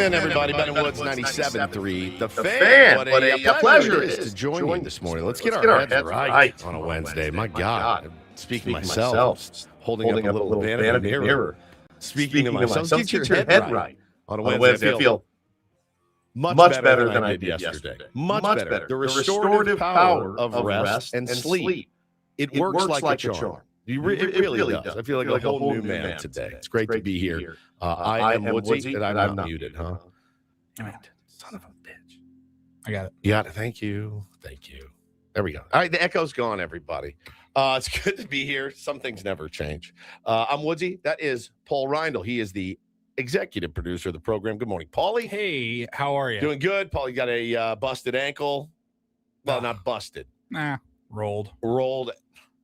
in, everybody. Ben and Woods 97.3. The Fan. What a pleasure it is to join you this morning. Let's get our heads right on a Wednesday. My God. Speaking of myself, holding up a little vanity mirror. Speaking of myself, get your head right on a Wednesday. I feel much better than I did yesterday. Much better. The restorative power of rest and sleep. It works like a charm. It really does. I feel like a whole new man today. It's great to be here. I am Woodsy, and I'm not muted, huh? Son of a bitch. I got it. Yeah, thank you. There we go. All right, the echo's gone, everybody. It's good to be here. Some things never change. I'm Woodsy. That is Paul Reindl. He is the executive producer of the program. Good morning, Paulie. Hey, how are you? Doing good. Paulie got a busted ankle. Well, not busted. Rolled.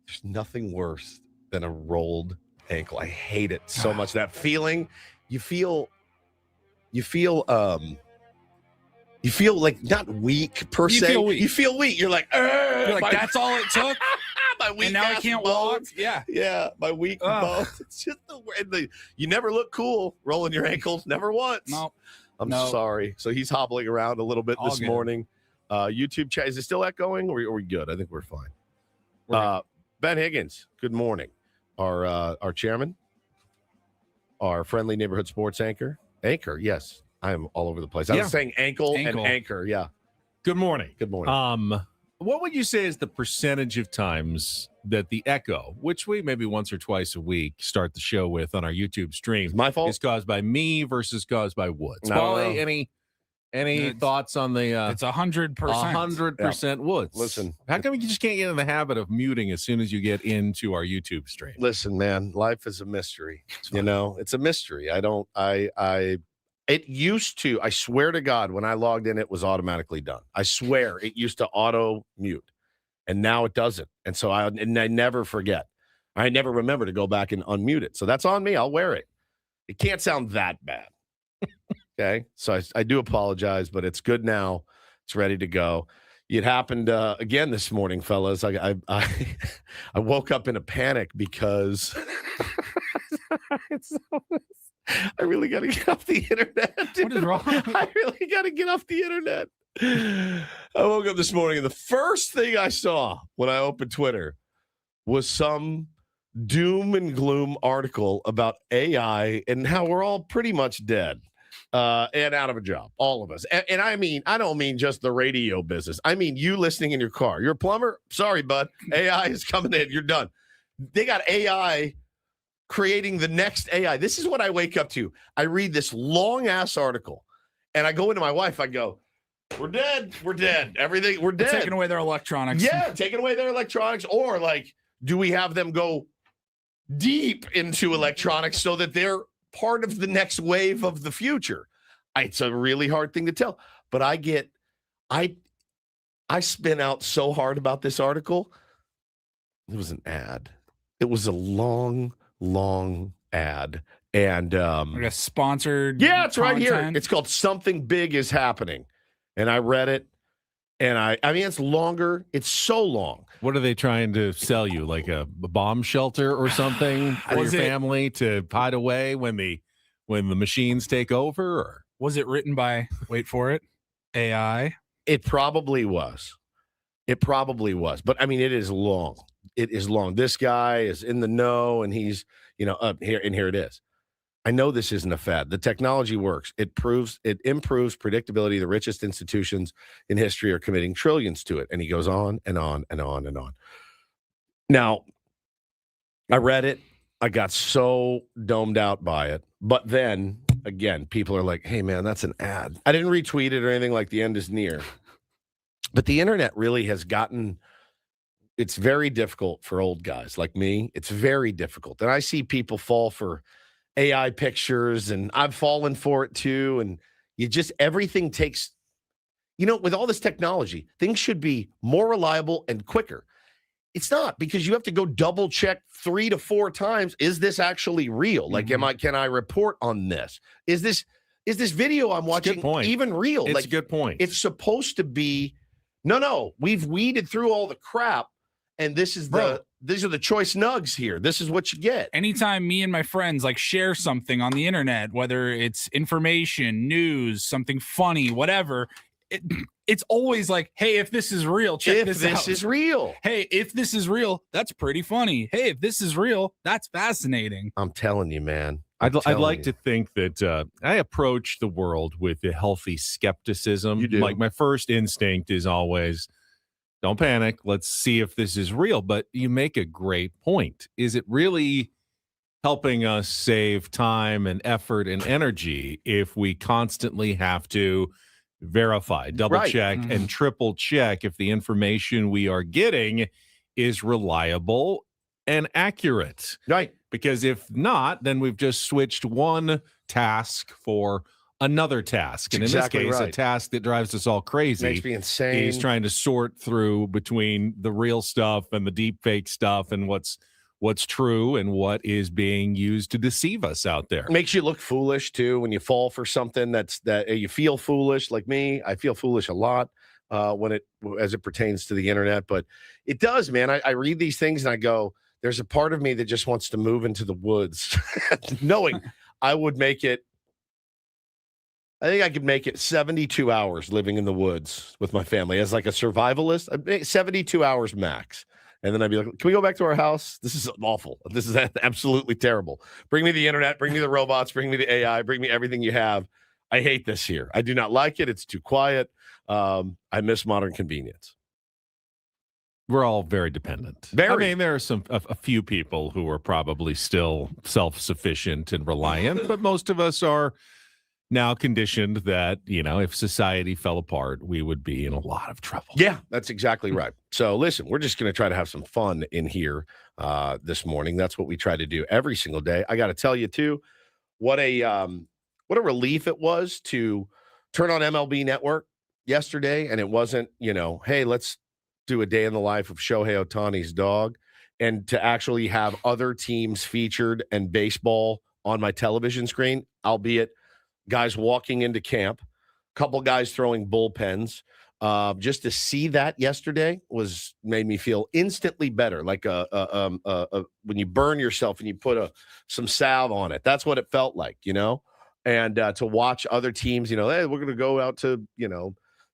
There's nothing worse than a rolled ankle. I hate it so much. That feeling, you feel like not weak per se. You feel weak. You're like, that's all it took. My weak. And now I can't walk. Yeah. My weak bones. It's just you never look cool rolling your ankles. Never once. No. I'm sorry. So he's hobbling around a little bit this morning. YouTube chat, is it still echoing? Or are we good? I think we're fine. Ben Higgins, good morning. Our chairman, our friendly neighborhood sports anchor. Yes. I am all over the place. I was saying ankle and anchor. Yeah. Good morning. What would you say is the percentage of times that the echo, which we maybe once or twice a week start the show with on our YouTube stream, my fault, is caused by me versus caused by Woods? Paulie, any thoughts on the? It's 100%. 100% Woods. Listen, how come you just can't get in the habit of muting as soon as you get into our YouTube stream? Listen, man, life is a mystery. It's a mystery. It used to, I swear to God, when I logged in, it was automatically done. I swear it used to auto mute, and now it doesn't. And so I never forget. I never remember to go back and unmute it. So that's on me. I'll wear it. It can't sound that bad. Okay. So I do apologize, but it's good now. It's ready to go. It happened again this morning, fellas. I woke up in a panic because I really got to get off the internet. What is wrong? I really got to get off the internet. I woke up this morning and the first thing I saw when I opened Twitter was some doom and gloom article about AI and how we're all pretty much dead and out of a job, all of us. And I don't mean just the radio business. I mean you listening in your car. You're a plumber? Sorry, bud. AI is coming in. You're done. They got AI creating the next AI. This is what I wake up to. I read this long-ass article, and I go into my wife. I go, we're dead. We're dead. Everything, we're dead. Taking away their electronics. Yeah, taking away their electronics. Or, do we have them go deep into electronics so that they're part of the next wave of the future? It's a really hard thing to tell. But I spin out so hard about this article. It was an ad. It was a long ad, and like a sponsored it's right here. It's called Something Big Is Happening, and I read it, and I mean it's longer. It's so long. What are they trying to sell you, like a bomb shelter or something for your family to hide away when the machines take over? Or was it written by, wait for it, AI? It probably was, but I mean it is long. It is long. This guy is in the know, and he's, up here, and here it is. I know this isn't a fad. The technology works. It improves predictability. The richest institutions in history are committing trillions to it. And he goes on and on and on and on. Now, I read it. I got so domed out by it. But then, again, people are like, hey, man, that's an ad. I didn't retweet it or anything like the end is near. But the internet really has gotten... It's very difficult for old guys like me. It's very difficult. And I see people fall for AI pictures, and I've fallen for it too. And everything takes, with all this technology, things should be more reliable and quicker. It's not, because you have to go double check 3 to 4 times. Is this actually real? Mm-hmm. Can I report on this? Is this video I'm watching even real? It's a good point. It's supposed to be, no, we've weeded through all the crap. and this is Bro. these are the choice nugs here. This is what you get. Anytime me and my friends like share something on the internet, whether it's information, news, something funny, whatever, it's always like, hey, if this is real, check If this this out. is real. Hey, if this is real, that's pretty funny. Hey, if this is real, that's fascinating. I'm telling you, man. I'd telling like you. to think that I approach the world with a healthy skepticism. You do. Like my first instinct is always, don't panic. Let's see if this is real. But you make a great point. Is it really helping us save time and effort and energy if we constantly have to verify, double Right. check, Mhm. and triple check if the information we are getting is reliable and accurate? Right. Because if not, then we've just switched one task for another task. And in Exactly this case, a right. task that drives us all crazy Makes me insane. is trying to sort through between the real stuff and the deep fake stuff and what's true and what is being used to deceive us out there. Makes you look foolish too when you fall for something that you feel foolish. Like me, I feel foolish a lot as it pertains to the internet. But it does, man. I read these things and I go, there's a part of me that just wants to move into the woods, knowing I would make it. I think I could make it 72 hours living in the woods with my family as like a survivalist. I'd make 72 hours max. And then I'd be like, can we go back to our house? This is awful. This is absolutely terrible. Bring me the internet, bring me the robots, bring me the AI, bring me everything you have. I hate this here. I do not like it. It's too quiet. I miss modern convenience. We're all very dependent. Very. I mean, there are a few people who are probably still self-sufficient and reliant, but most of us are now conditioned that, if society fell apart, we would be in a lot of trouble. Yeah, that's exactly right. So listen, we're just going to try to have some fun in here this morning. That's what we try to do every single day. I got to tell you too, what a relief it was to turn on MLB Network yesterday, and it wasn't, hey, let's do a day in the life of Shohei Ohtani's dog, and to actually have other teams featured and baseball on my television screen, albeit guys walking into camp, a couple guys throwing bullpens. Just to see that yesterday made me feel instantly better, like when you burn yourself and you put some salve on it. That's what it felt like, and to watch other teams, hey, we're going to go out to,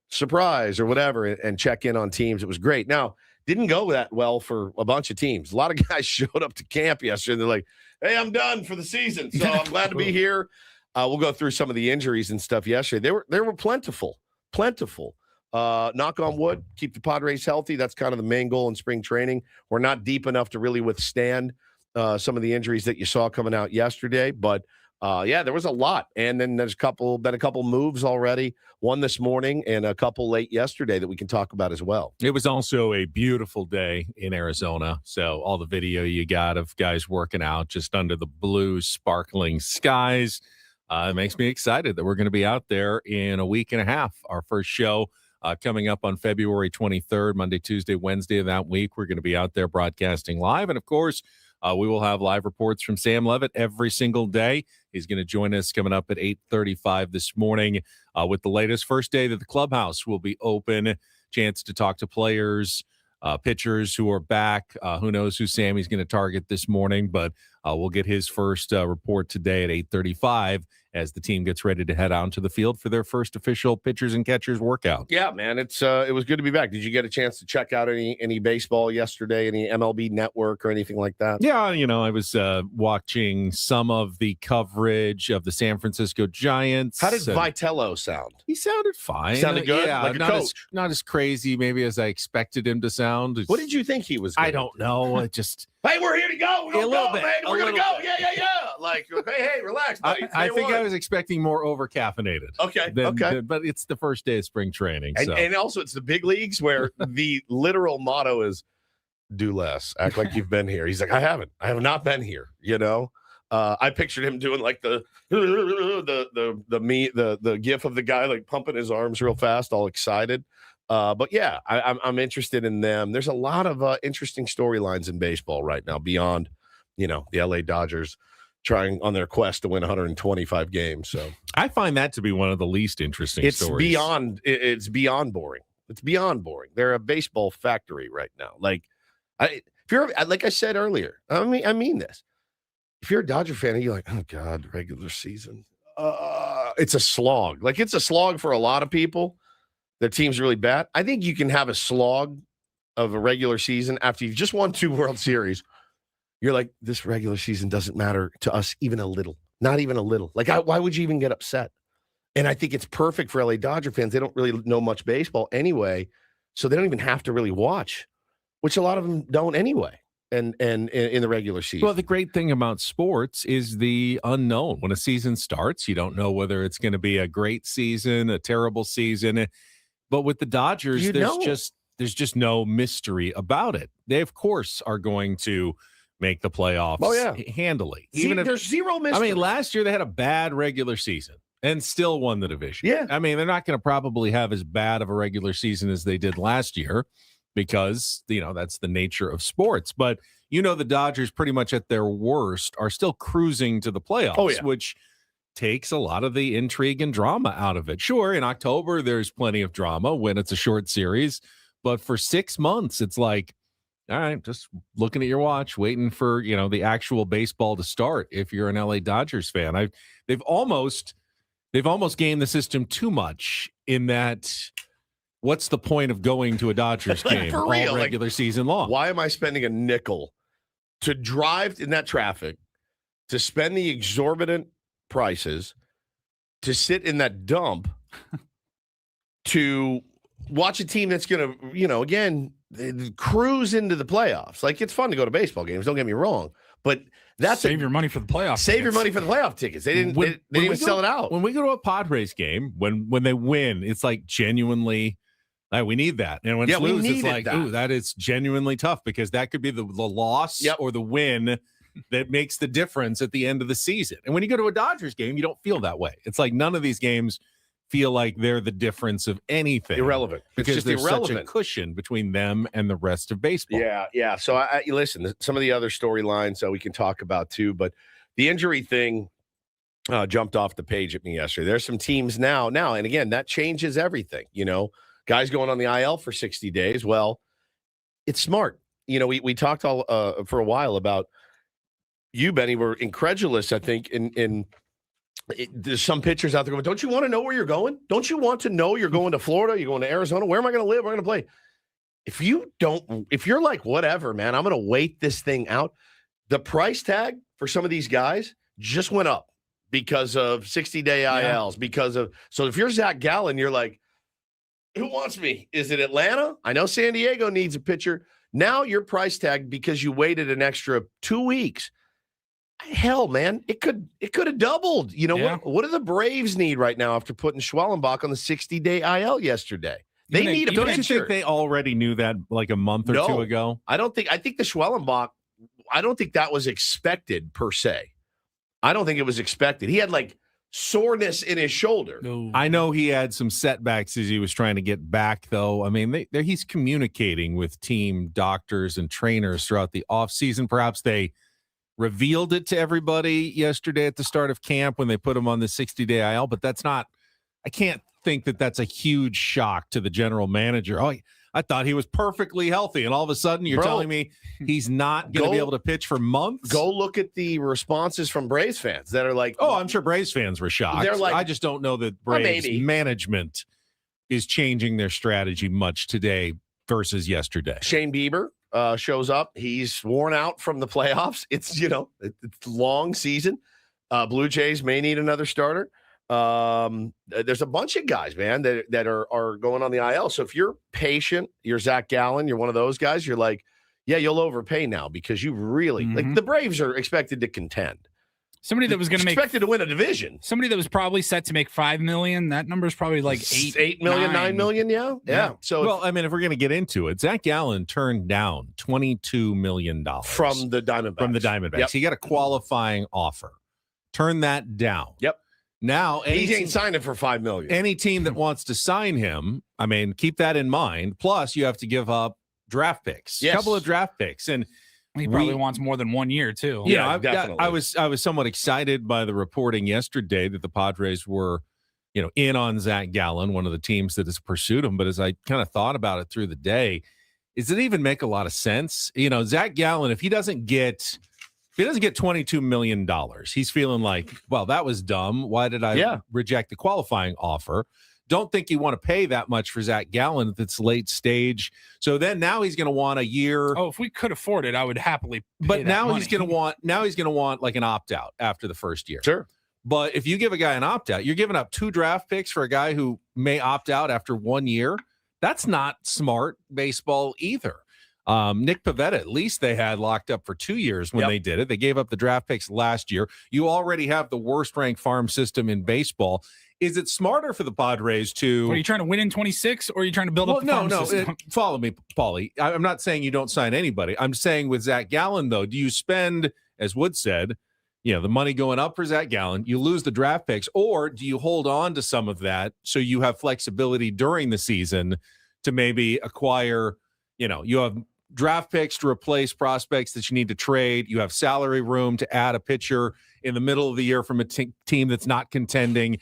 surprise or whatever and check in on teams. It was great. Now, didn't go that well for a bunch of teams. A lot of guys showed up to camp yesterday and they're like, hey, I'm done for the season. So I'm glad to be here. We'll go through some of the injuries and stuff yesterday. They were plentiful. Knock on wood, keep the Padres healthy. That's kind of the main goal in spring training. We're not deep enough to really withstand some of the injuries that you saw coming out yesterday, but there was a lot. And then there's been a couple moves already, one this morning and a couple late yesterday that we can talk about as well. It was also a beautiful day in Arizona. So all the video you got of guys working out just under the blue, sparkling skies. It makes me excited that we're going to be out there in a week and a half. Our first show coming up on February 23rd, Monday, Tuesday, Wednesday of that week. We're going to be out there broadcasting live. And, of course, we will have live reports from Sam Levitt every single day. He's going to join us coming up at 8:35 this morning with the latest. First day that the clubhouse will be open. Chance to talk to players, pitchers who are back. Who knows who Sammy's going to target this morning, but we'll get his first report today at 8:35 as the team gets ready to head out to the field for their first official pitchers and catchers workout. Yeah, man, it was good to be back. Did you get a chance to check out any baseball yesterday, any MLB Network or anything like that? Yeah, I was watching some of the coverage of the San Francisco Giants. How did Vitello sound? He sounded fine. Sounded good? Yeah, Like a coach? not as crazy maybe as I expected him to sound. What did you think he was I gonna don't know. It just Hey, we're here to go. We're A gonna little go, bit. man. A We're gonna little go. Yeah. Like, hey, relax, buddy. I think I was. was expecting more over caffeinated. Okay. But it's the first day of spring training. So. And also, it's the big leagues where the literal motto is "Do less, act like you've been here." He's like, I have not been here. I pictured him doing like the gif of the guy like pumping his arms real fast, all excited. But yeah, I'm interested in them. There's a lot of interesting storylines in baseball right now beyond, the LA Dodgers trying on their quest to win 125 games. So I find that to be one of the least interesting stories. It's beyond boring. It's beyond boring. They're a baseball factory right now. Like If you're like I said earlier, I mean this. If you're a Dodger fan, you're like, oh God, regular season. It's a slog. Like it's a slog for a lot of people. Their team's really bad. I think you can have a slog of a regular season after you've just won 2 World Series. You're like, this regular season doesn't matter to us even a little. Not even a little. Like, why would you even get upset? And I think it's perfect for LA Dodger fans. They don't really know much baseball anyway, so they don't even have to really watch, which a lot of them don't anyway. And in the regular season. Well, the great thing about sports is the unknown. When a season starts, you don't know whether it's going to be a great season, a terrible season. But with the Dodgers, there's just no mystery about it. They, of course, are going to make the playoffs handily. Even if there's zero mystery. I mean, last year they had a bad regular season and still won the division. Yeah. I mean, they're not going to probably have as bad of a regular season as they did last year, because, that's the nature of sports. But, the Dodgers pretty much at their worst are still cruising to the playoffs, which takes a lot of the intrigue and drama out of it. Sure, in October, there's plenty of drama when it's a short series. But for 6 months, it's like, all right, just looking at your watch, waiting for, the actual baseball to start if you're an LA Dodgers fan. They've almost gamed the system too much in that. What's the point of going to a Dodgers game for real, all regular season long? Why am I spending a nickel to drive in that traffic, to spend the exorbitant prices, to sit in that dump, to watch a team that's going to, again, cruise into the playoffs? Like, it's fun to go to baseball games, don't get me wrong, but that's save your money for the playoffs. Save your money for the playoff tickets. They didn't. They didn't even sell it out. When we go to a Padres game, when they win, it's like genuinely. We need that. And when it's lose, it's like, ooh, that is genuinely tough, because that could be the loss or the win that makes the difference at the end of the season. And when you go to a Dodgers game, you don't feel that way. It's like none of these games feel like they're the difference of anything. Irrelevant. Because it's just there's irrelevant. such a cushion between them and the rest of baseball. Yeah. So you listen, some of the other storylines we can talk about too, but the injury thing jumped off the page at me yesterday. There's some teams now, and again, that changes everything, Guys going on the IL for 60 days. Well, it's smart. We talked all for a while about you, Benny, were incredulous, I think, there's some pitchers out there going, don't you want to know where you're going? Don't you want to know you're going to Florida? You're going to Arizona? Where am I going to live? Where am I going to play? If you're like, whatever, man, I'm going to wait this thing out. The price tag for some of these guys just went up because of 60-day ILs, so if you're Zach Gallen, you're like, who wants me? Is it Atlanta? I know San Diego needs a pitcher. Now your price tag, because you waited an extra 2 weeks. Hell, man, it could have doubled. What do the Braves need right now after putting Schwellenbach on the 60-day IL yesterday? They need a pitcher. Don't you think they already knew that like a month or two ago? I think the Schwellenbach, I don't think that was expected per se. I don't think it was expected. He had like soreness in his shoulder. No. I know he had some setbacks as he was trying to get back, though. I mean, he's communicating with team doctors and trainers throughout the offseason. Perhaps they revealed it to everybody yesterday at the start of camp when they put him on the 60-day IL, but that's not – I can't think that that's a huge shock to the general manager. Oh, I thought he was perfectly healthy, and all of a sudden you're telling me he's not going to be able to pitch for months? Go look at the responses from Braves fans that are like, oh, I'm sure Braves fans were shocked. They're like, I just don't know that Braves management is changing their strategy much today versus yesterday. Shane Bieber shows up. He's worn out from the playoffs. It's, it's a long season. Blue Jays may need another starter. There's a bunch of guys, man, that are going on the IL. So if you're patient, you're Zach Gallen, you're one of those guys, you're like, yeah, you'll overpay now because you really like the Braves are expected to contend. Somebody that was going to expected to win a division. Somebody that was probably set to make $5 million. That number is probably like 8 million, 9 million. Yeah. So, well, I mean, if we're going to get into it, Zach Gallen turned down $22 million from the Diamondbacks. Yep. He got a qualifying offer. Turn that down. Yep. Now, he ain't signing for $5 million. Any team that wants to sign him, I mean, keep that in mind. Plus, you have to give up draft picks, a couple of draft picks, and he probably wants more than 1 year too. Yeah, definitely. I was somewhat excited by the reporting yesterday that the Padres were, in on Zach Gallen, one of the teams that has pursued him. But as I kind of thought about it through the day, does it even make a lot of sense? You know, Zach Gallen, if he doesn't get $22 million, he's feeling like, well, that was dumb. Why did I reject the qualifying offer? Don't think you want to pay that much for Zach Gallen at this late stage. So then now he's going to want a year. Oh, if we could afford it, I would happily pay But that now money. he's going to want like an opt-out after the first year. Sure. But if you give a guy an opt-out, you're giving up 2 draft picks for a guy who may opt out after 1 year. That's not smart baseball either. Nick Pivetta, at least they had locked up for 2 years when they did it. They gave up the draft picks last year. You already have the worst ranked farm system in baseball. Is it smarter for the Padres to... Are you trying to win in 26 or are you trying to build up the farm system? Follow me, Paulie. I'm not saying you don't sign anybody. I'm saying with Zach Gallen, though, do you spend, as Wood said, the money going up for Zach Gallen, you lose the draft picks, or do you hold on to some of that so you have flexibility during the season to maybe acquire, you have draft picks to replace prospects that you need to trade. You have salary room to add a pitcher in the middle of the year from a team that's not contending.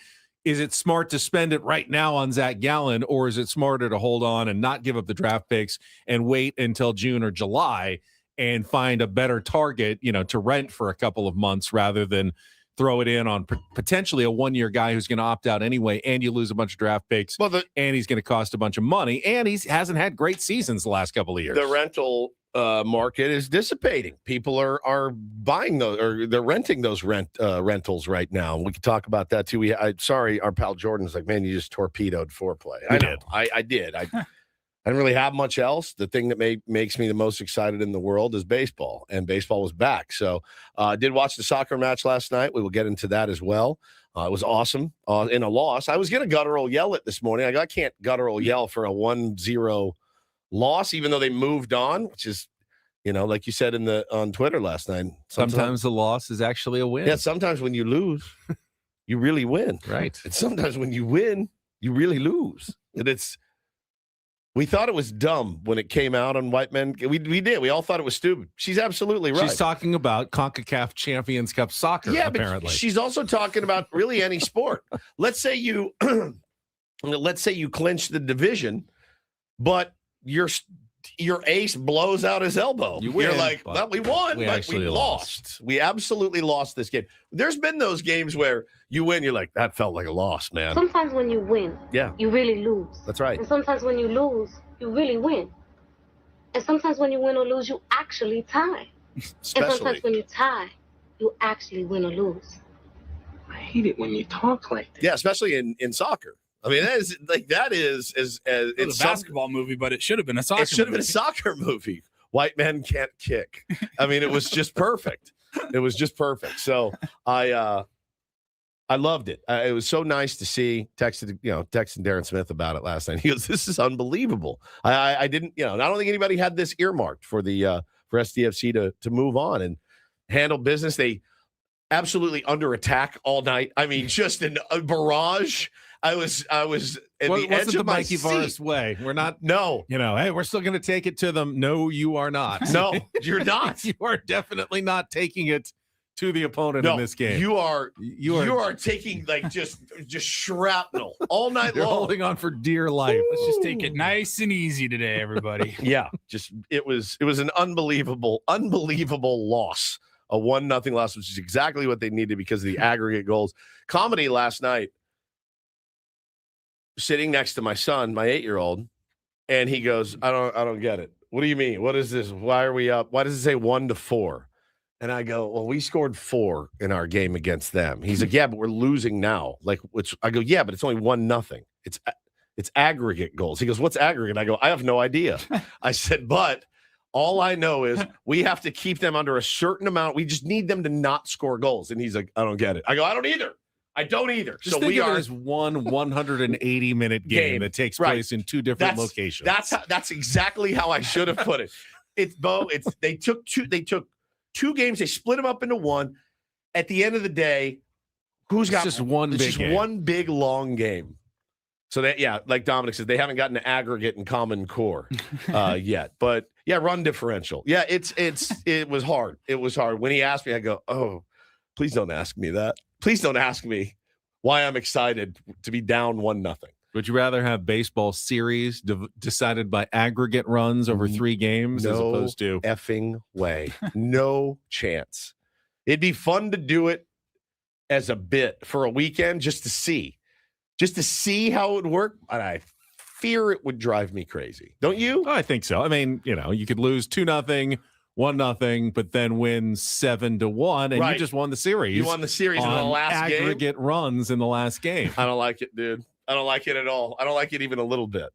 Is it smart to spend it right now on Zach Gallen, or is it smarter to hold on and not give up the draft picks and wait until June or July and find a better target, to rent for a couple of months rather than throw it in on potentially a 1-year guy who's going to opt out anyway, and you lose a bunch of draft picks, and he's going to cost a bunch of money, and he hasn't had great seasons the last couple of years. The rental market is dissipating. People are buying those, or they're renting those rentals right now. We could talk about that too. Sorry, our pal Jordan's like, man, you just torpedoed Foreplay. I did. I didn't really have much else. The thing that makes me the most excited in the world is baseball, and baseball was back. So I did watch the soccer match last night. We will get into that as well. It was awesome in a loss. I was going to guttural yell it this morning. I can't guttural yell for a 1-0 loss, even though they moved on, which is, like you said on Twitter last night. Sometimes the loss is actually a win. Yeah, sometimes when you lose, you really win. Right. And sometimes when you win, you really lose. And we thought it was dumb when it came out on White Men. We did. We all thought it was stupid. She's absolutely right. She's talking about CONCACAF Champions Cup soccer, apparently. But she's also talking about really any sport. Let's say you clinch the division, but your ace blows out his elbow. You're like, well, we won, but we lost. We absolutely lost this game. There's been those games where you win, you're like, that felt like a loss, man. Sometimes when you win, you really lose. That's right. And sometimes when you lose, you really win. And sometimes when you win or lose, you actually tie. And sometimes when you tie, you actually win or lose. I hate it when you talk like that. Yeah, especially in soccer. I mean, it's a basketball movie, but it should have been a soccer movie. It should have been a soccer movie. White men can't kick. I mean, it was just perfect. It was just perfect. So I loved it. It was so nice to see. Texting Darren Smith about it last night. He goes, "This is unbelievable." I didn't, I don't think anybody had this earmarked for SDFC to move on and handle business. They absolutely under attack all night. I mean, just a barrage. I was at the edge of my Mikey seat. Varis way. We're not. No. Hey, we're still going to take it to them. No, you are not. No, you're not. You are definitely not taking it to the opponent in this game. You are taking like just shrapnel all night You're long. holding on for dear life. Let's just take it nice and easy today, everybody. Yeah, it was an unbelievable loss. A 1-0 loss, which is exactly what they needed because of the aggregate goals. Comedy last night, sitting next to my son, my 8-year-old, and he goes, I don't get it. What do you mean? What is this? Why are we up? Why does it say 1-4? And I go, well, we scored 4 in our game against them. He's like, yeah, but we're losing now. I go, yeah, but it's only 1-0. It's aggregate goals. He goes, what's aggregate? I go, I have no idea. I said, but all I know is we have to keep them under a certain amount. We just need them to not score goals. And he's like, I don't get it. I go, I don't either. Just think of it as one 180-minute game that takes place in 2 different locations. That's exactly how I should have put it. They took 2 games, they split them up into one. At the end of the day, just one big long game. So like Dominic said, they haven't gotten an aggregate and common core yet. But yeah, run differential. Yeah, it was hard. It was hard. When he asked me, I go, oh, please don't ask me that. Please don't ask me why I'm excited to be down 1-0. Would you rather have baseball series decided by aggregate runs over 3 games as opposed to effing way? No chance. It'd be fun to do it as a bit for a weekend just to see how it would work. And I fear it would drive me crazy. Don't you? Oh, I think so. I mean, you could lose 2-0, 1-0, but then win 7-1, and you just won the series. You won the series in the last game. Aggregate runs in the last game. I don't like it, dude. I don't like it at all. I don't like it even a little bit.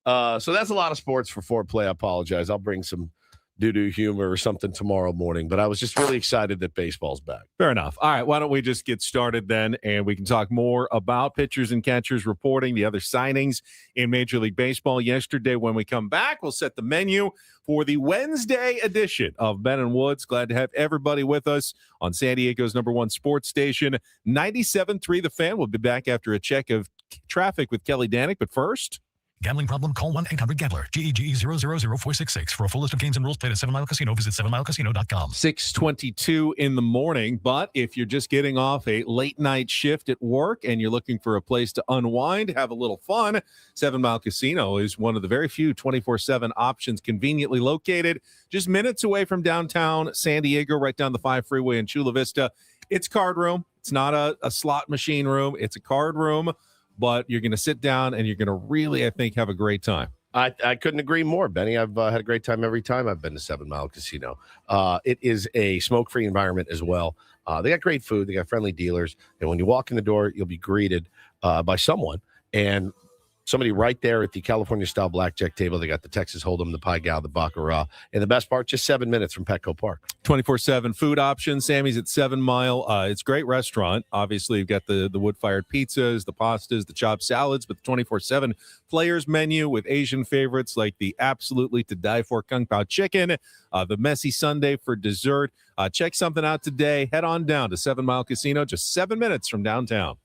So that's a lot of sports for Foreplay. I apologize. I'll bring some doo-doo humor or something tomorrow morning, but I was just really excited that baseball's back. Fair enough. All right, why don't we just get started then, and we can talk more about pitchers and catchers reporting, the other signings in Major League Baseball yesterday. When we come back, we'll set the menu for the Wednesday edition of Ben and Woods. Glad to have everybody with us on San Diego's #1 sports station, 97.3 The Fan. We'll be back after a check of traffic with Kelly Danick, but first... Gambling problem? Call 1-800-GAMBLER. GEGE 000-466. For a full list of games and rules, played at 7 Mile Casino. Visit 7milecasino.com. 6:22 in the morning. But if you're just getting off a late night shift at work and you're looking for a place to unwind, have a little fun, 7 Mile Casino is one of the very few 24/7 options conveniently located just minutes away from downtown San Diego, right down the 5 freeway in Chula Vista. It's card room. It's not a slot machine room. It's a card room. But you're going to sit down and you're going to really, I think, have a great time. I couldn't agree more, Benny. I've had a great time every time I've been to 7 Mile Casino. It is a smoke-free environment as well. They got great food. They got friendly dealers. And when you walk in the door, you'll be greeted by someone. And somebody right there at the California-style blackjack table. They got the Texas Hold'em, the Pai Gow, the Baccarat. And the best part, just 7 minutes from Petco Park. 24/7 food options. Sammy's at 7 Mile. It's a great restaurant. Obviously, you've got the wood-fired pizzas, the pastas, the chopped salads, but the 24/7 players menu with Asian favorites like the absolutely to die for Kung Pao chicken, the messy sundae for dessert. Check something out today. Head on down to 7 Mile Casino, just 7 minutes from downtown.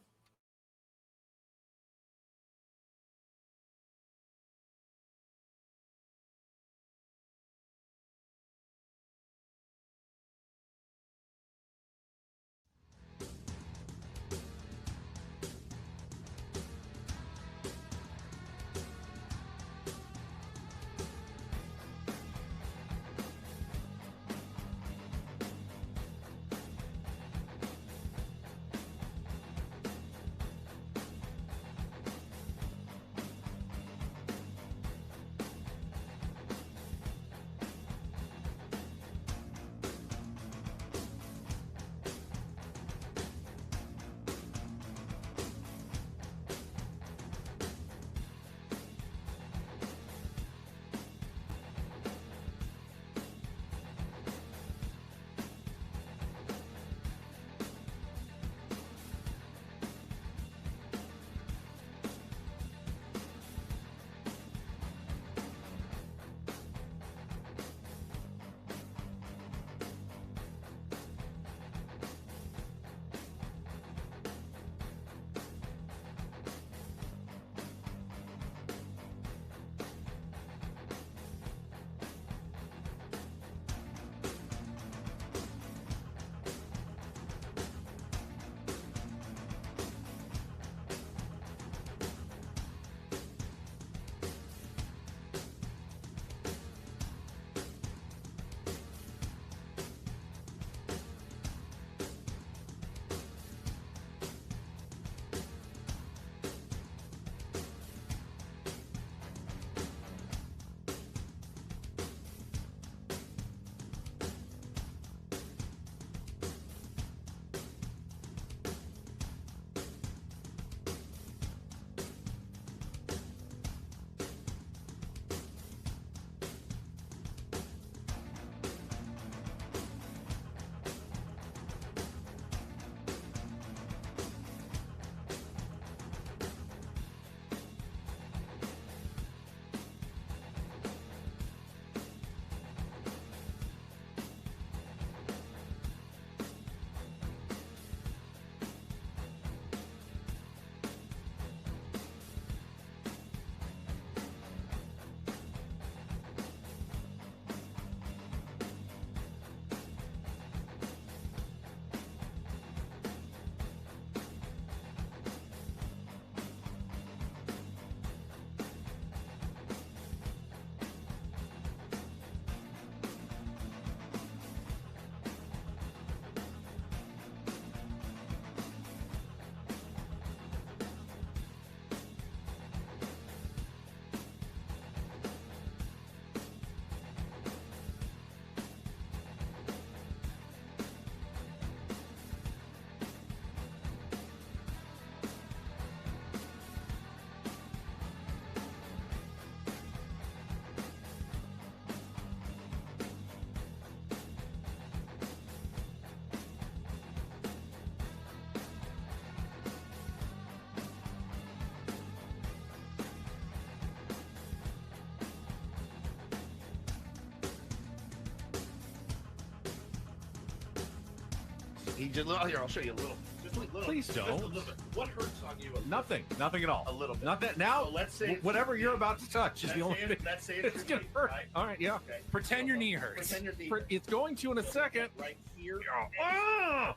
He just here. I'll show you a little. Just a little. Please Just a don't. little bit. What hurts on you? Nothing at all. A little bit. Not that now. So let's say whatever you're about to touch is the only thing. Let's say It's gonna hurt. Right? All right, yeah. Okay. Pretend your knee hurts. Pretend your knee. It's going to in a second. Right here. Oh,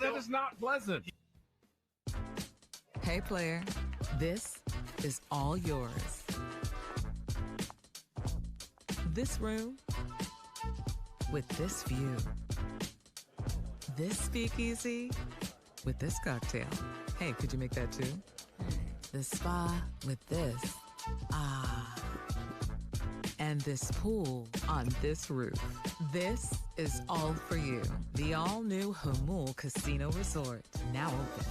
that is not pleasant. Hey player, this is all yours. This room with this view. This speakeasy with this cocktail. Hey, could you make that too? The spa with this. Ah. And this pool on this roof. This is all for you. The all-new Hamul Casino Resort, now open.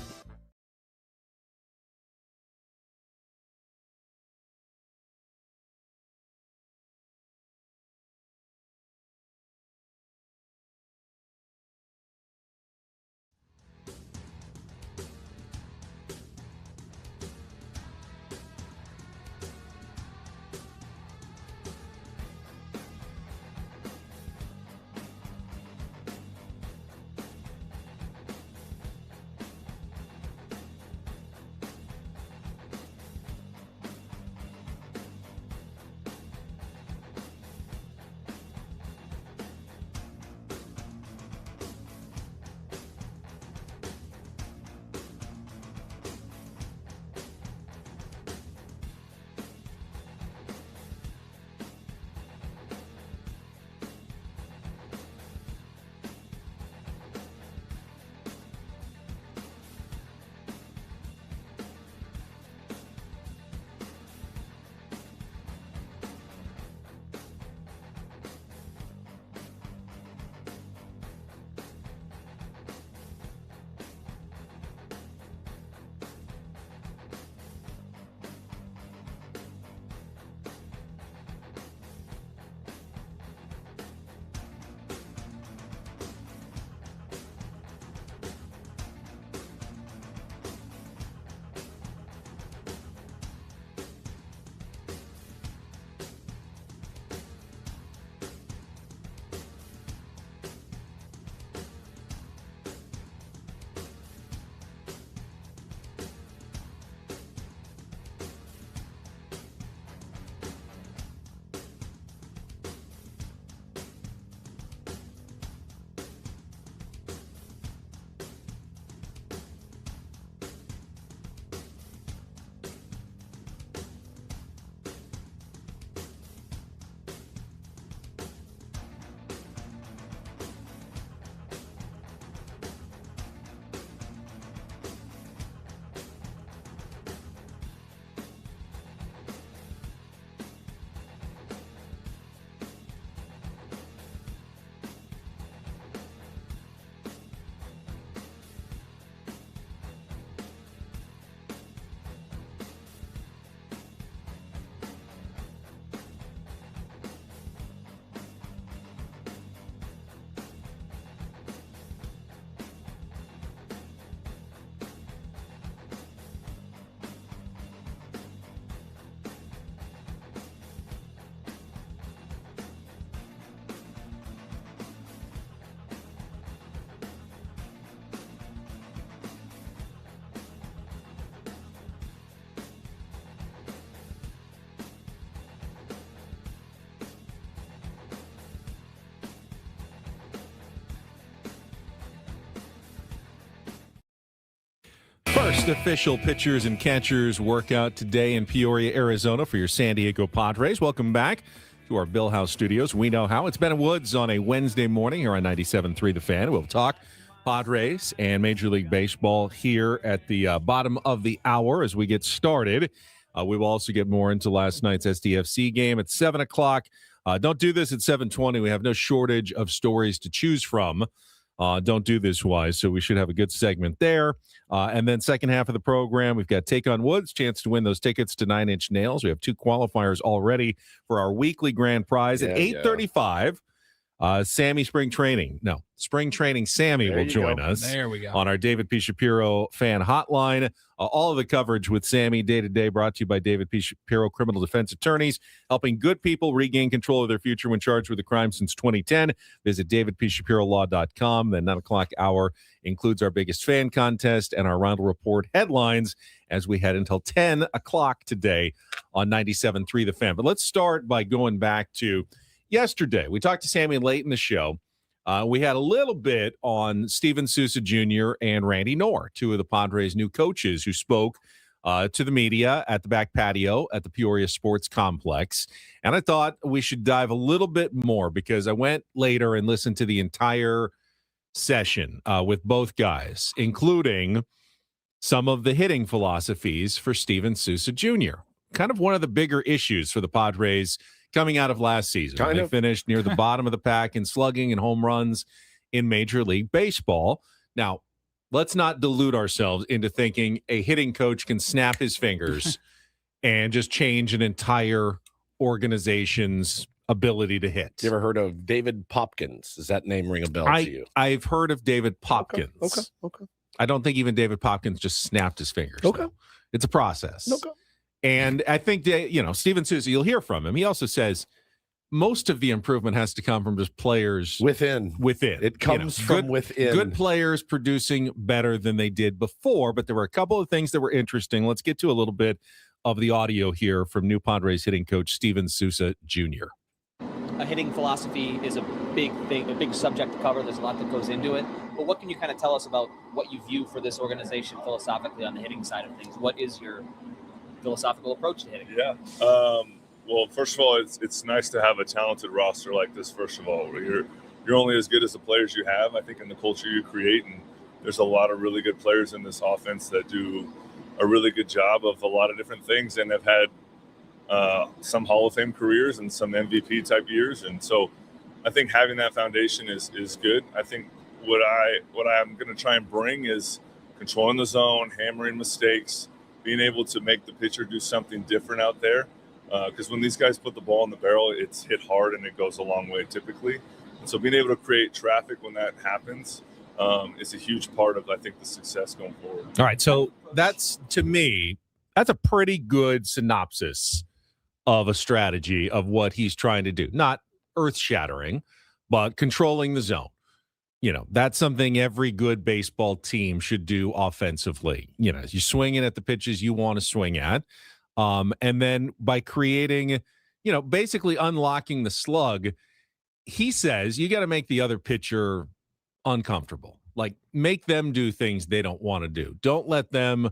First official pitchers and catchers workout today in Peoria, Arizona for your San Diego Padres. Welcome back to our Bill House studios. We know how. It's Ben Woods on a Wednesday morning here on 97.3 The Fan. We'll talk Padres and Major League Baseball here at the bottom of the hour as we get started. We will also get more into last night's SDFC game at 7 o'clock. Don't do this at 7:20. We have no shortage of stories to choose from. Don't do this wise, so we should have a good segment there. And then second half of the program, we've got Take on Woods, chance to win those tickets to 9 Inch Nails. We have 2 qualifiers already for our weekly grand prize at 8:35. Sammy spring training Sammy There will you join go. us There we go. on our David P. Shapiro fan hotline. All of the coverage with Sammy day to day brought to you by David P. Shapiro criminal defense attorneys, helping good people regain control of their future when charged with a crime since 2010. Visit davidpshapirolaw.com. The 9 o'clock hour includes our biggest fan contest and our Reindl Report headlines as we head until 10 o'clock today on 97.3 The Fan. But let's start by going back to yesterday. We talked to Sammy late in the show. We had a little bit on Steven Souza Jr. and Randy Knorr, two of the Padres' new coaches who spoke to the media at the back patio at the Peoria Sports Complex. And I thought we should dive a little bit more because I went later and listened to the entire session with both guys, including some of the hitting philosophies for Steven Souza Jr. Kind of one of the bigger issues for the Padres coming out of last season. They finished near the bottom of the pack in slugging and home runs in Major League Baseball. Now, let's not delude ourselves into thinking a hitting coach can snap his fingers and just change an entire organization's ability to hit. You ever heard of David Popkins? Does that name ring a bell to you? I've heard of David Popkins. Okay. I don't think even David Popkins just snapped his fingers. Okay. No. It's a process. Okay. And I think, Steven Souza, you'll hear from him. He also says most of the improvement has to come from just players within. It comes from within. Good players producing better than they did before, but there were a couple of things that were interesting. Let's get to a little bit of the audio here from new Padres hitting coach Steven Souza Jr. A hitting philosophy is a big thing, a big subject to cover. There's a lot that goes into it. But what can you kind of tell us about what you view for this organization philosophically on the hitting side of things? What is your philosophical approach to hitting? Yeah. Well, first of all, it's nice to have a talented roster like this. First of all, you're only as good as the players you have, I think, in the culture you create. And there's a lot of really good players in this offense that do a really good job of a lot of different things and have had some Hall of Fame careers and some MVP type years. And so I think having that foundation is good. I think what I'm going to try and bring is controlling the zone, hammering mistakes, being able to make the pitcher do something different out there. Because when these guys put the ball in the barrel, it's hit hard and it goes a long way typically. And so being able to create traffic when that happens is a huge part of, I think, the success going forward. All right. So that's, to me, that's a pretty good synopsis of a strategy of what he's trying to do. Not earth-shattering, but controlling the zone. That's something every good baseball team should do offensively. You're swinging at the pitches you want to swing at. And then by creating, basically unlocking the slug, he says you got to make the other pitcher uncomfortable. Like, make them do things they don't want to do. Don't let them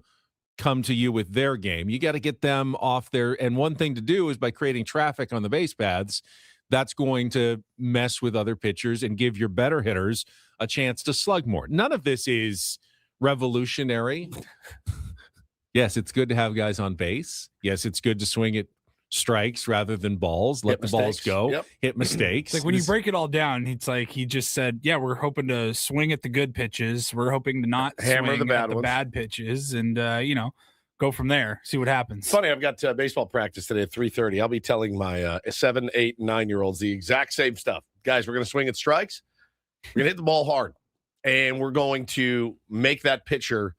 come to you with their game. You got to get them off there. And one thing to do is by creating traffic on the base paths, that's going to mess with other pitchers and give your better hitters a chance to slug more. None of this is revolutionary. Yes, it's good to have guys on base. Yes, it's good to swing at strikes rather than balls. Let the balls go. Hit mistakes. It's like when you break it all down, it's like he just said, yeah, we're hoping to swing at the good pitches. We're hoping to not hammer swing the at bad pitches and, go from there, see what happens. Funny, I've got baseball practice today at 3:30. I'll be telling my 7, 8, and 9-year-olds the exact same stuff. Guys, we're going to swing at strikes. We're going to hit the ball hard, and we're going to make that pitcher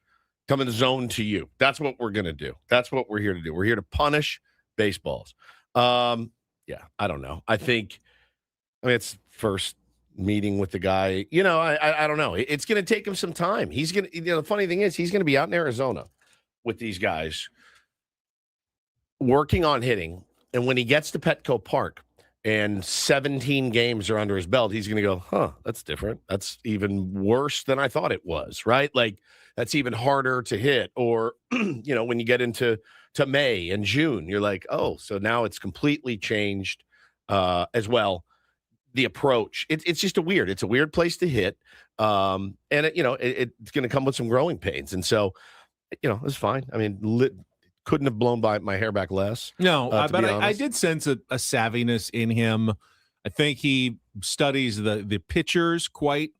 come in the zone to you. That's what we're going to do. That's what we're here to do. We're here to punish baseballs. I don't know. It's first meeting with the guy. I don't know. It's going to take him some time. He's going to, the funny thing is he's going to be out in Arizona with these guys working on hitting. And when he gets to Petco Park and 17 games are under his belt, he's going to go, that's different. That's even worse than I thought it was, right? Like, that's even harder to hit. Or, when you get into May and June, you're like, oh, so now it's completely changed as well. The approach, it's just it's a weird place to hit. And it's going to come with some growing pains. And so, it's fine. I mean, couldn't have blown my hair back less. No, but I did sense a savviness in him. I think he studies the pitchers quite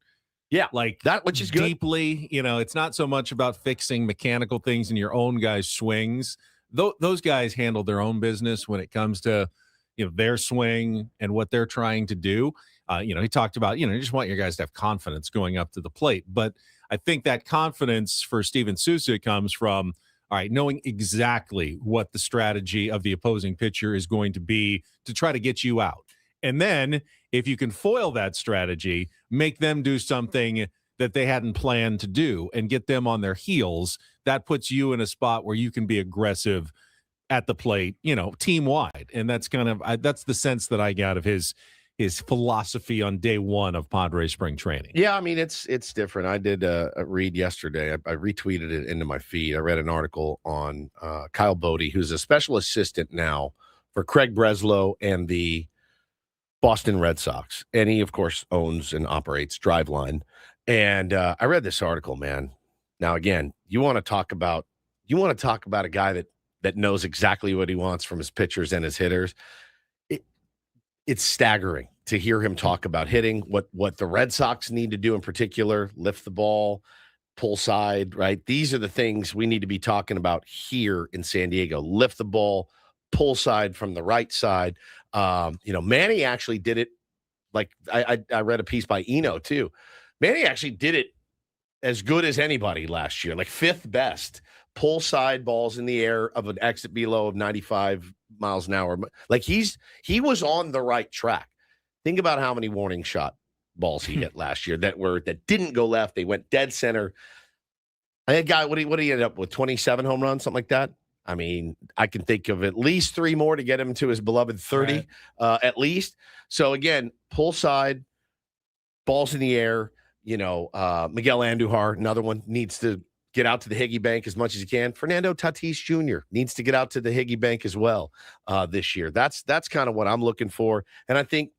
that, which is deeply. It's not so much about fixing mechanical things in your own guys' swings. Those guys handle their own business when it comes to their swing and what they're trying to do. He talked about, you just want your guys to have confidence going up to the plate. But I think that confidence for Steven Souza comes from, all right, knowing exactly what the strategy of the opposing pitcher is going to be to try to get you out. And then if you can foil that strategy, make them do something that they hadn't planned to do and get them on their heels, that puts you in a spot where you can be aggressive at the plate, team wide. And that's that's the sense that I got of his philosophy on day one of Padres spring training. Yeah, I mean, it's different. I did a read yesterday. I retweeted it into my feed. I read an article on Kyle Bodie, who's a special assistant now for Craig Breslow and the Boston Red Sox. And he, of course, owns and operates Driveline. And I read this article, man. Now, again, you want to talk about a guy that knows exactly what he wants from his pitchers and his hitters. It's staggering to hear him talk about hitting, what the Red Sox need to do in particular, lift the ball, pull side, right? These are the things we need to be talking about here in San Diego. Lift the ball, pull side from the right side. Manny actually did it. Like I read a piece by Eno too. Manny actually did it as good as anybody last year, like fifth best pull side balls in the air of an exit below of 95 miles an hour. Like he was on the right track. Think about how many warning shot balls he hit last year that didn't go left. They went dead center. I think guy, what did he end up with? 27 home runs, something like that. I mean, I can think of at least 3 more to get him to his beloved 30, at least. So again, pull side, balls in the air. Miguel Andujar, another one, needs to get out to the Higgy Bank as much as he can. Fernando Tatis Jr. needs to get out to the Higgy Bank as well this year. That's kind of what I'm looking for. And I think,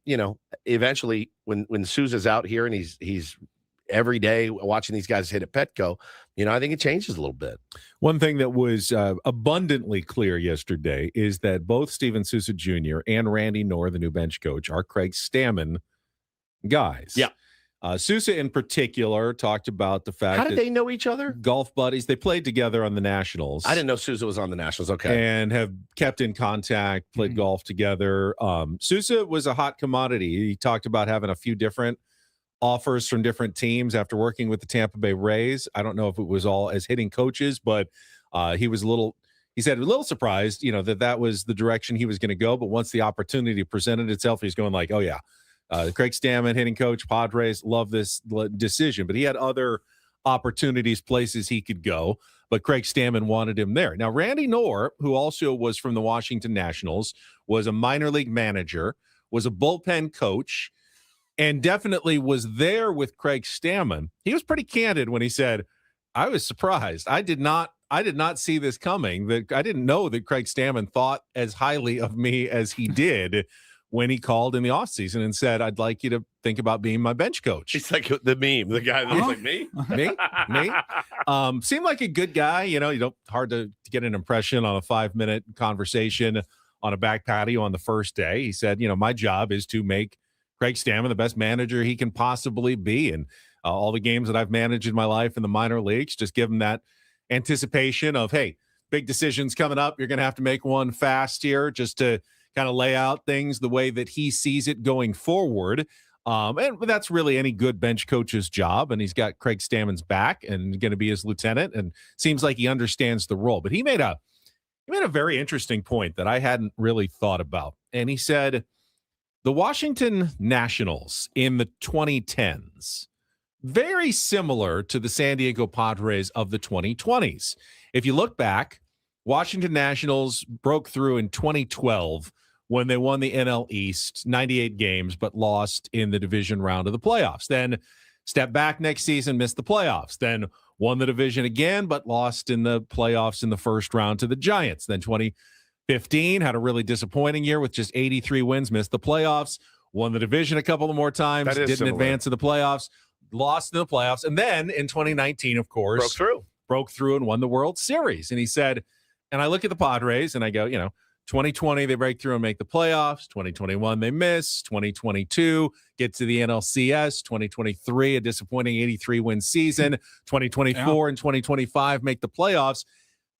eventually when Souza's out here and he's every day watching these guys hit at Petco, I think it changes a little bit. One thing that was abundantly clear yesterday is that both Steven Souza Jr. and Randy Knorr, the new bench coach, are Craig Stammen guys. Yeah. Souza in particular talked about the fact how did they know each other? Golf buddies. They played together on the Nationals. I didn't know Souza was on the Nationals. Okay. And have kept in contact, played golf together. Souza was a hot commodity. He talked about having a few different offers from different teams after working with the Tampa Bay Rays. I don't know if it was all as hitting coaches, but he was a little surprised, that was the direction he was going to go. But once the opportunity presented itself, he's going like, oh yeah, Craig Stammen, hitting coach, Padres, love this decision. But he had other opportunities, places he could go. But Craig Stammen wanted him there. Now, Randy Knorr, who also was from the Washington Nationals, was a minor league manager, was a bullpen coach, and definitely was there with Craig Stammen. He was pretty candid when he said, I was surprised. I did not see this coming. I didn't know that Craig Stammen thought as highly of me as he did when he called in the offseason and said, I'd like you to think about being my bench coach. It's like the meme, the guy that was like, me? Me? Seemed like a good guy. Hard to get an impression on a 5-minute conversation on a back patio on the first day. He said, my job is to make Craig Stammen the best manager he can possibly be. And all the games that I've managed in my life in the minor leagues, just give him that anticipation of, hey, big decisions coming up. You're going to have to make one fast here just to kind of lay out things the way that he sees it going forward. And that's really any good bench coach's job. And he's got Craig Stammen's back and going to be his lieutenant, and seems like he understands the role. But he made a very interesting point that I hadn't really thought about. And he said, the Washington Nationals in the 2010s, very similar to the San Diego Padres of the 2020s. If you look back, Washington Nationals broke through in 2012 when they won the NL East, 98 games, but lost in the division round of the playoffs. Then stepped back next season, missed the playoffs. Then won the division again, but lost in the playoffs in the first round to the Giants. Then 2015 had a really disappointing year with just 83 wins, missed the playoffs, won the division a couple of more times, didn't advance to the playoffs, lost in the playoffs. And then in 2019, of course, broke through and won the World Series. And he said, and I look at the Padres and I go, 2020, they break through and make the playoffs. 2021, they miss. 2022, get to the NLCS. 2023, a disappointing 83-win season. 2024 and 2025 make the playoffs.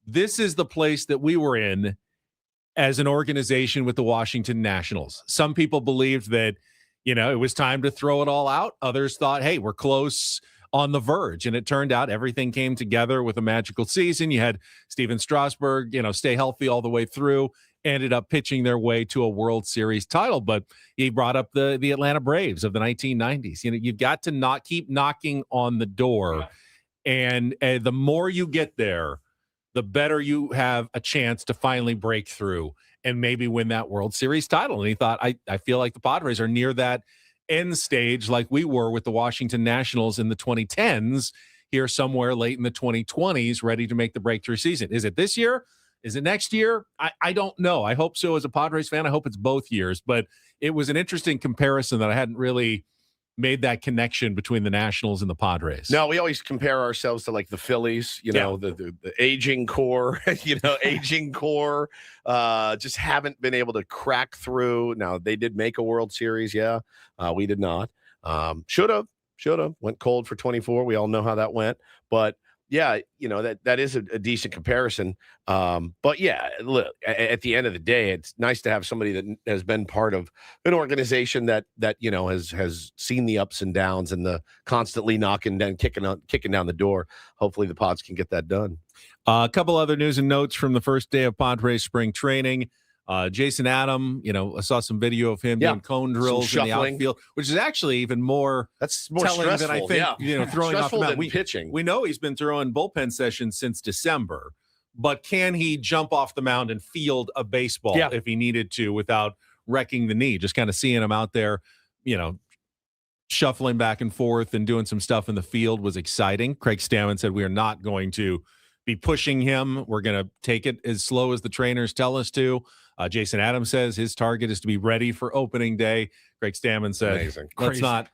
This is the place that we were in as an organization with the Washington Nationals. Some people believed that, it was time to throw it all out. Others thought, hey, we're close on the verge. And it turned out everything came together with a magical season. You had Steven Strasburg, stay healthy all the way through, ended up pitching their way to a World Series title. But he brought up the Atlanta Braves of the 1990s. You've got to not keep knocking on the door. And the more you get there, the better you have a chance to finally break through and maybe win that World Series title. And he thought, I feel like the Padres are near that end stage like we were with the Washington Nationals in the 2010s, here somewhere late in the 2020s, ready to make the breakthrough season. Is it this year? Is it next year? I don't know. I hope so as a Padres fan. I hope it's both years. But it was an interesting comparison that I hadn't really made that connection between the Nationals and the Padres. No, we always compare ourselves to like the Phillies, the aging core, aging core, just haven't been able to crack through. Now, they did make a World Series. Yeah, we did not. Should have, went cold for 24. We all know how that went. But yeah, that is a decent comparison. But yeah, look, at the end of the day, it's nice to have somebody that has been part of an organization that has seen the ups and downs and the constantly knocking down, kicking down the door. Hopefully the Pods can get that done. A couple other news and notes from the first day of Padres spring training. Jason Adam, I saw some video of him doing cone drills in the outfield, which is actually even more telling stressful than I think, throwing off the mound. Pitching. We know he's been throwing bullpen sessions since December, but can he jump off the mound and field a baseball if he needed to without wrecking the knee? Just kind of seeing him out there, shuffling back and forth and doing some stuff in the field was exciting. Craig Stammen said, we are not going to be pushing him. We're going to take it as slow as the trainers tell us to. Jason Adams says his target is to be ready for opening day. Craig Stammen said, let's not,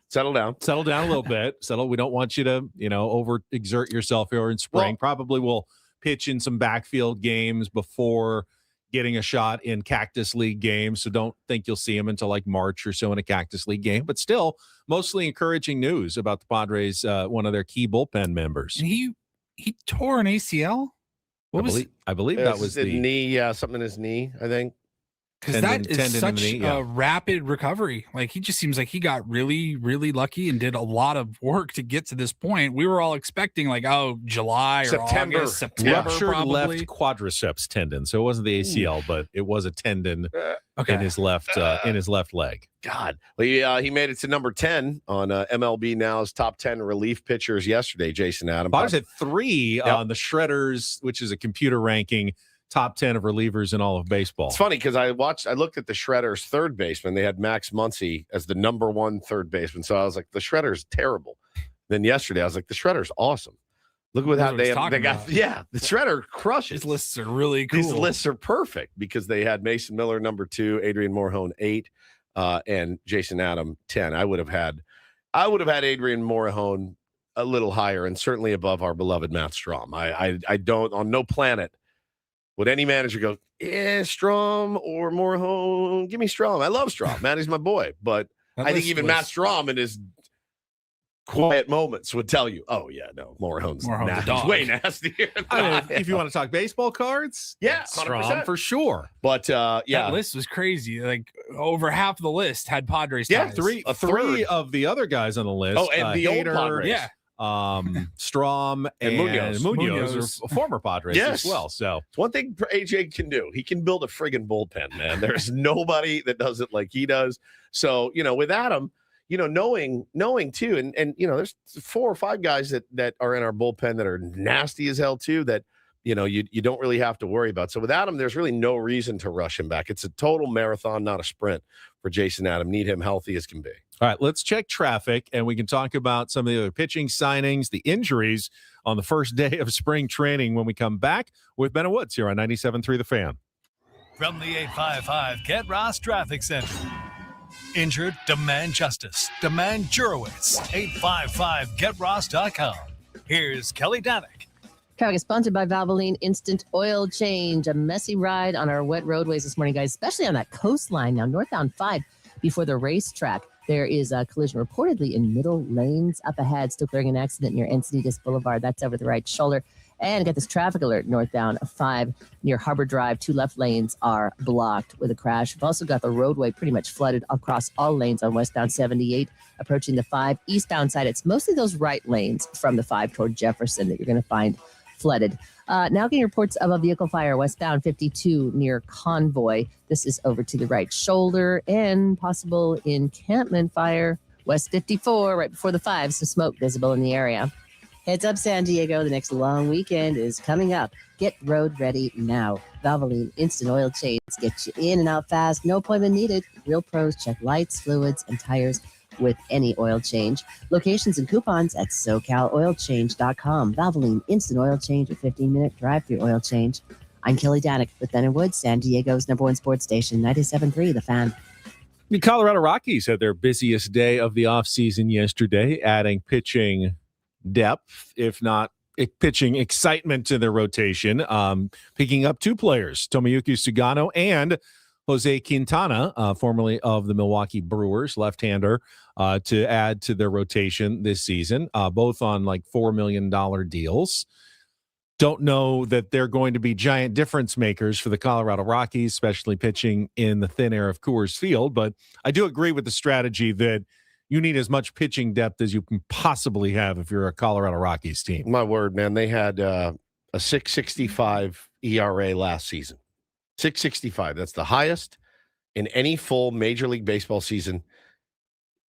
settle down a little bit. We don't want you to, overexert yourself here in spring. Probably will pitch in some backfield games before getting a shot in Cactus League games. So don't think you'll see him until like March or so in a Cactus League game, but still mostly encouraging news about the Padres, one of their key bullpen members. And he tore an ACL. I believe that was the knee. Yeah, something in his knee, I think. Because that is such a rapid recovery. Like, he just seems like he got really, really lucky and did a lot of work to get to this point. We were all expecting July or August, September, ruptured left quadriceps tendon. So it wasn't the ACL, but it was a tendon in his left leg. God, he made it to number 10 on MLB Now's top 10 relief pitchers yesterday. Jason Adams. Padres had 3 on the Shredders, which is a computer ranking. Top 10 of relievers in all of baseball. It's funny because I looked at the Shredders' third baseman. They had Max Muncy as the number 1 third baseman. So I was like, the Shredders terrible. Then yesterday I was like, the Shredders awesome. Look at how they got. Yeah, the Shredder crushes. His lists are really cool. These lists are perfect because they had Mason Miller number 2, Adrian Morejon 8, and Jason Adam 10. I would have had Adrian Morejon a little higher and certainly above our beloved Matt Strom. I don't, on no planet would any manager go, Strom or Morejon? Give me Strom. I love Strom. Matt is my boy. But I think even Matt Strom in his quiet moments would tell you, oh, yeah, no, Morejon's nasty. Way nastier. If you want to talk baseball cards, Strom for sure. But, that list was crazy. Like, over half the list had Padres ties. Three of the other guys on the list. Oh, and the old Padres. Yeah. Strom and Munoz are former Padres as well. So it's one thing AJ can do. He can build a friggin' bullpen, man. There's nobody that does it like he does. So, with Adam, knowing too, and there's 4 or 5 guys that are in our bullpen that are nasty as hell too, that, you don't really have to worry about. So with Adam, there's really no reason to rush him back. It's a total marathon, not a sprint for Jason Adam. Need him healthy as can be. All right, let's check traffic, and we can talk about some of the other pitching signings, the injuries on the first day of spring training when we come back with Ben Woods here on 97.3 The Fan. From the 855 Get Ross Traffic Center. Injured? Demand justice. Demand Jurowitz. 855GetRoss.com. Here's Kelly Danick. Traffic is sponsored by Valvoline Instant Oil Change. A messy ride on our wet roadways this morning, guys, especially on that coastline now, northbound 5 before the racetrack. There is a collision reportedly in middle lanes up ahead. Still clearing an accident near Encinitas Boulevard. That's over the right shoulder. And got this traffic alert northbound 5 near Harbor Drive. 2 left lanes are blocked with a crash. We've also got the roadway pretty much flooded across all lanes on westbound 78, approaching the 5 eastbound side. It's mostly those right lanes from the 5 toward Jefferson that you're going to find flooded. Now getting reports of a vehicle fire westbound 52 near Convoy. This is over to the right shoulder, and possible encampment fire west 54 right before the 5. Some smoke visible in the area. Heads up, San Diego. The next long weekend is coming up. Get road ready now. Valvoline Instant Oil Change. Get you in and out fast. No appointment needed. Real pros check lights, fluids, and tires with any oil change. Locations and coupons at SoCalOilChange.com. Valvoline Instant Oil Change, a 15-minute drive-through oil change. I'm Kelly Danick with Ben & Woods, San Diego's #1 sports station, 97.3 The Fan. The Colorado Rockies had their busiest day of the offseason yesterday, adding pitching depth, if not pitching excitement to their rotation, picking up 2 players, Tomoyuki Sugano and Jose Quintana, formerly of the Milwaukee Brewers, left-hander, to add to their rotation this season, both on like $4 million deals. Don't know that they're going to be giant difference makers for the Colorado Rockies, especially pitching in the thin air of Coors Field, but I do agree with the strategy that you need as much pitching depth as you can possibly have if you're a Colorado Rockies team. My word, man. They had a 6.65 ERA last season. 6.65. That's the highest in any full Major League Baseball season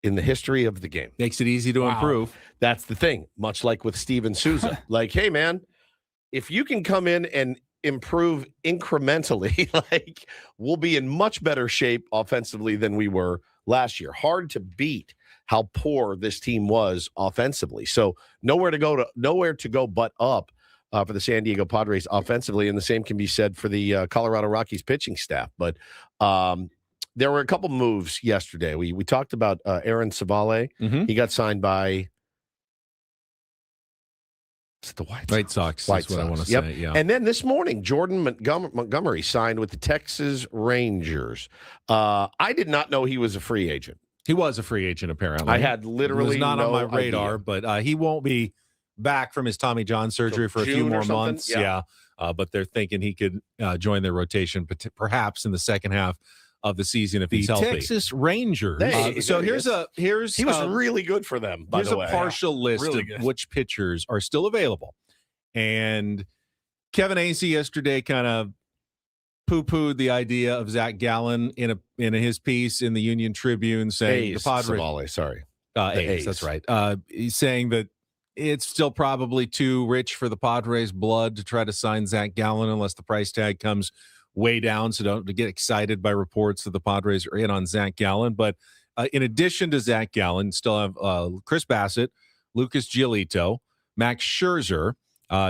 in the history of the game. Makes it easy to improve. That's the thing. Much like with Steven Souza. Like, hey, man, if you can come in and improve incrementally, like, we'll be in much better shape offensively than we were last year. Hard to beat how poor this team was offensively. So nowhere to go but up for the San Diego Padres offensively, and the same can be said for the Colorado Rockies pitching staff. But there were a couple moves yesterday. We talked about Aaron Savale. Mm-hmm. He got signed by the White Sox. White That's what Sox. I want to Yep. say. Yeah. And then this morning, Jordan Montgomery signed with the Texas Rangers. I did not know he was a free agent. He was a free agent, apparently. I had literally it was not no on my radar, idea. but he won't be back from his Tommy John surgery for a few more months. Yeah. But they're thinking he could join their rotation, perhaps in the second half of the season if he's healthy. Texas Rangers. He was really good for them. By the way, here's a partial list of which pitchers are still available, and Kevin Acee yesterday kind of poo-pooed the idea of Zach Gallen in his piece in the Union Tribune, saying the Padres. A's, that's right. He's saying that it's still probably too rich for the Padres' blood to try to sign Zach Gallen unless the price tag comes way down. So don't get excited by reports that the Padres are in on Zach Gallen. But in addition to Zach Gallen, still have Chris Bassett, Lucas Giolito, Max Scherzer.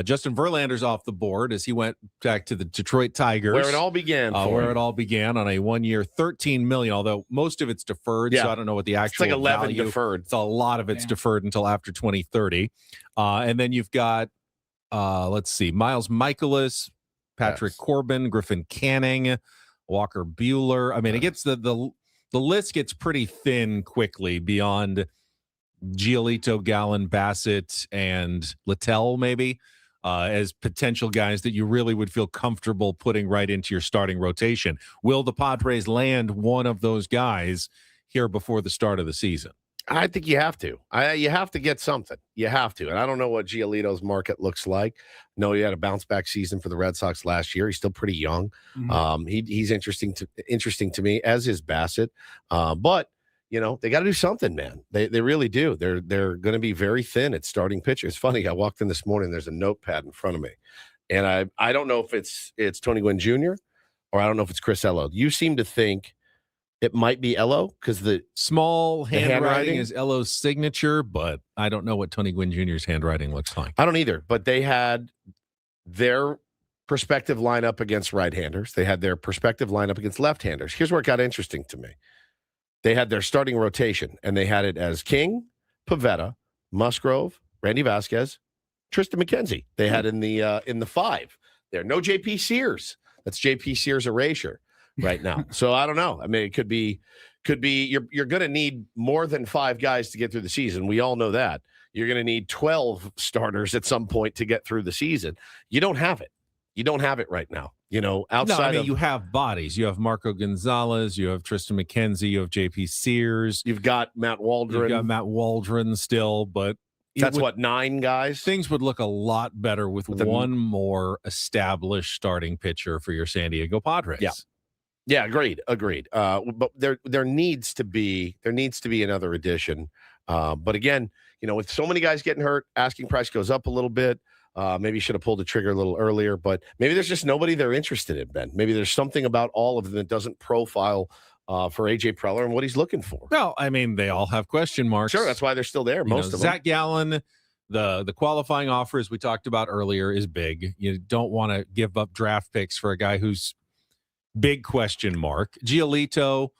Justin Verlander's off the board as he went back to the Detroit Tigers. Where it all began. On a 1 year, $13 million, although most of it's deferred. Yeah. So I don't know what the actual it's like 11 value. Deferred. It's a lot of it's deferred until after 2030. And then you've got, Miles Michaelis, Patrick Corbin, Griffin Canning, Walker Buehler. I mean, it gets the list gets pretty thin quickly beyond Giolito, Gallen, Bassett, and Littell, maybe, as potential guys that you really would feel comfortable putting right into your starting rotation. Will the Padres land one of those guys here before the start of the season? I think you have to. You have to get something. You have to. And I don't know what Giolito's market looks like. No, he had a bounce-back season for the Red Sox last year. He's still pretty young. Mm-hmm. He's interesting to me, as is Bassett. But they got to do something, man. They really do. They're going to be very thin at starting pitcher. It's funny. I walked in this morning. There's a notepad in front of me, and I don't know if it's Tony Gwynn Jr. or I don't know if it's Chris Ello. You seem to think it might be Ello because the small handwriting is Ello's signature, but I don't know what Tony Gwynn Jr.'s handwriting looks like. I don't either. But they had their prospective lineup against right-handers. They had their prospective lineup against left-handers. Here's where it got interesting to me. They had their starting rotation, and they had it as King, Pivetta, Musgrove, Randy Vasquez, Tristan McKenzie. They had in the 5 there. No J.P. Sears. That's J.P. Sears erasure right now. So I don't know. I mean, it could be could be you're going to need more than 5 guys to get through the season. We all know that. You're going to need 12 starters at some point to get through the season. You don't have it. You don't have it right now. Outside of, you have bodies. You have Marco Gonzalez. You have Tristan McKenzie. You have J.P. Sears. You've got Matt Waldron. You've got Matt Waldron still, but that's 9 guys. Things would look a lot better with one more established starting pitcher for your San Diego Padres. Yeah, agreed. But there needs to be another addition. But again, with so many guys getting hurt, asking price goes up a little bit. Maybe you should have pulled the trigger a little earlier, but maybe there's just nobody they're interested in, Ben. Maybe there's something about all of them that doesn't profile for A.J. Preller and what he's looking for. No, I mean, they all have question marks. Sure, that's why they're still there, most of them. Zach Gallen, the qualifying offer, as we talked about earlier, is big. You don't want to give up draft picks for a guy who's big question mark. Giolito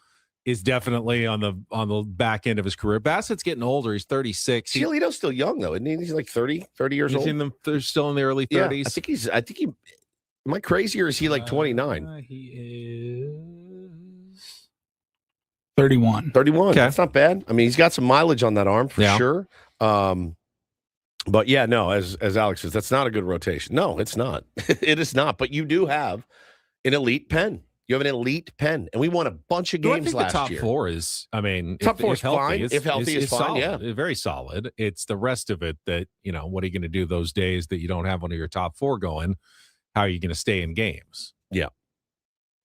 is definitely on the back end of his career. Bassett's getting older. He's 36. Giolito's still young, though, isn't he? He's like 30 years old. They're still in the early 30s. Yeah, I think he. Am I crazy or is he like 29? He is 31. 31. Okay. That's not bad. I mean, he's got some mileage on that arm for sure. But yeah, no, as Alex says, that's not a good rotation. No, it's not. It is not. But you do have an elite pen. You have an elite pen, and we won a bunch of games last year. The top 4 is, top 4 is fine. If healthy, is fine. Solid, yeah, very solid. It's the rest of it that what are you going to do those days that you don't have one of your top 4 going? How are you going to stay in games? Yeah.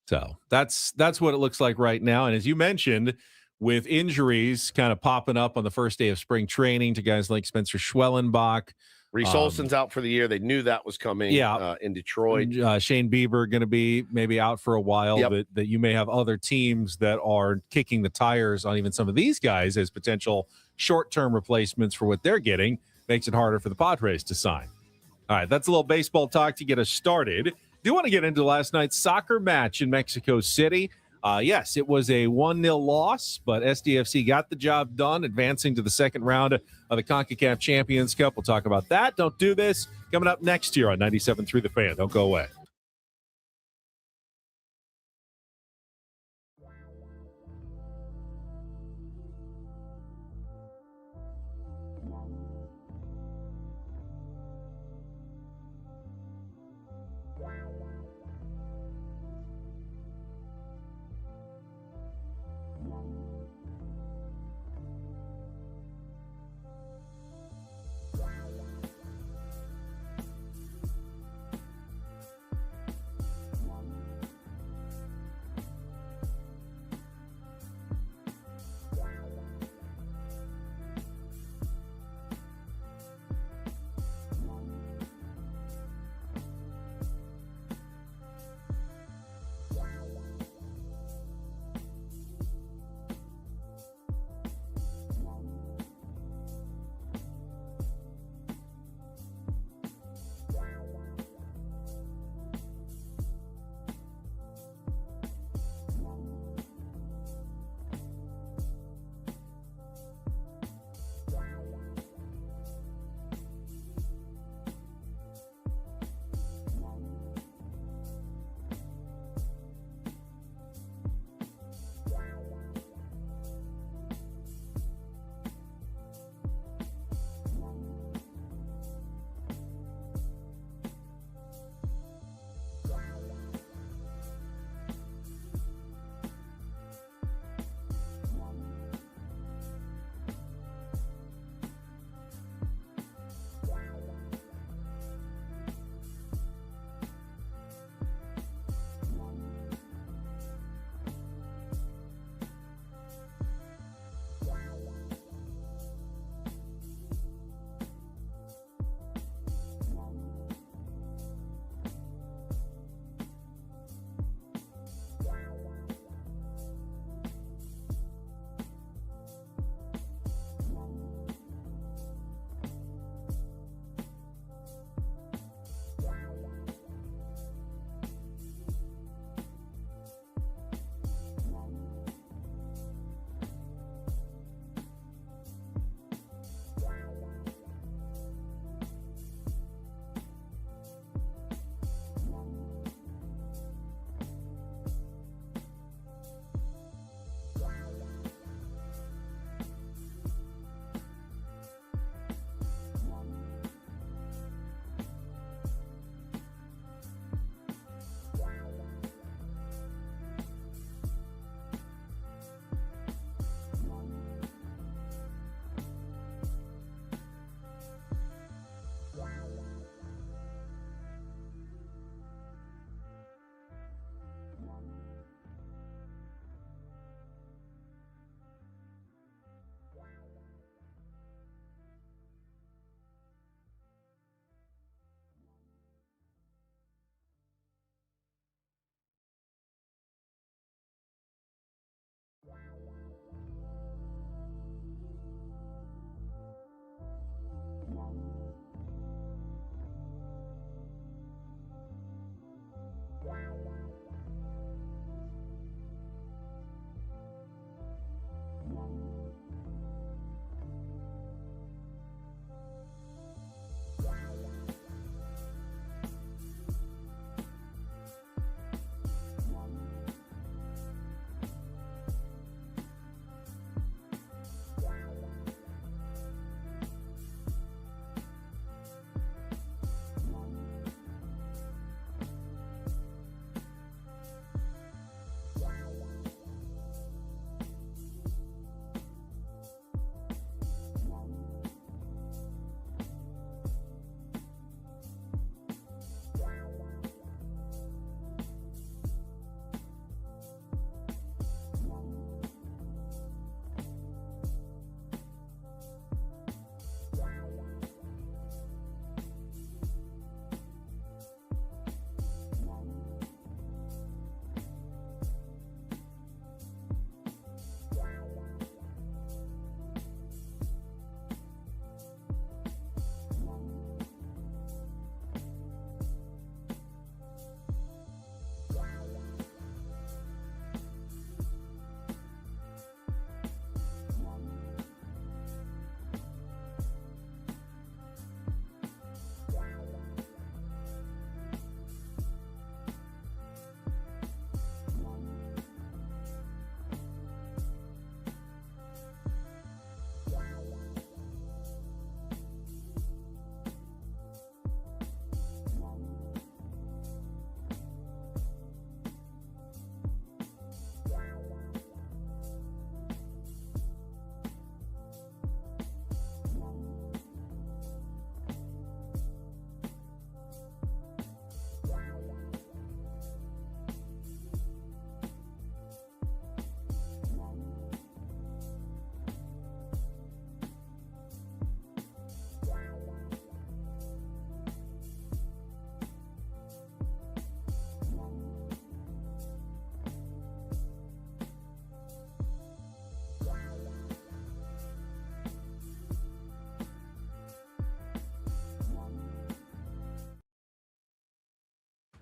So that's what it looks like right now. And as you mentioned, with injuries kind of popping up on the first day of spring training to guys like Spencer Schwellenbach. Reese Olson's out for the year. They knew that was coming in Detroit. Shane Bieber going to be maybe out for a while. Yep. That you may have other teams that are kicking the tires on even some of these guys as potential short-term replacements for what they're getting. Makes it harder for the Padres to sign. All right, that's a little baseball talk to get us started. Do want to get into last night's soccer match in Mexico City. Yes, it was a 1-0 loss, but SDFC got the job done, advancing to the second round of the CONCACAF Champions Cup. We'll talk about that. Don't do this. Coming up next year on 97.3 The Fan. Don't go away.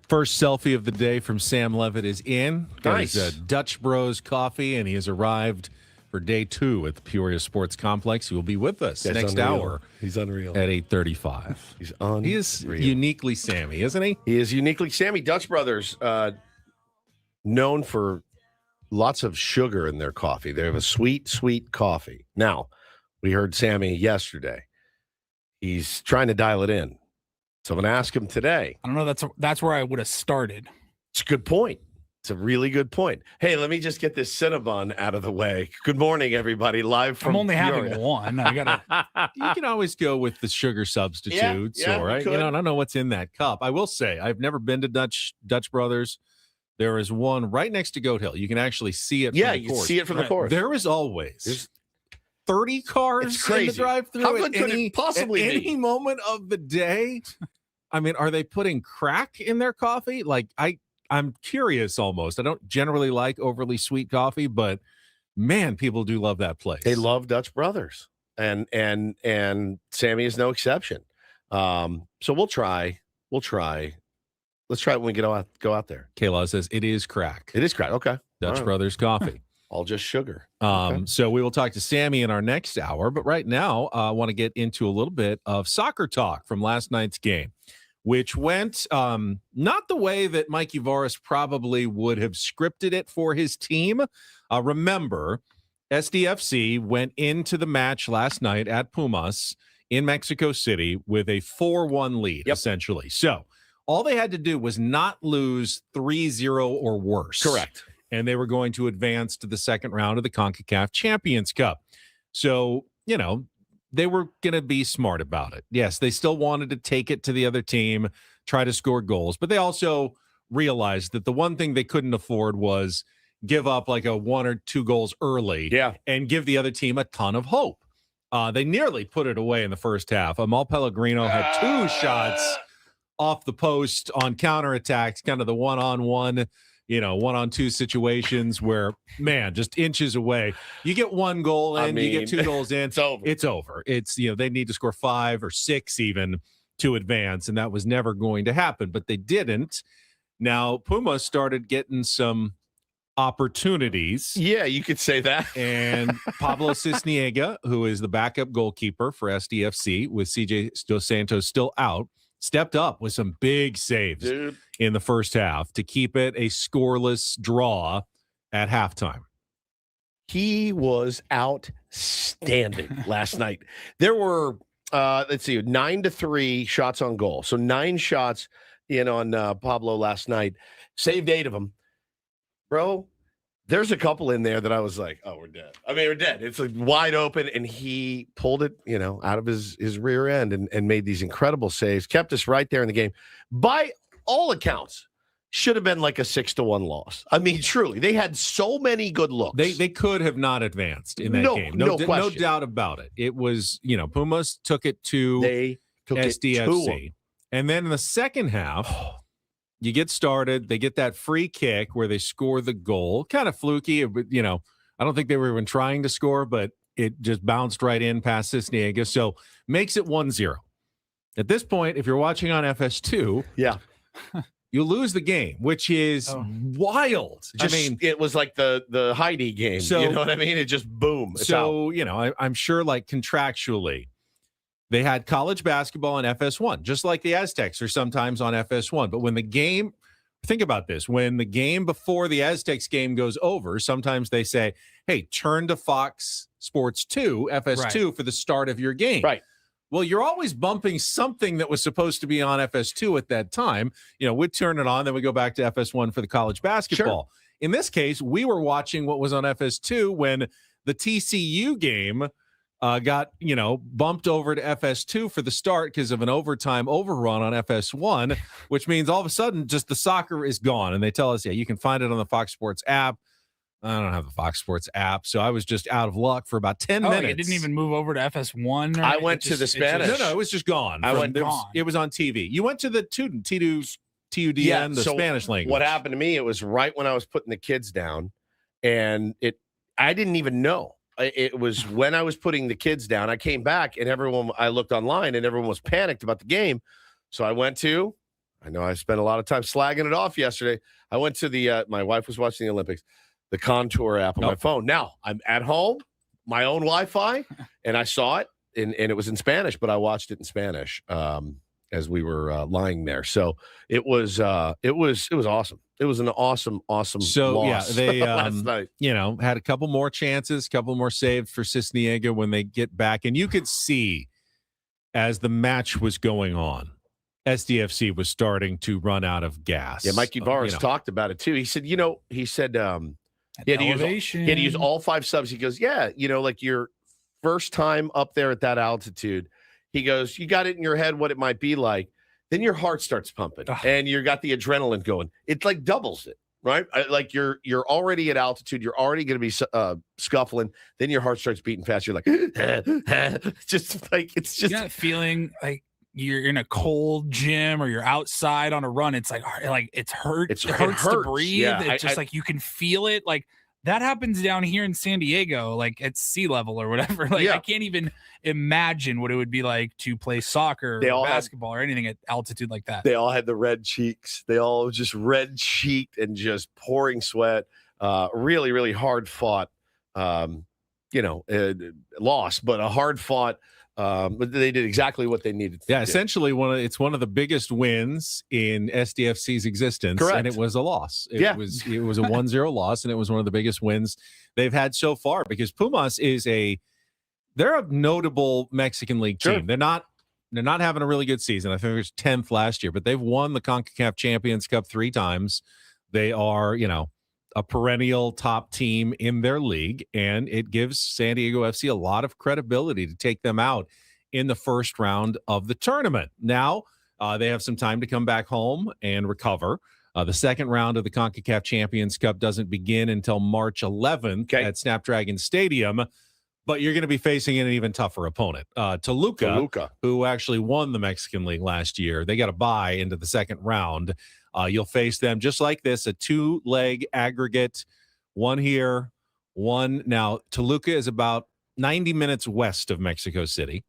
First selfie of the day from Sam Levitt is in. Nice. His, Dutch Bros Coffee, and he has arrived for day 2 at the Peoria Sports Complex. He will be with us next hour. He's unreal. At 8:35. He's unreal. He is uniquely Sammy, isn't he? He is uniquely Sammy. Dutch Brothers, known for lots of sugar in their coffee. They have a sweet, sweet coffee. Now, we heard Sammy yesterday. He's trying to dial it in. So I'm going to ask him today. I don't know. That's where I would have started. It's a good point. It's a really good point. Hey, let me just get this Cinnabon out of the way. Good morning, everybody. Live from I'm only Peoria. having one. I gotta. You can always go with the sugar substitutes, yeah, or I don't know what's in that cup. I will say I've never been to Dutch Brothers. There is one right next to Goat Hill. You can actually see it. Yeah, from the you course. can see it from the course. There is always 30 cars in the drive-through. How good could it possibly at be? any moment of the day? I mean, are they putting crack in their coffee? Like, I'm curious almost. I don't generally like overly sweet coffee, but man, people do love that place. They love Dutch Brothers, and Sammy is no exception. So we'll try. Let's try it when we go out there. Kayla says it is crack. It is crack. Okay. Dutch Brothers coffee. All just sugar. So we will talk to Sammy in our next hour. But right now, I want to get into a little bit of soccer talk from last night's game, which went not the way that Mike Yvaris probably would have scripted it for his team. Remember, SDFC went into the match last night at Pumas in Mexico City with a 4-1 lead, essentially. So all they had to do was not lose 3-0 or worse. Correct. And they were going to advance to the second round of the CONCACAF Champions Cup. So, they were going to be smart about it. Yes, they still wanted to take it to the other team, try to score goals, but they also realized that the one thing they couldn't afford was give up like a 1 or 2 goals early and give the other team a ton of hope. They nearly put it away in the first half. Amal Pellegrino had 2 shots off the post on counterattacks, kind of the one-on-one, 1-on-2 situations where, man, just inches away. You get 1 goal in, you get 2 goals in. It's over. It's, they need to score 5 or 6 even to advance, and that was never going to happen, but they didn't. Now, Puma started getting some opportunities. Yeah, you could say that. And Pablo Cisniega, who is the backup goalkeeper for SDFC with CJ Dos Santos still out, stepped up with some big saves in the first half to keep it a scoreless draw at halftime. He was outstanding last night. There were, 9-3 shots on goal. So 9 shots in on Pablo last night. Saved 8 of them. Bro, there's a couple in there that I was like, oh, we're dead. I mean, we're dead. It's like wide open, and he pulled it, out of his rear end and made these incredible saves, kept us right there in the game. By all accounts, should have been like a 6-1 loss. I mean, truly, they had so many good looks. They could have not advanced in that game. No question. No doubt about it. It was, Pumas took it to SDFC. And then in the second half, you get started. They get that free kick where they score the goal. Kind of fluky. I don't think they were even trying to score, but it just bounced right in past Cisniega. So makes it 1-0. At this point, if you're watching on FS2, you lose the game, which is wild. It was like the Heidi game. So, you know what I mean? It just boom. So, I'm sure like contractually, they had college basketball on FS1, just like the Aztecs are sometimes on FS1. But when the game, think about this, when the game before the Aztecs game goes over, sometimes they say, hey, turn to Fox Sports 2, FS2 for the start of your game. Right. Well, you're always bumping something that was supposed to be on FS2 at that time. We'd turn it on, then we go back to FS1 for the college basketball. Sure. In this case, we were watching what was on FS2 when the TCU game got, bumped over to FS2 for the start because of an overtime overrun on FS1, which means all of a sudden just the soccer is gone. And they tell us, you can find it on the Fox Sports app. I don't have the Fox Sports app, so I was just out of luck for about 10 minutes. It didn't even move over to FS1? I went to the Spanish. No, it was just gone. It was on TV. You went to the TUDN, the Spanish language. What happened to me, it was right when I was putting the kids down, and I didn't even know. It was when I was putting the kids down. I came back, and I looked online, and everyone was panicked about the game. So I went to I know I spent a lot of time slagging it off yesterday. I went to the my wife was watching the Olympics, the Contour app on my phone. Now I'm at home, my own Wi-Fi, and I saw it, and it was in Spanish, but I watched it in Spanish as we were lying there. So it was awesome. It was an awesome loss. They last night. Had a couple more chances, couple more saved for Cisniega when they get back, and you could see as the match was going on, SDFC was starting to run out of gas. Yeah, Mikey Barnes talked about it too. He said, he had to use all 5 subs. He goes, yeah, like your first time up there at that altitude. He goes, you got it in your head what it might be like. Then your heart starts pumping and you got the adrenaline going. It like doubles it, right? Like you're already at altitude. You're already going to be scuffling. Then your heart starts beating fast. You're like, just like, it's just that feeling like you're in a cold gym or you're outside on a run. It's like it hurts to breathe. Yeah, it's just like you can feel it. Like that happens down here in San Diego, like at sea level or whatever. Like I can't even imagine what it would be like to play soccer or basketball or anything at altitude like that. They all had the red cheeks. They all just red cheeked and just pouring sweat. Really, really hard fought, loss, but a hard fought. But they did exactly what they needed to do. Essentially it's one of the biggest wins in SDFC's existence. Correct. And it was a loss. It was a 1-0 loss, and it was one of the biggest wins they've had so far, because Pumas they're a notable Mexican League team. They're not having a really good season. I think it was 10th last year, but they've won the CONCACAF Champions Cup 3 times. They are, a perennial top team in their league, and it gives San Diego FC a lot of credibility to take them out in the first round of the tournament. Now, they have some time to come back home and recover. The second round of the CONCACAF Champions Cup doesn't begin until March 11th at Snapdragon Stadium, but you're going to be facing an even tougher opponent. Toluca, who actually won the Mexican League last year. They got a bye into the second round. You'll face them just like this, a 2-leg aggregate, one here, one. Now, Toluca is about 90 minutes west of Mexico City.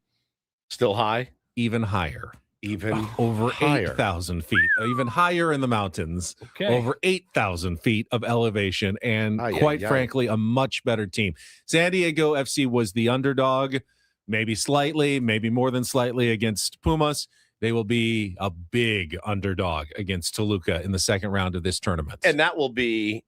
Still high? Even higher. Even over higher. 8,000 feet. Even higher in the mountains. Okay. Over 8,000 feet of elevation, and quite frankly, a much better team. San Diego FC was the underdog, maybe slightly, maybe more than slightly against Pumas. They will be a big underdog against Toluca in the second round of this tournament. And that will be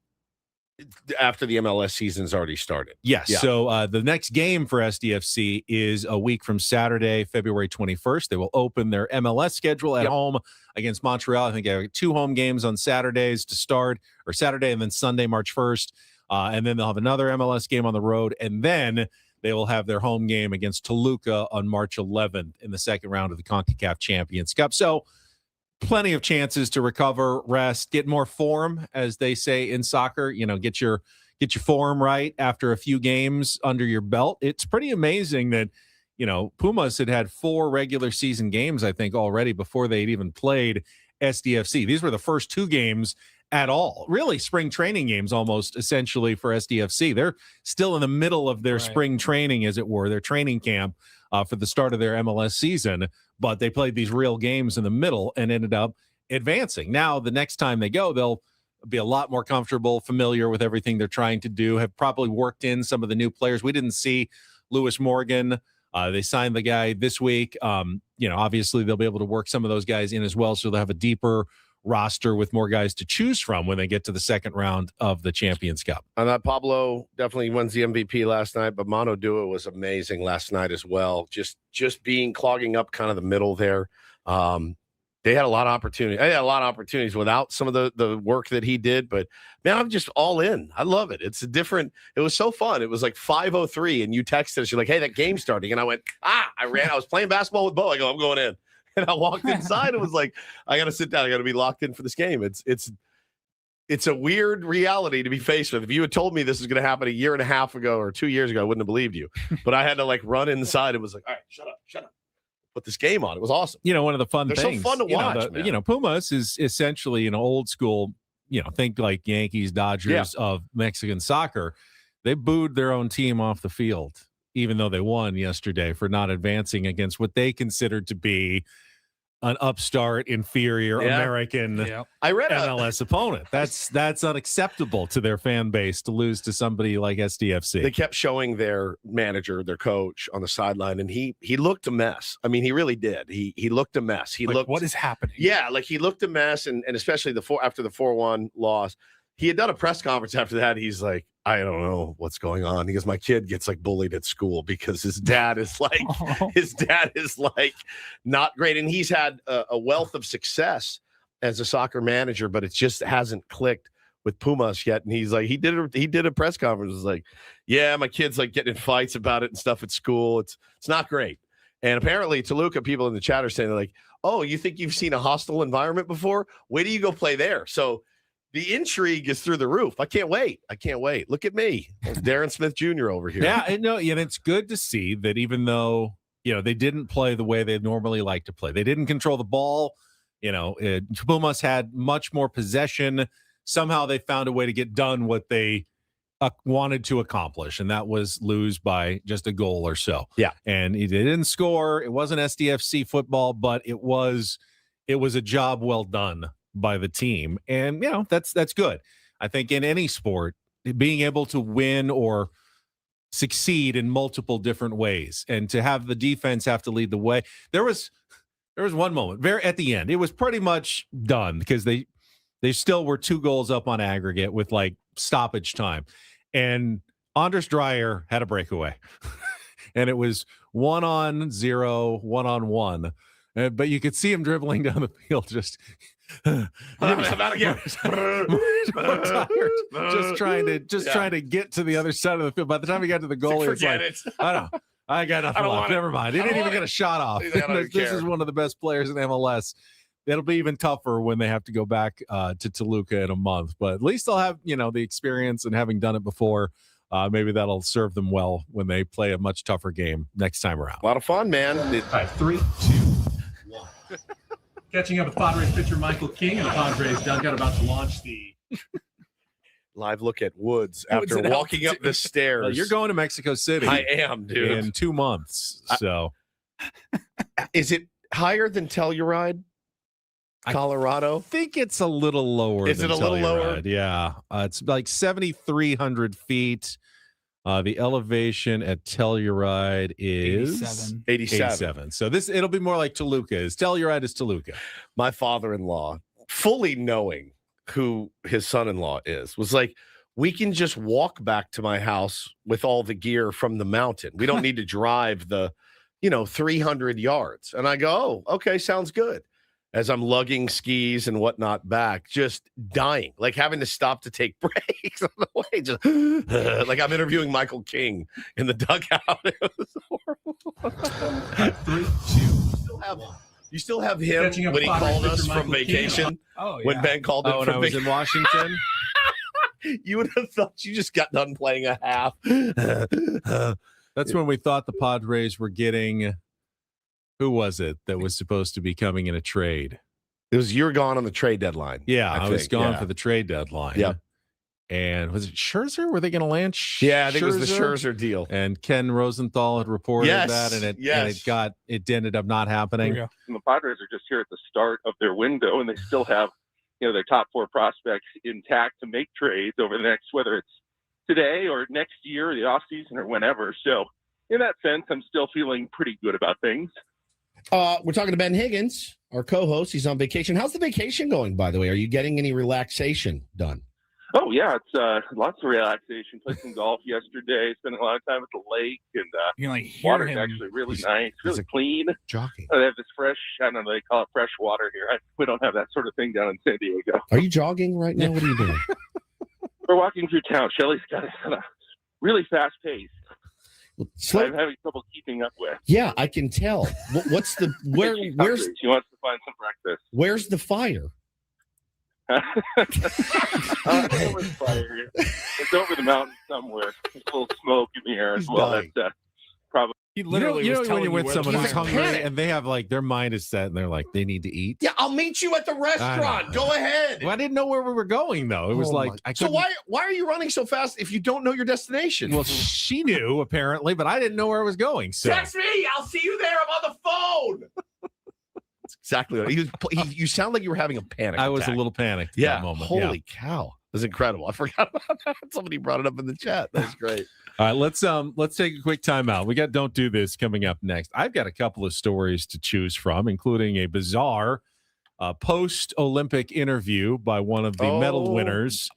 after the MLS season's already started. Yes. Yeah. So the next game for SDFC is a week from Saturday, February 21st. They will open their MLS schedule at home against Montreal. I think they have 2 home games on Saturdays to start, or Saturday and then Sunday, March 1st. And then they'll have another MLS game on the road. And then they will have their home game against Toluca on March 11th in the second round of the CONCACAF Champions Cup. So plenty of chances to recover, rest, get more form, as they say in soccer. Get your form right after a few games under your belt. It's pretty amazing that, Pumas had 4 regular season games, I think, already before they'd even played SDFC. These were the first 2 games at all. Really spring training games almost, essentially, for SDFC. They're still in the middle of their spring training, as it were, their training camp for the start of their MLS season, but they played these real games in the middle and ended up advancing. Now, the next time they go, they'll be a lot more comfortable, familiar with everything they're trying to do, have probably worked in some of the new players. We didn't see Lewis Morgan. They signed the guy this week. Obviously they'll be able to work some of those guys in as well, so they'll have a deeper roster with more guys to choose from when they get to the second round of the Champions Cup. I thought Pablo definitely wins the MVP last night, but Mano Dua was amazing last night as well. Just clogging up kind of the middle there. They had a lot of opportunity. They had a lot of opportunities without some of the work that he did, but man, I'm just all in. I love it. It was so fun. It was like 5:03 and you texted us. You're like, hey, that game's starting. And I went, I was playing basketball with Bo. I go, I'm going in. And I walked inside and was like, I got to sit down. I got to be locked in for this game. It's a weird reality to be faced with. If you had told me this was going to happen a year and a half ago or 2 years ago, I wouldn't have believed you. But I had to run inside. It was like, all right, shut up. Put this game on. It was awesome. One of the fun things. They're so fun to watch, man. Pumas is essentially an old school, think like Yankees, Dodgers of Mexican soccer. They booed their own team off the field, even though they won yesterday, for not advancing against what they considered to be an upstart, inferior American I read MLS opponent. That's unacceptable to their fan base to lose to somebody like SDFC. They kept showing their manager, their coach on the sideline, and he looked a mess. I mean, he really did. He looked a mess. He looked, what is happening? Yeah, like he looked a mess, and especially after the 4-1 loss. He had done a press conference after that. He's like, I don't know what's going on. He goes, my kid gets like bullied at school because his dad is like, not great. And he's had a wealth of success as a soccer manager, but it just hasn't clicked with Pumas yet. And he's like, he did a press conference. Was like, yeah, my kid's like getting in fights about it and stuff at school. It's not great. And apparently Toluca people in the chat are saying, they're like, oh, you think you've seen a hostile environment before? Wait till you go play there. So the intrigue is through the roof. I can't wait. Look at me, Darren Smith Jr. over here. Yeah, and it's good to see that even though they didn't play the way they normally like to play, they didn't control the ball. Pumas had much more possession. Somehow they found a way to get done what they wanted to accomplish, and that was lose by just a goal or so. Yeah, and they didn't score. It wasn't SDFC football, but it was a job well done by the team, and that's good. I think in any sport, being able to win or succeed in multiple different ways, and to have the defense have to lead the way. There was one moment very at the end. It was pretty much done because they still were 2 goals up on aggregate with like stoppage time, and Anders Dreyer had a breakaway, and it was 1-on-0, 1-on-1, but you could see him dribbling down the field just. About again. Just trying to get to the other side of the field. By the time he got to the goal, he was like, I got nothing left. Never mind. He didn't even get a shot off. This is one of the best players in MLS. It'll be even tougher when they have to go back to Toluca in a month. But at least they'll have the experience, and having done it before, maybe that'll serve them well when they play a much tougher game next time around. A lot of fun, man. All right, 3, 2, 1. Catching up with Padres pitcher Michael King, and the Padres dugout about to launch the live look at Woods after walking up the stairs. Well, you're going to Mexico City. I am, dude. In 2 months. So, is it higher than Telluride, Colorado? I think it's a little lower. Is it a little lower? Yeah, it's like 7,300 feet. The elevation at Telluride is 87. So it'll be more like Toluca. Telluride is Toluca. My father-in-law, fully knowing who his son-in-law is, was like, we can just walk back to my house with all the gear from the mountain. We don't need to drive the 300 yards. And I go, oh, okay, sounds good. As I'm lugging skis and whatnot back, just dying, like having to stop to take breaks on the way, just like I'm interviewing Michael King in the dugout. It was horrible. 3, 2, you still have him when he called us from vacation. Oh, yeah. When Ben called him from vacation in Washington. You would have thought you just got done playing a half. That's when we thought the Padres were getting. Who was it that was supposed to be coming in a trade? It was you were gone on the trade deadline. Yeah, I was gone for the trade deadline. Yep. And was it Scherzer? Were they going to land Yeah, I think it was the Scherzer deal. And Ken Rosenthal had reported that, and it ended up not happening. And the Padres are just here at the start of their window, and they still have their top 4 prospects intact to make trades over the next, whether it's today or next year, or the offseason, or whenever. So in that sense, I'm still feeling pretty good about things. We're talking to Ben Higgins, our co-host. He's on vacation. How's the vacation going, by the way? Are you getting any relaxation done? Oh, yeah. It's lots of relaxation. Played some golf yesterday, spending a lot of time at the lake. And water's actually really nice, really clean. Jogging. They have this fresh, I don't know, they call it fresh water here. We don't have that sort of thing down in San Diego. Are you jogging right now? What are you doing? We're walking through town. Shelly's got a really fast pace. I'm having trouble keeping up with. Yeah, I can tell. What's the where's she wants to find some breakfast. Where's the fire? Fire. It's over the mountain somewhere. There's a little smoke in the air as well. That's probably. He literally was when you're with someone who's hungry panic. and they have their mind is set and they're like they need to eat. Yeah, I'll meet you at the restaurant. Go ahead. Well, I didn't know where we were going though. It was so why are you running so fast if you don't know your destination? Well, she knew apparently, but I didn't know where I was going. So text me. I'll see you there. I'm on the phone. exactly what you sound like you were having a panic attack. I was a little panicked at that moment. Holy cow. It was incredible. I forgot about that. Somebody brought it up in the chat. That's great. All right, let's take a quick timeout. We got Don't Do This coming up next. I've got a couple of stories to choose from, including a bizarre post-Olympic interview by one of the medal winners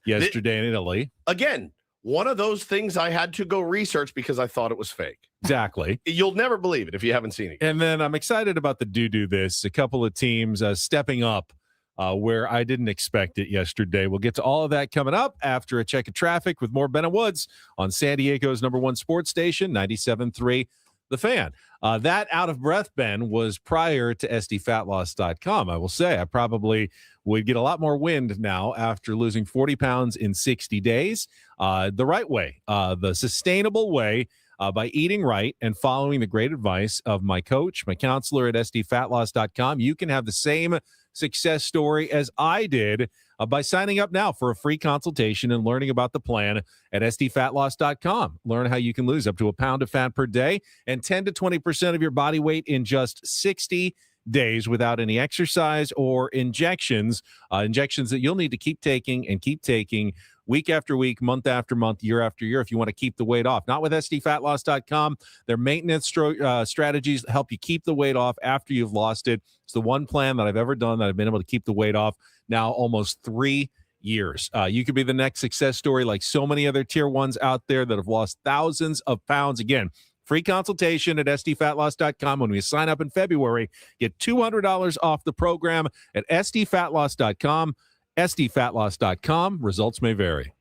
yesterday in Italy. Again, one of those things I had to go research because I thought it was fake. Exactly. You'll never believe it if you haven't seen it. And then I'm excited about the Do This. A couple of teams stepping up where I didn't expect it yesterday. We'll get to all of that coming up after a check of traffic with more Ben and Woods on San Diego's #1 sports station, 97.3 The Fan. That out of breath, Ben, was prior to SDFatLoss.com. I will say I probably would get a lot more wind now after losing 40 pounds in 60 days. The right way, the sustainable way, by eating right and following the great advice of my coach, my counselor at SDFatLoss.com. You can have the same success story as I did by signing up now for a free consultation and learning about the plan at SDFatLoss.com. Learn how you can lose up to a pound of fat per day and 10 to 20% of your body weight in just 60 days without any exercise or injections that you'll need to keep taking week after week, month after month, year after year if you want to keep the weight off. Not with SDFatLoss.com. Their maintenance strategies help you keep the weight off after you've lost it. It's the one plan that I've ever done that I've been able to keep the weight off now almost 3 years. You could be the next success story like so many other tier ones out there that have lost thousands of pounds. Again, free consultation at SDFatLoss.com. When we sign up in February, get $200 off the program at SDFatLoss.com. SDFatLoss.com. Results may vary.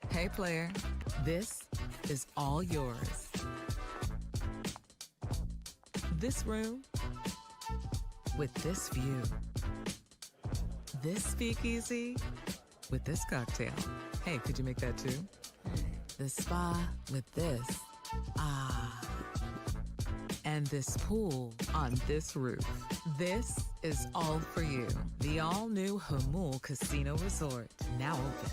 Hey, player, this is all yours. This room with this view. This speakeasy with this cocktail. Hey, could you make that too? The spa with this. Ah. And this pool on this roof. This is all for you. The all-new Hamul Casino Resort, now open.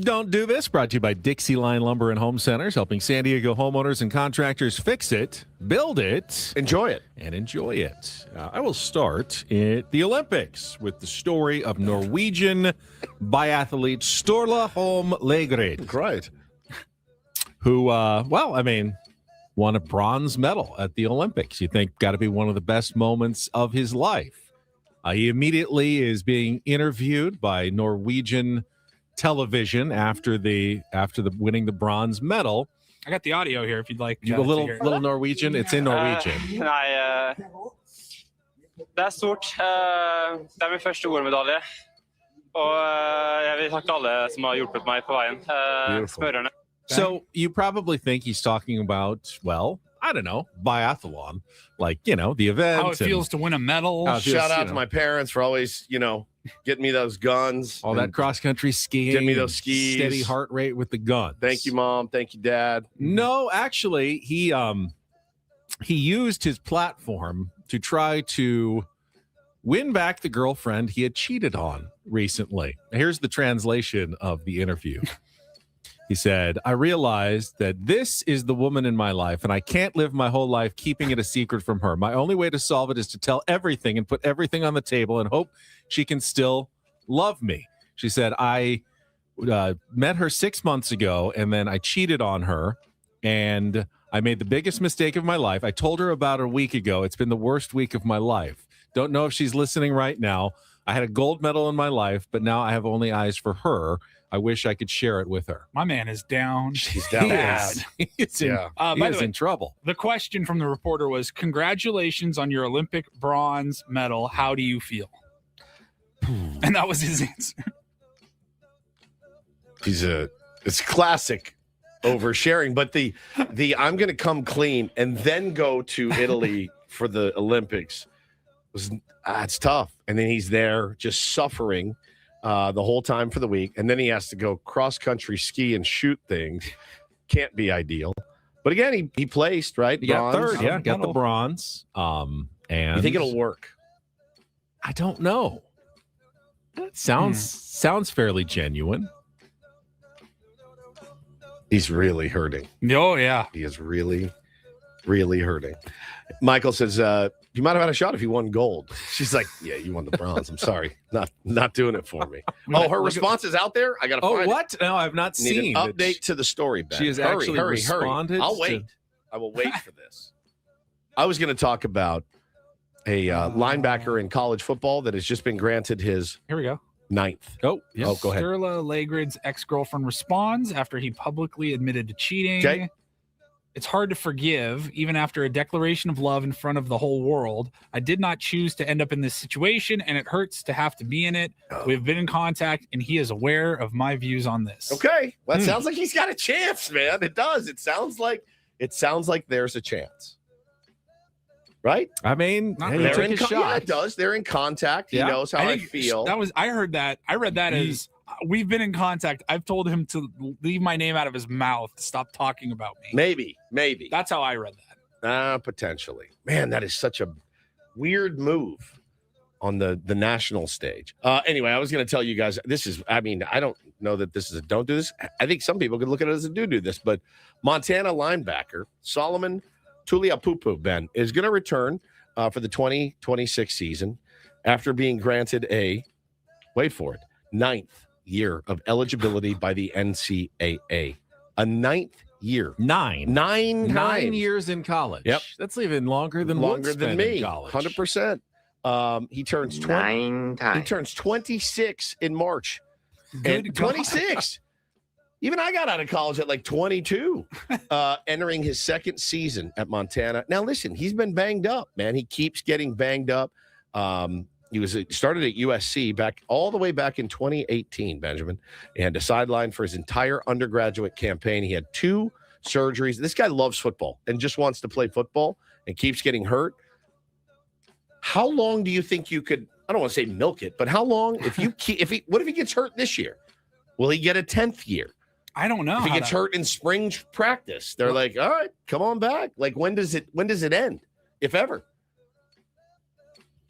Don't Do This, brought to you by Dixie Line Lumber and Home Centers, helping San Diego homeowners and contractors fix it, build it, enjoy it. I will start at the Olympics with the story of Norwegian biathlete Sturla Holm Lagerud. Right. Who, won a bronze medal at the Olympics. You think got to be one of the best moments of his life. He immediately is being interviewed by Norwegian television after the winning the bronze medal. I got the audio here if you'd like. A little Norwegian. It's in Norwegian. Nei, det stort. Det min første OL-medalje. Og jeg vil takke alle som har hjulpet meg på veien. Smørerne. So you probably think he's talking about, well, I don't know, biathlon, like, the event. How it feels to win a medal. Shout out to my parents for always, getting me those guns. All that cross-country skiing. Getting me those skis. Steady heart rate with the guns. Thank you, Mom. Thank you, Dad. No, actually, he used his platform to try to win back the girlfriend he had cheated on recently. Here's the translation of the interview. He said, I realized that this is the woman in my life, and I can't live my whole life keeping it a secret from her. My only way to solve it is to tell everything and put everything on the table and hope she can still love me. She said, I met her 6 months ago, and then I cheated on her. and I made the biggest mistake of my life. I told her about it a week ago. It's been the worst week of my life. Don't know if she's listening right now. I had a gold medal in my life, but now I have only eyes for her. I wish I could share it with her. My man is down. He's down bad. He's in trouble. The question from the reporter was, congratulations on your Olympic bronze medal. How do you feel? And that was his answer. It's classic oversharing, but the I'm going to come clean and then go to Italy for the Olympics it's tough. And then he's there just suffering the whole time for the week. And then he has to go cross-country ski and shoot things. Can't be ideal. But again, he placed, right? He got third, yeah. Got the bronze. And you think it'll work? I don't know. It sounds fairly genuine. He's really hurting. Oh, yeah. He is really, really hurting. Michael says, you might have had a shot if you won gold. She's like, yeah, you won the bronze. I'm sorry. Not doing it for me. Oh, her response is out there? I got to find what? No, I've not seen an update to the story, Ben. She has actually responded. I'll wait. I will wait for this. I was going to talk about a linebacker in college football that has just been granted his Here we go. 9th. Oh, yes. Oh, go ahead. Sturla Legrid's ex-girlfriend responds after he publicly admitted to cheating. Okay. It's hard to forgive, even after a declaration of love in front of the whole world. I did not choose to end up in this situation, and it hurts to have to be in it. We've been in contact, and he is aware of my views on this. Okay. Well, it sounds like he's got a chance, man. It does. It sounds like there's a chance. Right? I mean, they're in yeah, it does. They're in contact. He knows how I feel. I read that as we've been in contact. I've told him to leave my name out of his mouth. Stop talking about me. Maybe. That's how I read that. Potentially. Man, that is such a weird move on the national stage. Anyway, I was going to tell you guys, I don't know that this is a don't do this. I think some people could look at it as a do this, but Montana linebacker Solomon Tuliaupupu, Ben, is going to return for the 2026 season after being granted wait for it, 9th year of eligibility by the NCAA. A 9th year. Nine years in college. Yep. That's even longer than me. In college. 100%. He turns 9 times. He turns 26 in March. Good 26. Even I got out of college at like 22, entering his second season at Montana. Now, listen, he's been banged up, man. He keeps getting banged up. He started at USC all the way back in 2018, Benjamin, and a sideline for his entire undergraduate campaign. He had 2 surgeries. This guy loves football and just wants to play football and keeps getting hurt. How long do you think you could, I don't want to say milk it, but how long, what if he gets hurt this year? Will he get a 10th year? I don't know. If he gets hurt in spring practice, they're like, all right, come on back. Like, when does it end, if ever?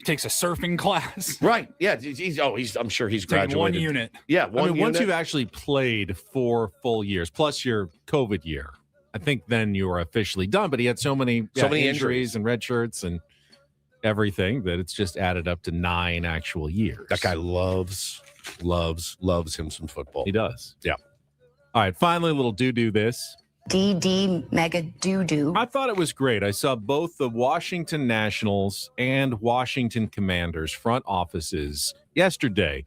Takes a surfing class. Right. Yeah. I'm sure he's graduated. One unit. Yeah. Once you've actually played 4 full years, plus your COVID year, I think then you are officially done. But he had so many injuries and red shirts and everything that it's just added up to 9 actual years. That guy loves him some football. He does. Yeah. All right, finally, a little do this. DD mega doo-doo. I thought it was great. I saw both the Washington Nationals and Washington Commanders front offices yesterday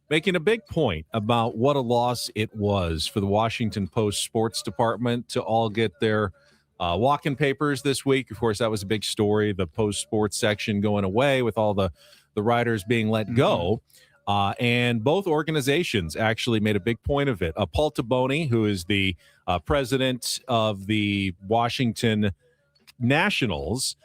making a big point about what a loss it was for the Washington Post sports department to all get their walk-in papers this week. Of course, that was a big story, the Post sports section going away with all the writers being let go. And both organizations actually made a big point of it. Paul Taboni, who is the president of the Washington Nationals,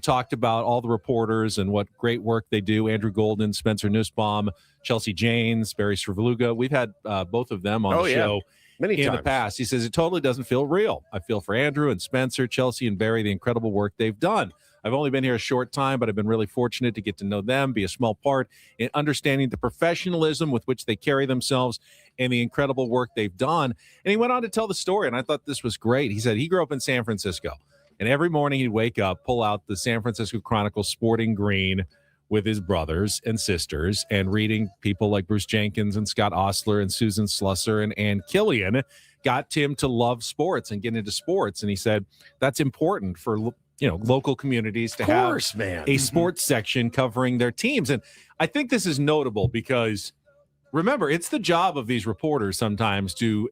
talked about all the reporters and what great work they do. Andrew Golden, Spencer Nussbaum, Chelsea Janes, Barry Cervaluga. We've had both of them on the show many times in the past. He says it totally doesn't feel real. I feel for Andrew and Spencer, Chelsea, and Barry, the incredible work they've done. I've only been here a short time, but I've been really fortunate to get to know them, be a small part in understanding the professionalism with which they carry themselves and the incredible work they've done. And he went on to tell the story, and I thought this was great. He said he grew up in San Francisco, and every morning he'd wake up, pull out the San Francisco Chronicle Sporting Green with his brothers and sisters and reading people like Bruce Jenkins and Scott Ostler and Susan Slusser and Ann Killian got Tim to love sports and get into sports. And he said that's important for local communities to have a sports section covering their teams. And I think this is notable because, remember, it's the job of these reporters sometimes to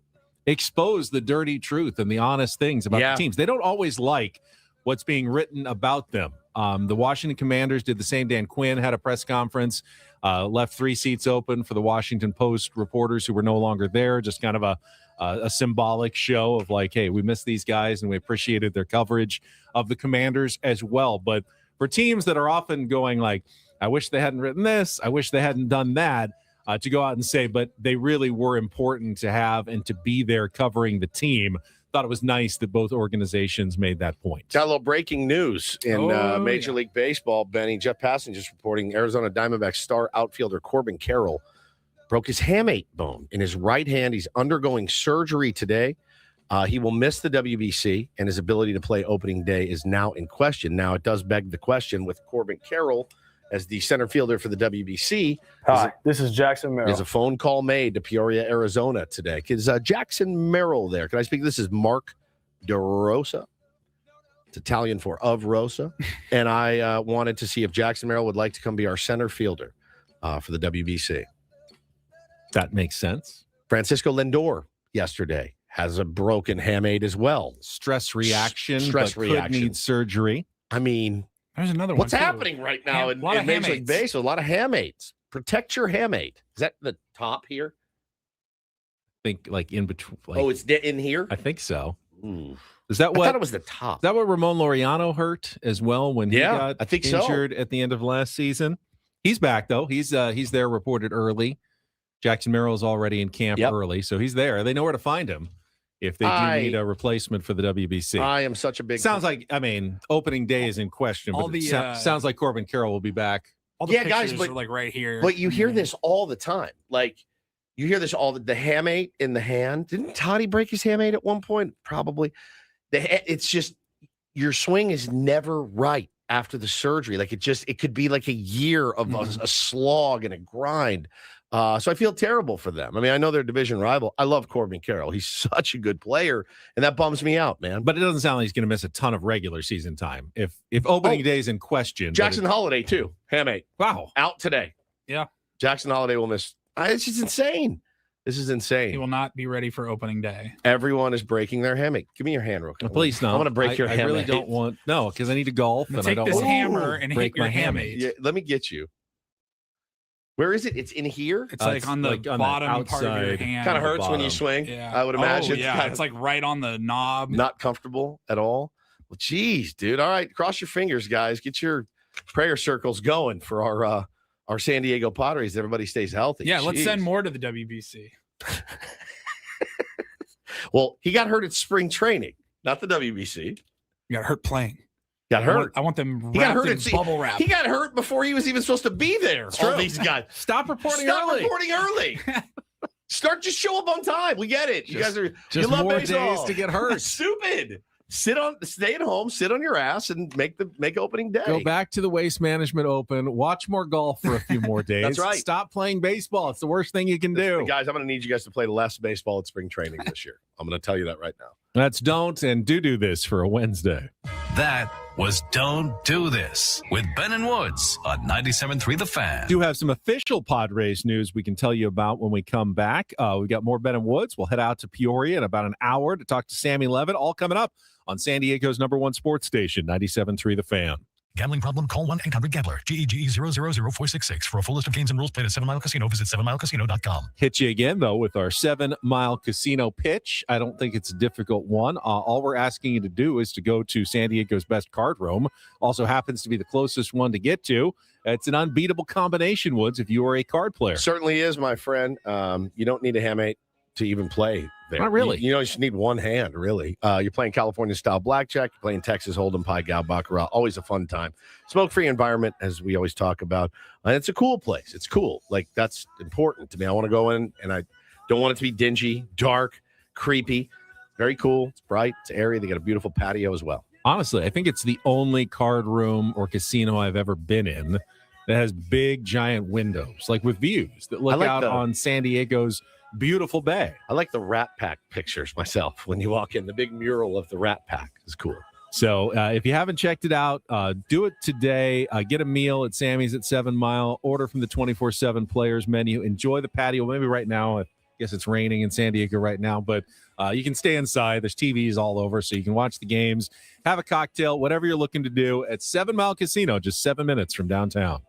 expose the dirty truth and the honest things about the teams. They don't always like what's being written about them. The Washington Commanders did the same. Dan Quinn had a press conference, left 3 seats open for the Washington Post reporters who were no longer there, just kind of a symbolic show of like, hey, we miss these guys and we appreciated their coverage of the Commanders as well. But for teams that are often going like, I wish they hadn't written this, I wish they hadn't done that, to go out and say, but they really were important to have and to be there covering the team. Thought it was nice that both organizations made that point. Got a little breaking news in Major League Baseball, Benny. Jeff Passan just reporting Arizona Diamondbacks star outfielder Corbin Carroll broke his hamate bone in his right hand. He's undergoing surgery today. He will miss the WBC, and his ability to play opening day is now in question. Now, it does beg the question with Corbin Carroll as the center fielder for the WBC. Hi, this is Jackson Merrill. There's a phone call made to Peoria, Arizona today. Is Jackson Merrill there? Can I speak? This is Mark DeRosa. It's Italian for of Rosa. And I wanted to see if Jackson Merrill would like to come be our center fielder for the WBC. That makes sense. Francisco Lindor yesterday has a broken hamate as well. Stress reaction. Could need surgery. I mean, there's another one. What's happening right now in Major League Baseball? A lot of hamates. Protect your hamate. Is that the top here? I think like in between. Like, it's in here? I think so. Ooh. Is that what? I thought it was the top. Is that what Ramon Laureano hurt as well when he got I think injured at the end of last season? He's back though. He's there reported early. Jackson Merrill is already in camp early, so he's there. They know where to find him if they do need a replacement for the WBC. I am such a big... Sounds like, opening day is in question, but sounds like Corbin Carroll will be back. All the pictures are like right here. But you hear this all the time. Like, you hear this all the hamate in the hand. Didn't Toddy break his hamate at one point? Probably. It's just, your swing is never right after the surgery. Like, it could be like a year of a slog and a grind. So I feel terrible for them. I mean, I know they're a division rival. I love Corbin Carroll. He's such a good player, and that bums me out, man. But it doesn't sound like he's going to miss a ton of regular season time. If opening day is in question. Jackson Holiday, too. Hamate. Wow. Out today. Yeah. Jackson Holiday will miss. It's just insane. This is insane. He will not be ready for opening day. Everyone is breaking their hamate. Give me your hand real quick. Please, no. I want to break your hamate. I really don't want... No, because I need to golf, and I don't want hammer and break hit your my hamate. Yeah, let me get you. Where is it? It's in here? It's like on the bottom part of your hand. Kind of hurts when you swing, yeah. I would imagine. Oh, yeah, it's like right on the knob. Not comfortable at all. Well, geez, dude. All right, cross your fingers, guys. Get your prayer circles going for our San Diego Padres. Everybody stays healthy. Yeah, let's send more to the WBC. Well, he got hurt at spring training, not the WBC. He got hurt playing. Got hurt. I want them wrapped in bubble wrap. He got hurt before he was even supposed to be there. All these guys. Stop reporting early. Just show up on time. We get it. You guys are just you love more baseball. days to get hurt. Stupid. Stay at home, sit on your ass, and make opening day. Go back to the Waste Management Open. Watch more golf for a few more days. That's right. Stop playing baseball. It's the worst thing you can do. Guys, I'm going to need you guys to play less baseball at spring training this year. I'm going to tell you that right now. Let's don't and do this for a Wednesday. That was Don't Do This with Ben and Woods on 97.3 The Fan. Do have some official Padres news we can tell you about when we come back. We got more Ben and Woods. We'll head out to Peoria in about an hour to talk to Sammy Levitt. All coming up on San Diego's #1 sports station, 97.3 The Fan. Gambling problem? Call 1-800-GAMBLER. GEGE 000-466. For a full list of games and rules, play at 7 Mile Casino. Visit 7milecasino.com. Hit you again, though, with our 7 Mile Casino pitch. I don't think it's a difficult one. All we're asking you to do is to go to San Diego's best card room. Also happens to be the closest one to get to. It's an unbeatable combination, Woods, if you are a card player. Certainly is, my friend. You don't need a hamate to even play there. Not really. You just need one hand, really. You're playing California-style blackjack. You're playing Texas Hold'em, Pai Gow, Baccarat. Always a fun time. Smoke-free environment, as we always talk about. And it's a cool place. It's cool. Like, that's important to me. I want to go in, and I don't want it to be dingy, dark, creepy. Very cool. It's bright. It's airy. They got a beautiful patio as well. Honestly, I think it's the only card room or casino I've ever been in that has big, giant windows, like with views that look out on San Diego's beautiful bay. I like the Rat Pack pictures myself. When you walk in, the big mural of the Rat Pack is cool. So if you haven't checked it out, do it today. Get a meal at Sammy's at 7 Mile. Order from the 24/7 Players menu. Enjoy the patio. Maybe right now, I guess it's raining in San Diego right now, but you can stay inside. There's TVs all over, so you can watch the games, have a cocktail, whatever you're looking to do at 7 Mile Casino, just 7 minutes from downtown.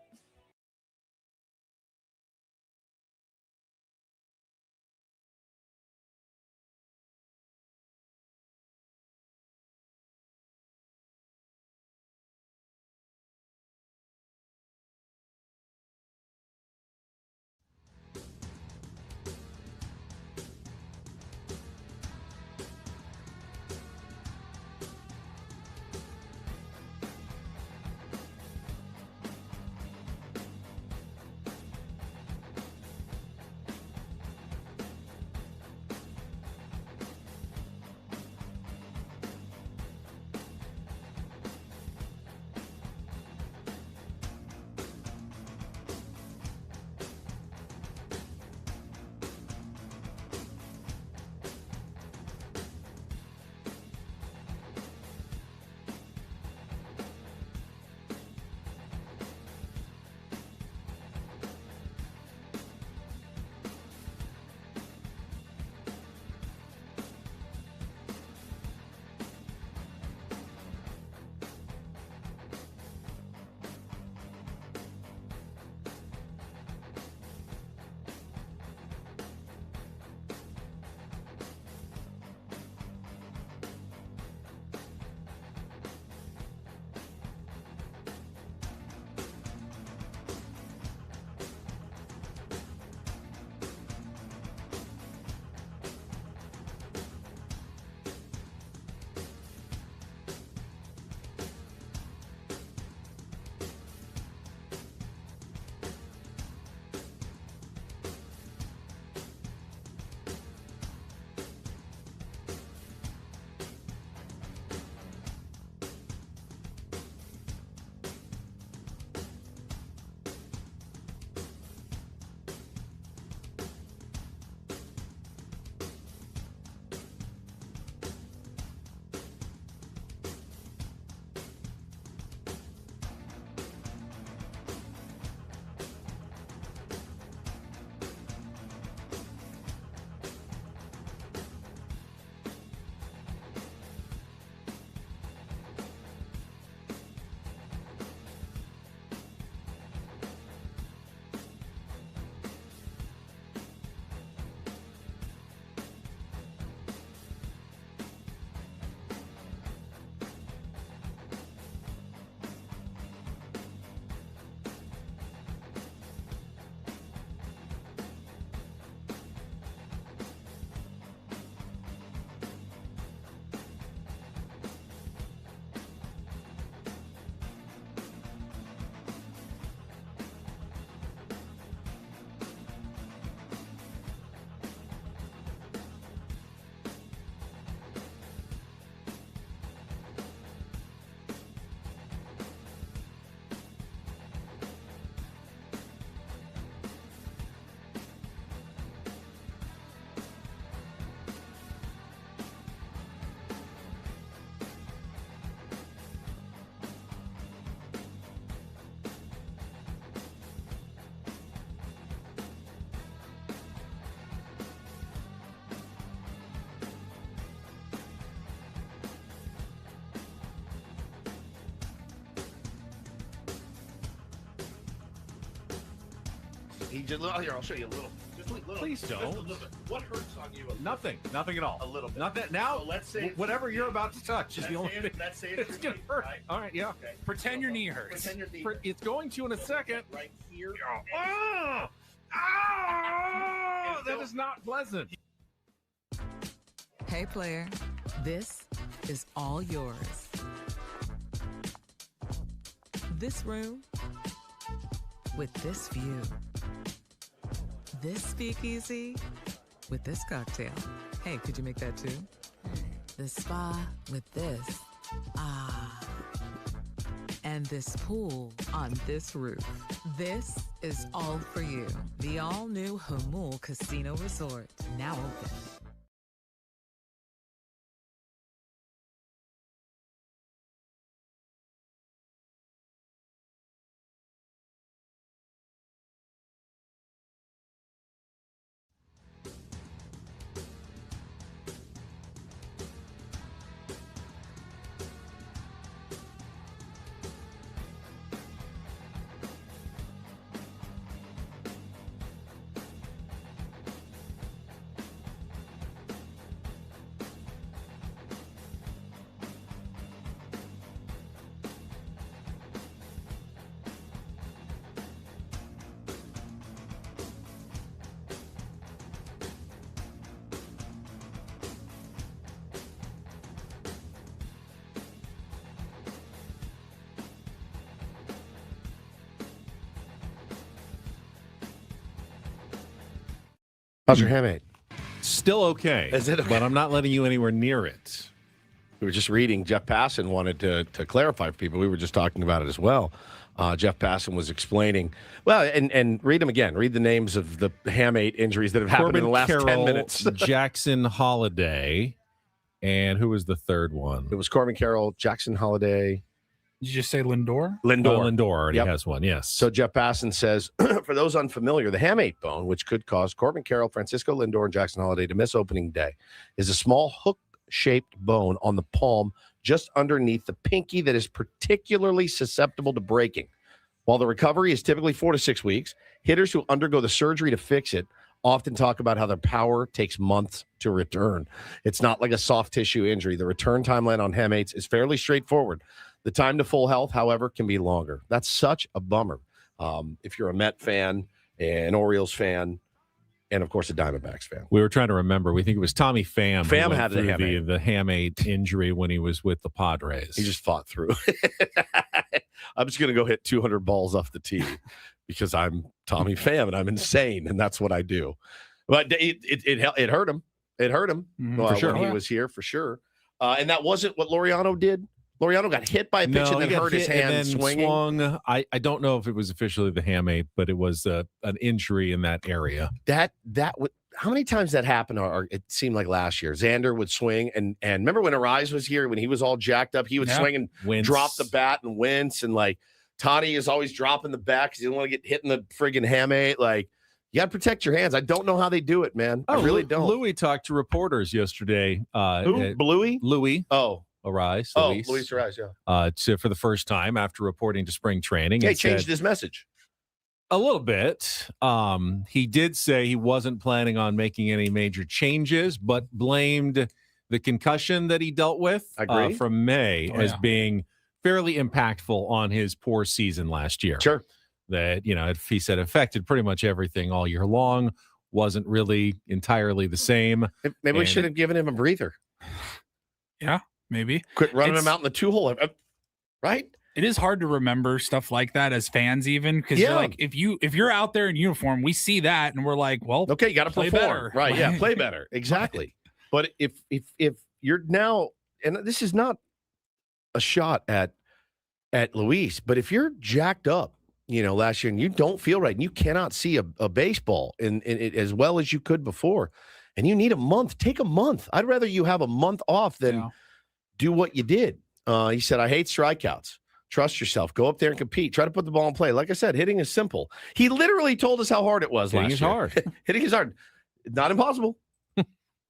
He just here. I'll show you a little. Just a little. Please don't. Just a little bit. What hurts on you? Nothing at all. A little bit. Nothing. Now, so let's say whatever you're about to touch is the only thing. Let's say it's gonna hurt. Right? All right, yeah. Okay. Pretend your knee hurts. Pretend your knee. It's going to in a second. Right here. Oh, that is not pleasant. Hey, player, this is all yours. This room with this view. This speakeasy with this cocktail. Hey, could you make that too? The spa with this. Ah. and this pool on this roof. This is all for you. The all-new Hamul Casino Resort, now open. How's your hamate? Still okay. Is it okay? But I'm not letting you anywhere near it. We were just reading. Jeff Passan wanted to clarify for people. We were just talking about it as well. Jeff Passan was explaining. Well, and read them again. Read the names of the hamate injuries that have happened in the last 10 minutes. Jackson Holiday. And who was the third one? It was Corbin Carroll, Jackson Holiday. Did you just say Lindor? Lindor already has one, yes. So Jeff Passan says, for those unfamiliar, the hamate bone, which could cause Corbin Carroll, Francisco Lindor, and Jackson Holiday to miss opening day, is a small hook-shaped bone on the palm just underneath the pinky that is particularly susceptible to breaking. While the recovery is typically 4 to 6 weeks, hitters who undergo the surgery to fix it often talk about how their power takes months to return. It's not like a soft tissue injury. The return timeline on hamates is fairly straightforward. The time to full health, however, can be longer. That's such a bummer. If you're a Met fan, an Orioles fan, and of course a Diamondbacks fan. We were trying to remember. We think it was Tommy Pham. Pham had the hamate injury when he was with the Padres. He just fought through. I'm just going to go hit 200 balls off the tee because I'm Tommy Pham and I'm insane, and that's what I do. But it hurt him. It hurt him for sure. When he was here, for sure. And that wasn't what Laureano did. Laureano got hit by a pitch and then hurt his hand swinging. Swung. I don't know if it was officially the hamate, but it was an injury in that area. That would. How many times that happened? Or it seemed like last year. Xander would swing, and remember when Arise was here, when he was all jacked up, he would swing and drop the bat and wince, and like Toddy is always dropping the bat because he didn't want to get hit in the friggin' hamate. Like, you got to protect your hands. I don't know how they do it, man. I really don't. Louis talked to reporters yesterday. Who? Louis? Louis. Oh. Arise. Luis Arise, yeah. For the first time after reporting to spring training. He changed his message. A little bit. He did say he wasn't planning on making any major changes, but blamed the concussion that he dealt with from May as being fairly impactful on his poor season last year. Sure. That, he said affected pretty much everything all year long, wasn't really entirely the same. Maybe we should have given him a breather. Yeah. Maybe quit running them out in the 2-hole, right? It is hard to remember stuff like that as fans, even because you're like, if you're out there in uniform, we see that and we're like, well, okay, you got to perform, better. Right? Yeah, play better, exactly. But if you're now, and this is not a shot at Luis, but if you're jacked up, last year and you don't feel right and you cannot see a baseball in it as well as you could before, and you need a month, take a month. I'd rather you have a month off than do what you did. He said, I hate strikeouts. Trust yourself. Go up there and compete. Try to put the ball in play. Like I said, hitting is simple. He literally told us how hard it was last year. Hard. Hitting is hard. Not impossible,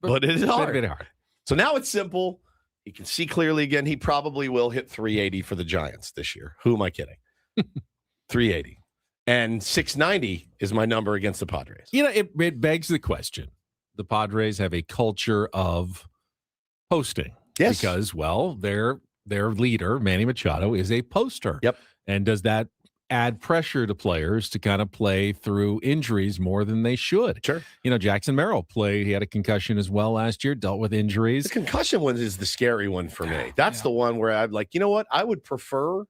but it is hard. Very hard. So now it's simple. He can see clearly again. He probably will hit 380 for the Giants this year. Who am I kidding? 380. And 690 is my number against the Padres. It begs the question. The Padres have a culture of posting. Yes. Because, their leader, Manny Machado, is a poster. Yep. And does that add pressure to players to kind of play through injuries more than they should? Sure. Jackson Merrill played. He had a concussion as well last year, dealt with injuries. The concussion one is the scary one for me. That's the one where I'm like, you know what? I would prefer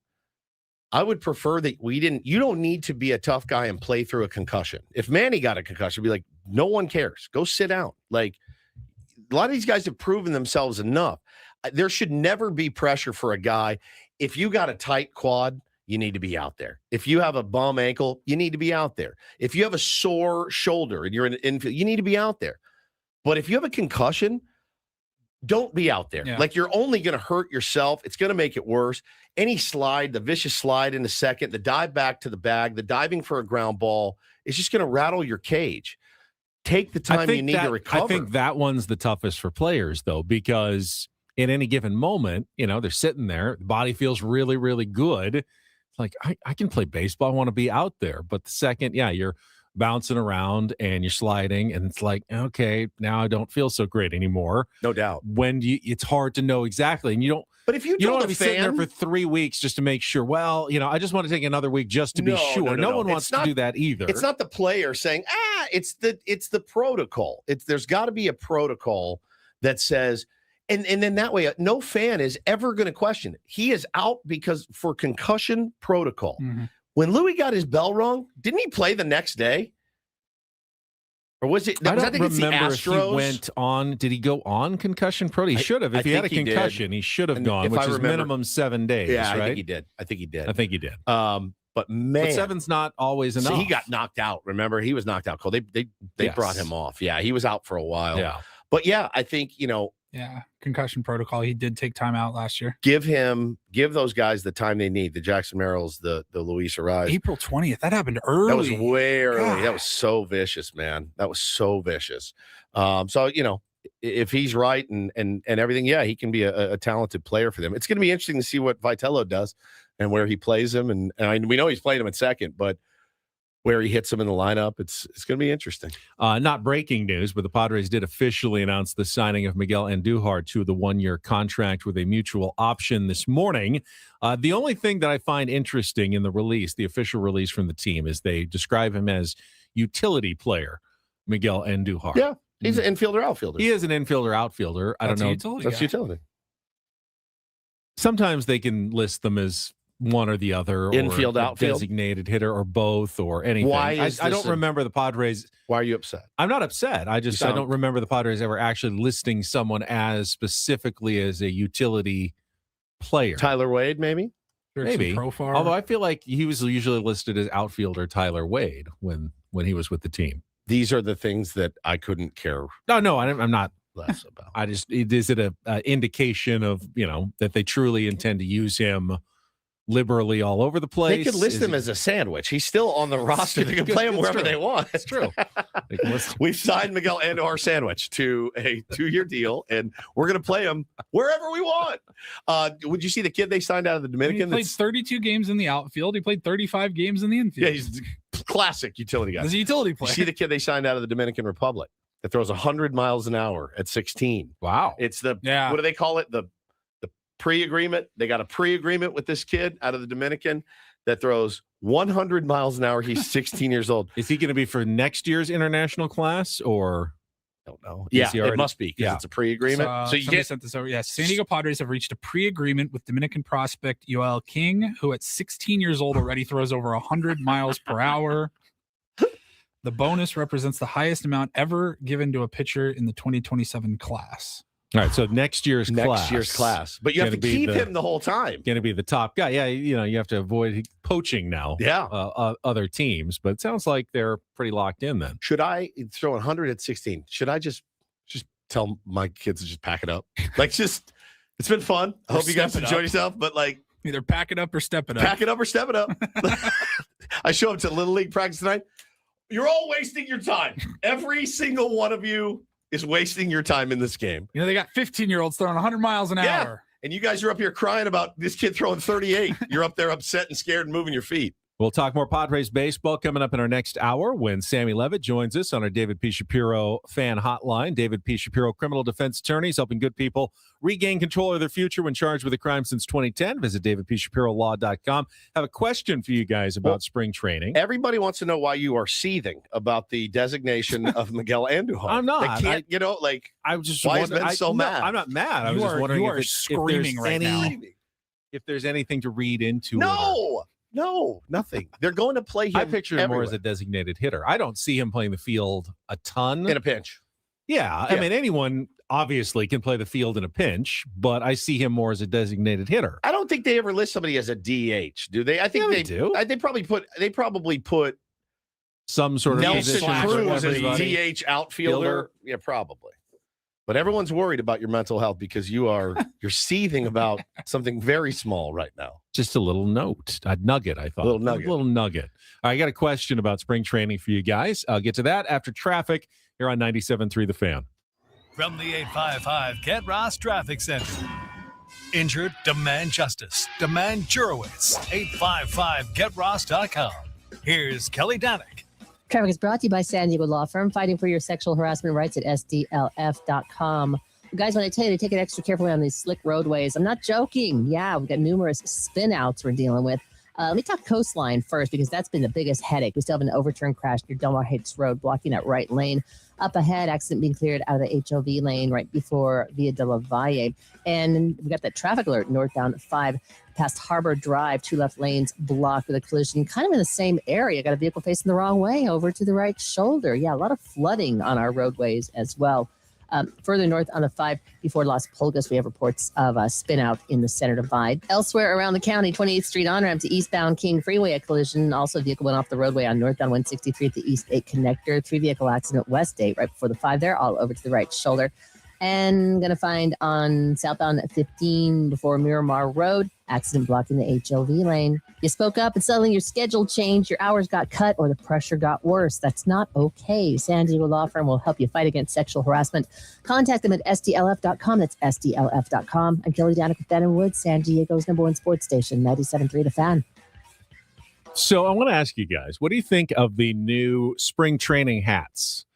that you don't need to be a tough guy and play through a concussion. If Manny got a concussion, I'd be like, no one cares. Go sit down. Like, a lot of these guys have proven themselves enough. there should never be pressure for a guy. If you got a tight quad, you need to be out there. If you have a bum ankle, you need to be out there. If you have a sore shoulder and you're in the infield, you need to be out there. But if you have a concussion, don't be out there. Yeah. Like, you're only going to hurt yourself. It's going to make it worse. Any slide, the vicious slide in the second, the dive back to the bag, the diving for a ground ball is just going to rattle your cage. Take the time you need to recover. I think that one's the toughest for players, though, because in any given moment, they're sitting there, the body feels really, really good. It's like, I can play baseball. I want to be out there. But the second, you're bouncing around and you're sliding, and it's like, okay, now I don't feel so great anymore. No doubt. It's hard to know exactly, and you don't. But if you don't want to be sitting there for 3 weeks just to make sure, I just want to take another week just to be sure. No one wants to do that either. It's not the player saying, it's the protocol. There's got to be a protocol that says, and then that way, no fan is ever going to question it. He is out because for concussion protocol. Mm-hmm. When Louis got his bell rung, didn't he play the next day? Or was it? I don't think remember it's the Astros. If he went on. Did he go on concussion protocol? He should have. If he had a concussion, he should have gone, which is minimum 7 days. Yeah, right? I think he did. I think he did. But man, 7's not always enough. He got knocked out. Remember, he was knocked out cold. They brought him off. Yeah, he was out for a while. Yeah, but I think concussion protocol. He did take time out last year. Give those guys the time they need. The Jackson Merrills, the Luis Ariz. April 20th. That happened early. That was way early. God. That was so vicious, man. That was so vicious. So if he's right and everything, he can be a talented player for them. It's going to be interesting to see what Vitello does and where he plays him. And we know he's playing him at second, but where he hits him in the lineup, it's going to be interesting. Not breaking news, but the Padres did officially announce the signing of Miguel Andujar to the 1-year contract with a mutual option this morning. The only thing that I find interesting in the release, the official release from the team, is they describe him as utility player, Miguel Andujar. Yeah, he's an infielder, outfielder. He is an infielder, outfielder. I don't know. That's utility. Sometimes they can list them as one or the other, infield, or outfield, designated hitter, or both, or anything. Why is I don't remember the Padres. Why are you upset? I'm not upset. I don't remember the Padres ever actually listing someone as specifically as a utility player. Tyler Wade, maybe. Although I feel like he was usually listed as outfielder Tyler Wade when he was with the team. These are the things that I couldn't care. No, I'm not less about. Is it a indication of that they truly intend to use him liberally all over the place? They could list him as a sandwich. He's still on the roster. They can play him wherever they want. It's true. We've signed Miguel Andujar Sandwich to a 2-year deal, and we're going to play him wherever we want. Would you see the kid they signed out of the Dominican? He played 32 games in the outfield. He played 35 games in the infield. Yeah, he's a classic utility guy. He's a utility player. You see the kid they signed out of the Dominican Republic that throws 100 miles an hour at 16. Wow. It's what do they call it? The pre-agreement. They got a pre-agreement with this kid out of the Dominican that throws 100 miles an hour. He's 16 years old. Is he going to be for next year's international class, or? I don't know. Yeah, it must be because it's a pre-agreement. So you sent this over. Yeah, San Diego Padres have reached a pre-agreement with Dominican prospect Yoel King, who at 16 years old already throws over 100 miles per hour. The bonus represents the highest amount ever given to a pitcher in the 2027 class. All right, so next year's class. But you have to keep him the whole time. Going to be the top guy. Yeah, you have to avoid poaching now. Yeah. Other teams, but it sounds like they're pretty locked in then. Should I throw 100 at 16? Should I just tell my kids to just pack it up? It's been fun. I hope you guys enjoyed yourself, but either pack it up or step it up. Pack it up or step it up. I show up to Little League practice tonight. You're all wasting your time. Every single one of you is wasting your time in this game. They got 15-year-olds throwing 100 miles an hour. And you guys are up here crying about this kid throwing 38. You're up there upset and scared and moving your feet. We'll talk more Padres baseball coming up in our next hour when Sammy Levitt joins us on our David P. Shapiro fan hotline. David P. Shapiro, criminal defense attorneys helping good people regain control of their future when charged with a crime since 2010. Visit davidpshapirolaw.com. Have a question for you guys about spring training. Everybody wants to know why you are seething about the designation of Miguel Andujar. I'm not. They can't, I was just why is Ben so mad? I'm not mad. I was just wondering if screaming right now. If there's anything to read into No, nothing. They're going to play him. I picture him more as a designated hitter. I don't see him playing the field a ton. In a pinch. Yeah. I mean, anyone obviously can play the field in a pinch, but I see him more as a designated hitter. I don't think they ever list somebody as a DH, do they? I think they do. They probably put some sort of Nelson Cruz as a DH outfielder. Yeah, probably. But everyone's worried about your mental health because you're seething about something very small right now. Just a little note, a nugget, I thought. A little nugget. All right, I got a question about spring training for you guys. I'll get to that after traffic here on 97.3 The Fan. From the 855 Get Ross Traffic Center. Injured? Demand justice. Demand Jurowitz. 855GetRoss.com. Here's Kelly Danick. Traffic is brought to you by San Diego Law Firm, fighting for your sexual harassment rights at SDLF.com. Guys, when I tell you to take it extra carefully on these slick roadways, I'm not joking. Yeah, we've got numerous spin outs we're dealing with. Let me talk coastline first, because that's been the biggest headache. We still have an overturned crash near Del Mar Heights Road, blocking that right lane. Up ahead, accident being cleared out of the HOV lane right before Via de la Valle. And we got that traffic alert northbound 5 past Harbor Drive, 2 left lanes blocked with a collision kind of in the same area. Got a vehicle facing the wrong way over to the right shoulder. Yeah, a lot of flooding on our roadways as well. Further north on the 5 before Las Pulgas, we have reports of a spin out in the center divide. Elsewhere around the county, 28th Street on-ramp to eastbound King Freeway, a collision. Also, a vehicle went off the roadway on northbound 163 at the East 8 connector. 3-vehicle accident west 8 right before the 5 there, all over to the right shoulder. And going to find on southbound 15 before Miramar Road, accident blocking the HOV lane. You spoke up and suddenly your schedule changed, your hours got cut, or the pressure got worse. That's not okay. San Diego Law Firm will help you fight against sexual harassment. Contact them at SDLF.com. That's SDLF.com. I'm Kelly Danick with Ben and Woods, San Diego's #1 sports station, 97.3 The Fan. So I want to ask you guys, what do you think of the new spring training hats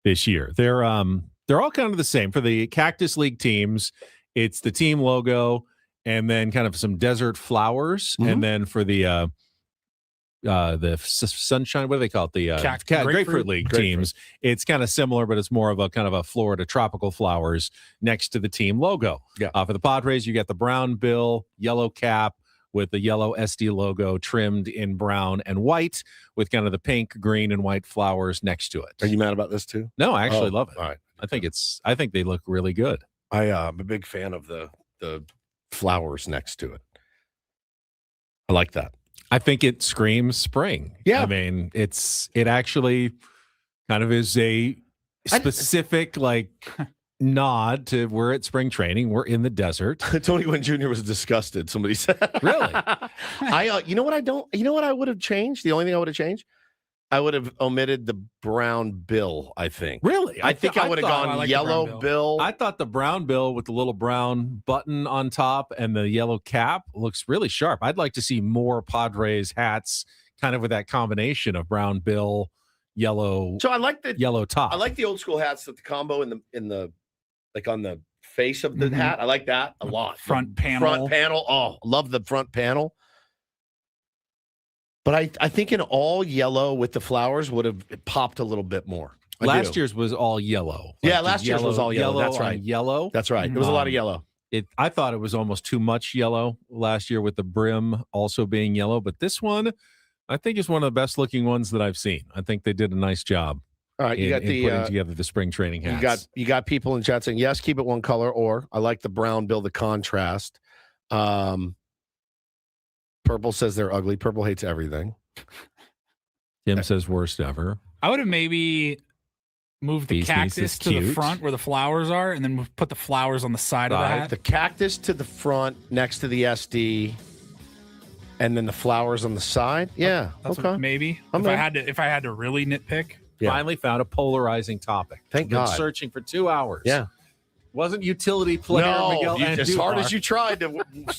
this year? They're all kind of the same. For the Cactus League teams, it's the team logo and then kind of some desert flowers. Mm-hmm. And then for the sunshine, what do they call it? The Grapefruit League teams, it's kind of similar, but it's more of a kind of a Florida tropical flowers next to the team logo. Yeah. For the Padres, you got the brown bill, yellow cap with the yellow SD logo trimmed in brown and white with kind of the pink, green, and white flowers next to it. Are you mad about this too? No, I actually love it. All right. I think they look really good. I'm a big fan of the flowers next to it. I like that. I think it screams spring. Yeah. I mean, it actually kind of is a specific nod to we're at spring training. We're in the desert. Tony Gwynn Jr. was disgusted. Somebody said, really? You know what I would have changed? The only thing I would have changed, I would have omitted the brown bill, I think. Really? I think I would have gone yellow bill. I thought the brown bill with the little brown button on top and the yellow cap looks really sharp. I'd like to see more Padres hats kind of with that combination of brown bill, yellow. So I like the yellow top. I like the old school hats with the combo in the like on the face of the hat. I like that a lot. Front panel. Oh, love the front panel. But I think an all yellow with the flowers would have popped a little bit more. Last year's was all yellow. Yeah, last year's was all yellow. That's right. Yellow. That's right. It was a lot of yellow. I thought it was almost too much yellow last year with the brim also being yellow. But this one, I think is one of the best looking ones that I've seen. I think they did a nice job. All right, you got putting together the spring training hats. You got people in chat saying yes, keep it one color, or I like the brown bill, the contrast. Purple says they're ugly. Purple hates everything. Tim says worst ever. I would have maybe moved the cactus to the front where the flowers are, and then put the flowers on the side of the hat. The cactus to the front next to the SD, and then the flowers on the side. Yeah, that's okay. Maybe if I had to really nitpick. Yeah. Finally found a polarizing topic. Thank God. Been searching for 2 hours. Yeah. Wasn't utility player Miguel Andujar. As hard as you tried to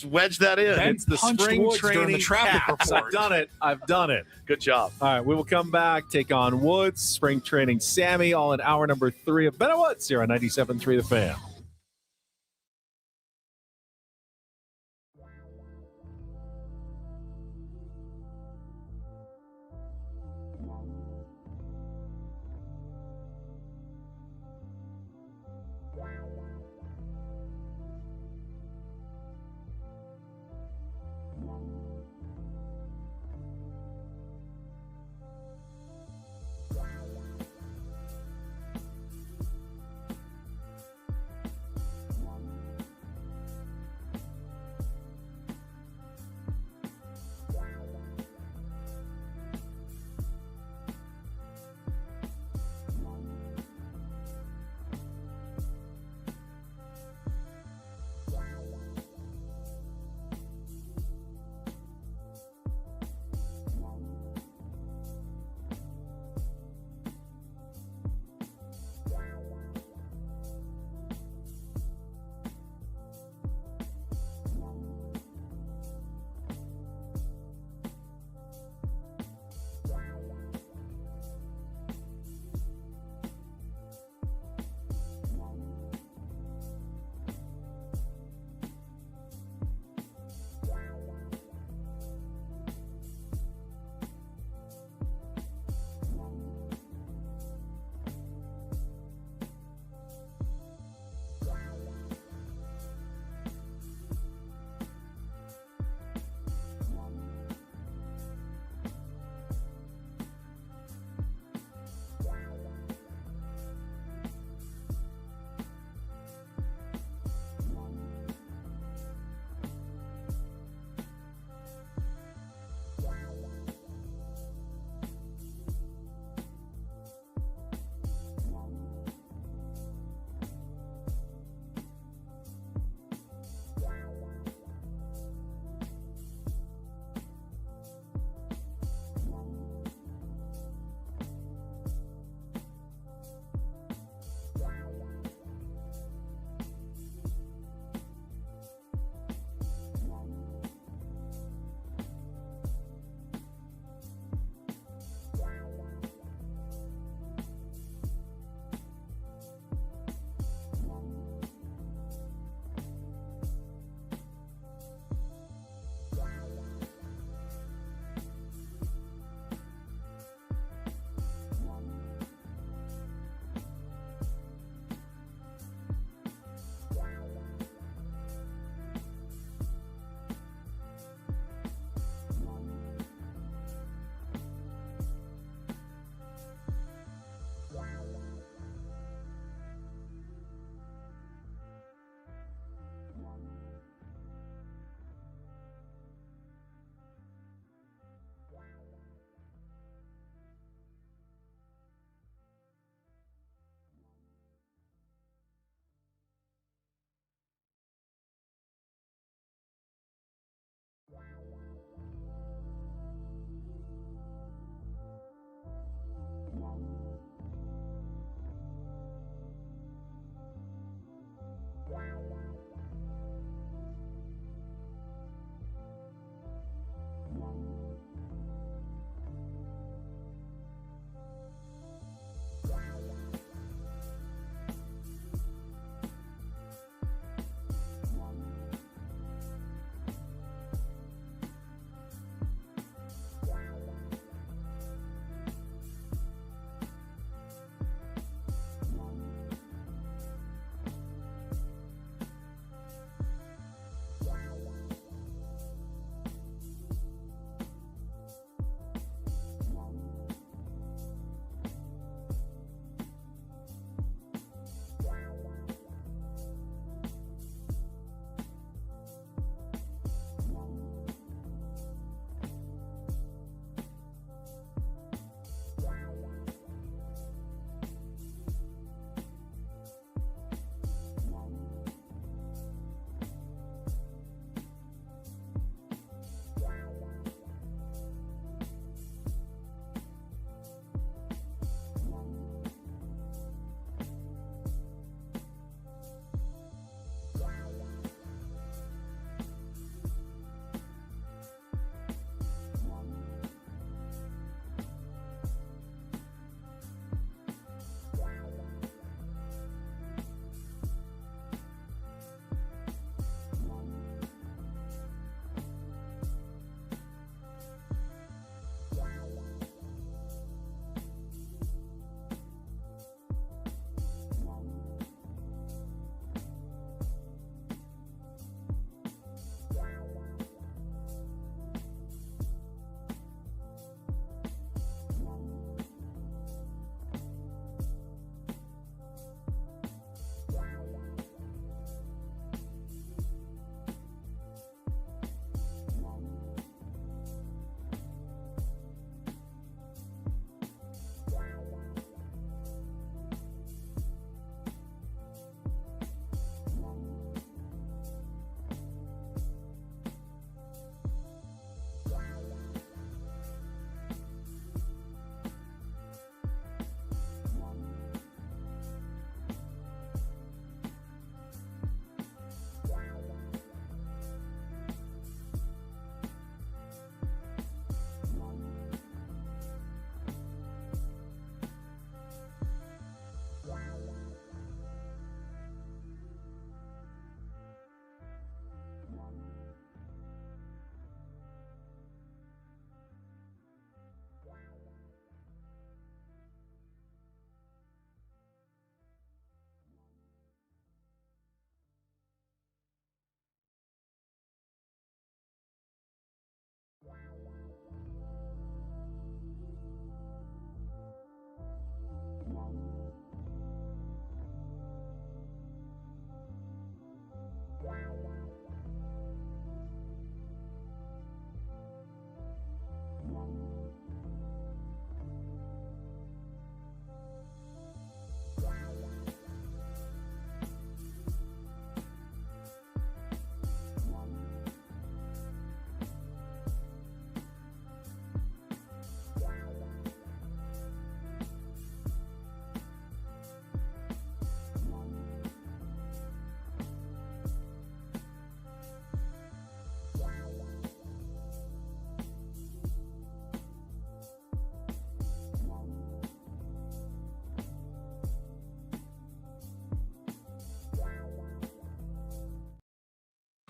wedge that in. It's the spring training the traffic report. I've done it. Good job. All right, we will come back, take on Woods, spring training Sammy, all in hour number 3 of Ben and Woods here on 97.3 The Fan.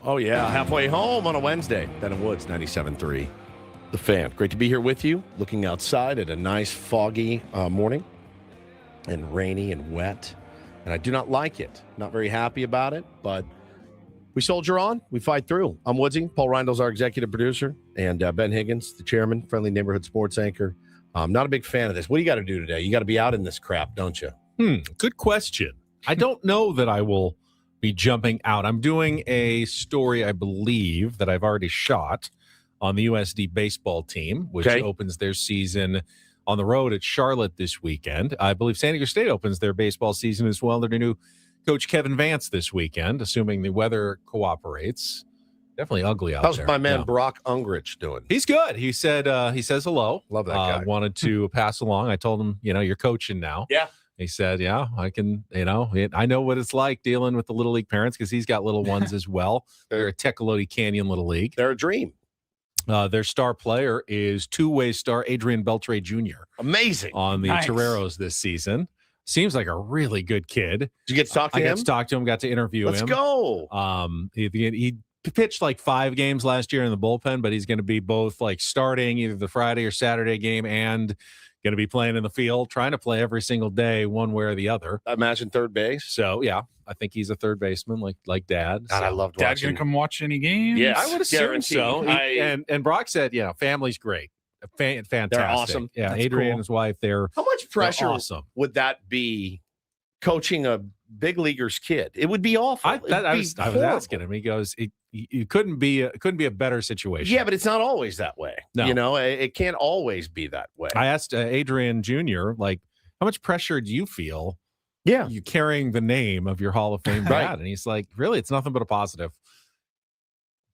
Oh, yeah. Halfway home on a Wednesday. Benton Woods, 97.3. The Fan. Great to be here with you, looking outside at a nice foggy morning and rainy and wet. And I do not like it. Not very happy about it, but we soldier on. We fight through. I'm Woodsy. Paul Reindl's our executive producer, and Ben Higgins, the chairman, friendly neighborhood sports anchor. I'm not a big fan of this. What do you got to do today? You got to be out in this crap, don't you? Good question. I don't know that I will be jumping out. I'm doing a story, I believe, that I've already shot on the USD baseball team, which opens their season on the road at Charlotte this weekend. I believe San Diego State opens their baseball season as well. Their new coach, Kevin Vance, this weekend, assuming the weather cooperates. Definitely ugly out there. How's my man Brock Ungrich doing? He's good. He said he says hello. Love that guy. Wanted to pass along. I told him, you're coaching now. Yeah. He said, yeah, I can, I know what it's like dealing with the Little League parents because he's got little ones as well. They're a Tecolote Canyon Little League. They're a dream. Their star player is two-way star Adrian Beltre Jr. Amazing. On the Toreros this season. Seems like a really good kid. Did you get to talk to him? I got to talk to him, got to interview him. Let's go. He pitched like 5 games last year in the bullpen, but he's going to be both like starting either the Friday or Saturday game and going to be playing in the field, trying to play every single day, one way or the other. I imagine third base. So, yeah, I think he's a third baseman like Dad. God, I loved Dad's going to come watch any games? Yes, I would assume so. And Brock said, family's great. Fantastic. They're awesome. Yeah, That's Adrian cool. and his wife, How much pressure awesome. would that be coaching a big leaguer's kid? It would be awful. I was asking him. He goes, it couldn't be a better situation. Yeah, but it's not always that way. No. It can't always be that way. I asked Adrian Jr., like, how much pressure do you feel? Yeah, you carrying the name of your Hall of Fame dad, and he's like, really, it's nothing but a positive.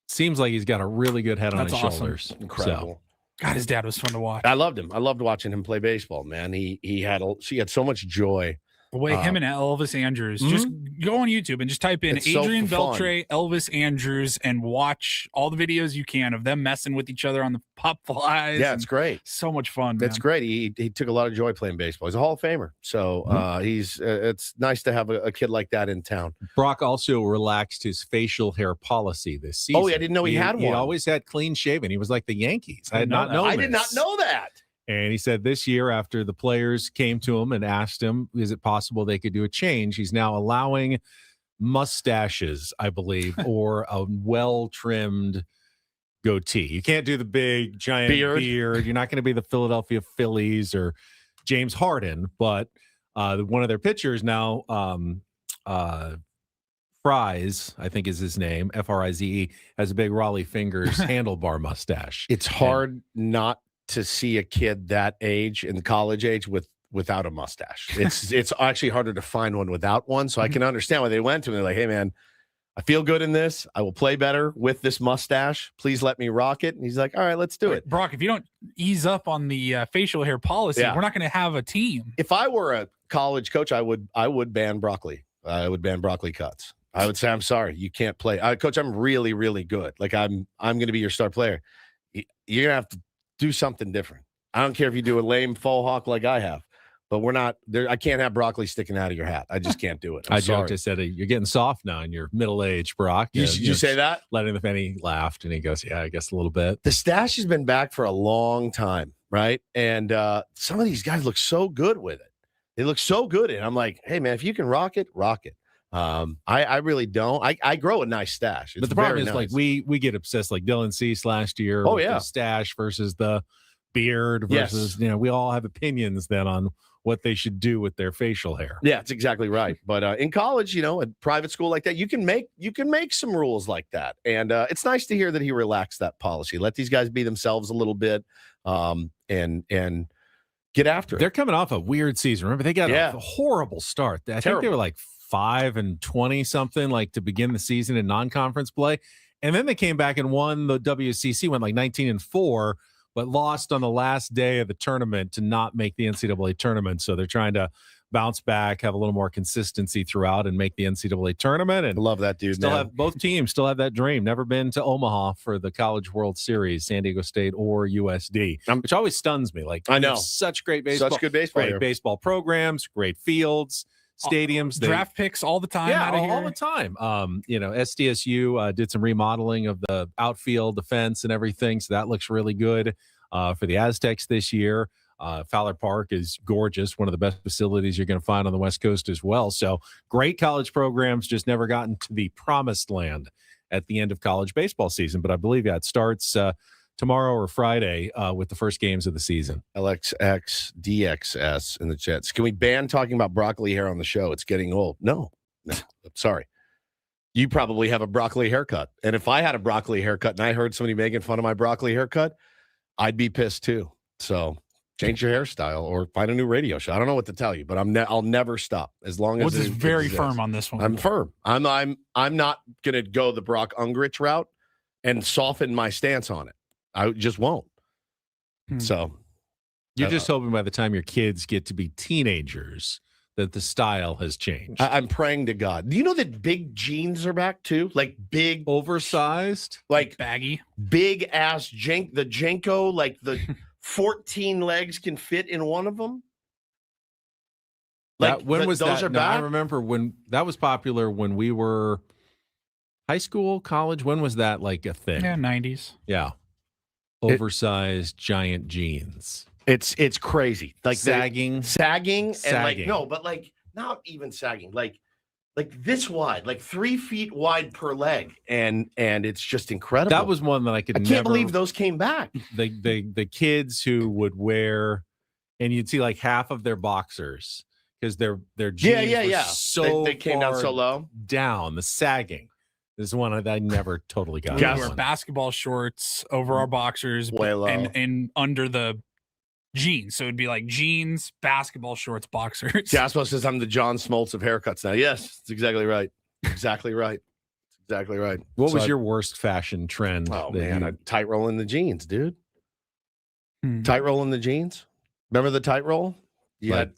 Seems like he's got a really good head on his shoulders. Incredible. God, his dad was fun to watch. I loved him. I loved watching him play baseball, man. He had so much joy. The way him and Elvis Andrews, just go on YouTube and just type in Adrian Beltre, Elvis Andrews, and watch all the videos you can of them messing with each other on the pop flies. Yeah, it's great. So much fun, man. It's great. He took a lot of joy playing baseball. He's a Hall of Famer. So it's nice to have a kid like that in town. Brock also relaxed his facial hair policy this season. Oh, yeah, I didn't know he had one. He always had clean shaven. He was like the Yankees. I did not know that. And he said this year, after the players came to him and asked him, is it possible they could do a change? He's now allowing mustaches, I believe, or a well-trimmed goatee. You can't do the big, giant beard. You're not going to be the Philadelphia Phillies or James Harden, but one of their pitchers now, Fries, I think is his name, Frize, has a big Raleigh Fingers handlebar mustache. It's hard not to see a kid that age in the college age without a mustache. It's actually harder to find one without one. So I can understand why they went to him. They're like, hey man, I feel good in this. I will play better with this mustache. Please let me rock it. And he's like, all right, let's do it. Brock, if you don't ease up on the facial hair policy, we're not going to have a team. If I were a college coach, I would ban broccoli. I would ban broccoli cuts. I would say, I'm sorry, you can't play. Coach, I'm really, really good. Like I'm going to be your star player. You're going to have to do something different. I don't care if you do a lame faux hawk like I have, but we're not there. I can't have broccoli sticking out of your hat. I just can't do it. I joked. I said, you're getting soft now in your middle age, Brock. You say that? Letting the He laughed and he goes, yeah, I guess a little bit. The stash has been back for a long time, right? And some of these guys look so good with it. They look so good in it. I'm like, hey man, if you can rock it, rock it. I really don't. I grow a nice stash. It's but the problem is, nice. like, we get obsessed, like Dylan Cease last year. Oh, with yeah. the stash versus the beard versus, we all have opinions then on what they should do with their facial hair. Yeah, that's exactly right. But in college, a private school like that, you can make some rules like that. And it's nice to hear that he relaxed that policy. Let these guys be themselves a little bit and get after it. They're coming off a weird season. Remember, they got a horrible start. I think they were like 5-20 something, like to begin the season in non-conference play, and then they came back and won the WCC, went like 19-4, but lost on the last day of the tournament to not make the NCAA tournament. So they're trying to bounce back, have a little more consistency throughout, and make the NCAA tournament. And I love that dude. Both teams still have that dream. Never been to Omaha for the College World Series, San Diego State or USD, which always stuns me. Like, I know, such great baseball, such good baseball, great baseball programs, great fields. stadiums. Draft picks all the time. Yeah, all the time. SDSU did some remodeling of the outfield, the fence, and everything. So that looks really good for the Aztecs this year. Fowler Park is gorgeous, one of the best facilities you're going to find on the West Coast as well. So great college programs, just never gotten to the promised land at the end of college baseball season. But I believe it starts tomorrow or Friday with the first games of the season. LXX DXS in the chats. Can we ban talking about broccoli hair on the show? It's getting old. No, I'm sorry. You probably have a broccoli haircut. And if I had a broccoli haircut and I heard somebody making fun of my broccoli haircut, I'd be pissed too. So change your hairstyle or find a new radio show. I don't know what to tell you, but I'll never stop as long as it's very firm on this one. I'm firm. I'm not gonna go the Brock Ungrich route and soften my stance on it. I just won't. So you're just hoping by the time your kids get to be teenagers that the style has changed. I'm praying to God. Do you know that big jeans are back too? Like big, oversized, like baggy, big ass the Jenko, like the 14 legs can fit in one of them. Like when was those that? Are back? I remember when that was popular when we were high school, college. When was that like a thing? Yeah, 90s. Yeah, oversized giant jeans. It's crazy. Like sagging, and like no, but like not even sagging. Like this wide, like 3 feet wide per leg, and it's just incredible. That was one that I can't believe those came back. The kids who would wear, and you'd see like half of their boxers because their jeans were so they came down so low. Down the sagging. This is one that I never totally got. We wear basketball shorts over our boxers, way low, and under the jeans. So it'd be like jeans, basketball shorts, boxers. Jasper says I'm the John Smoltz of haircuts now. Yes, that's exactly right. Exactly right. Exactly right. What was your worst fashion trend? Oh man, a tight roll in the jeans, dude. Tight roll in the jeans. Remember the tight roll?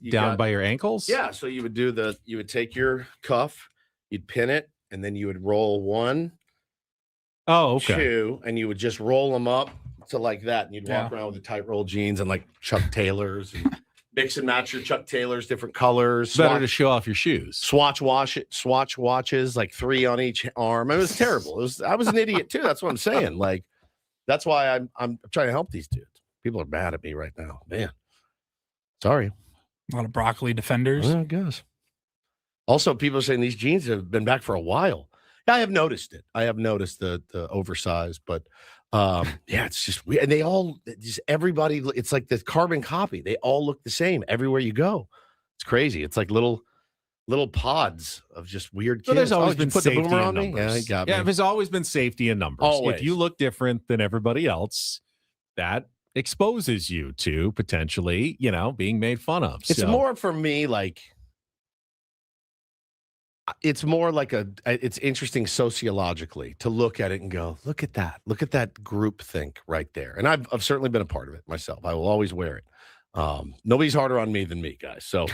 Down by your ankles? Yeah. So you would take your cuff, you'd pin it, and then you would roll 1, 2, and you would just roll them up to like that, and you'd walk around with the tight roll jeans and like Chuck Taylors and mix and match your Chuck Taylors, different colors. Better to show off your shoes. Swatch watches, like 3 on each arm. It was terrible. I was an idiot too. That's what I'm saying. Like that's why I'm trying to help these dudes. People are mad at me right now, man. Sorry. A lot of broccoli defenders. I guess. Also, people are saying these jeans have been back for a while. Yeah, I have noticed it. I have noticed the oversized, but it's just weird. And they all everybody, it's like the carbon copy. They all look the same everywhere you go. It's crazy. It's like little pods of just weird kids. Well, there's always been put the safety boomer in on me. numbers. Yeah, he got me. There's always been safety in numbers. Always. If you look different than everybody else, that exposes you to potentially, being made fun of. It's more for me like it's more like it's interesting sociologically to look at it and go, look at that group think right there. And I've certainly been a part of it myself. I will always wear it. Nobody's harder on me than me, guys. So,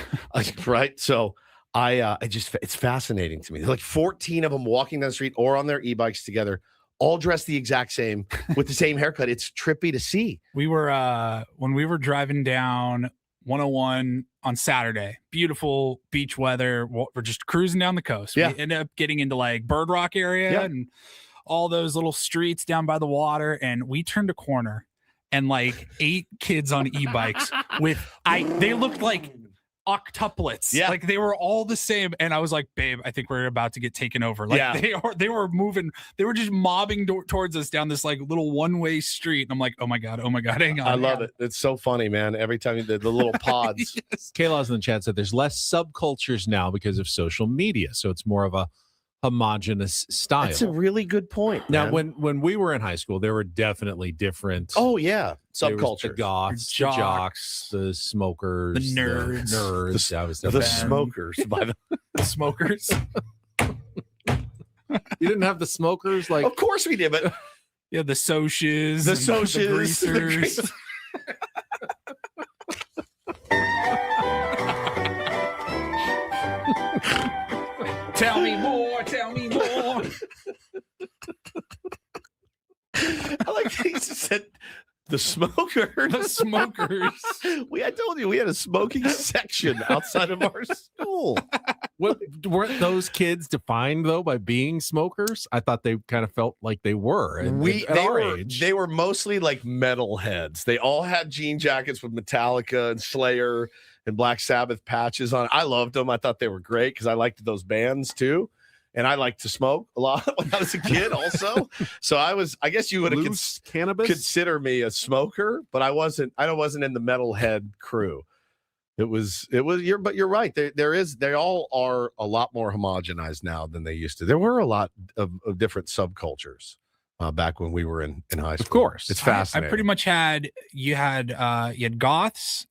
right. So it's fascinating to me. There's like 14 of them walking down the street or on their e-bikes together, all dressed the exact same with the same haircut. It's trippy to see. We were, when we were driving down 101 on Saturday, beautiful beach weather. We're just cruising down the coast. Yeah. We ended up getting into like Bird Rock area and all those little streets down by the water. And we turned a corner and like 8 kids on e-bikes they looked like octuplets. Yeah. Like they were all the same. And I was like, babe, I think we're about to get taken over. Like they were moving. They were just mobbing towards us down this like little one-way street. And I'm like, oh my God, hang on. I love it. It's so funny, man. Every time the little pods. Yes. Kayla's in the chat said there's less subcultures now because of social media. So it's more of a homogenous style. That's a really good point. Now, man. when we were in high school, there were definitely different. Oh yeah, there was subcultures. The goths, the jocks, the smokers, the nerds. That was the smokers. By the smokers. You didn't have the smokers, like. Of course we did, but yeah, the socias, the greasers. Tell me more. I like he said The smokers. The smokers. I told you we had a smoking section outside of our school. Weren't those kids defined though by being smokers? I thought they kind of felt like they were. They were mostly like metalheads. They all had jean jackets with Metallica and Slayer and Black Sabbath patches on. I loved them. I thought they were great because I liked those bands too. And I liked to smoke a lot when I was a kid also. So I guess you would have consider me a smoker, but I wasn't in the metalhead crew. But you're right. They all are a lot more homogenized now than they used to. There were a lot of different subcultures back when we were in high school. Of course. It's fascinating. I pretty much had goths,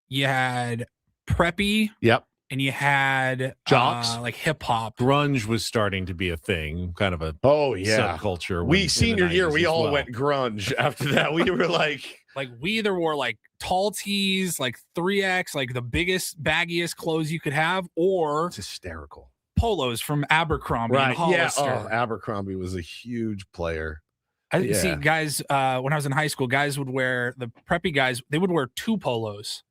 you had preppy. Yep. And you had jocks, like hip hop. Grunge was starting to be a thing, kind of a subculture. We senior year, we all went grunge after that. We were like we either wore like tall tees, like 3X, like the biggest, baggiest clothes you could have, or it's hysterical polos from Abercrombie and Hollister. Yeah, Abercrombie was a huge player. See, guys, when I was in high school, guys would wear the preppy guys. They would wear two polos.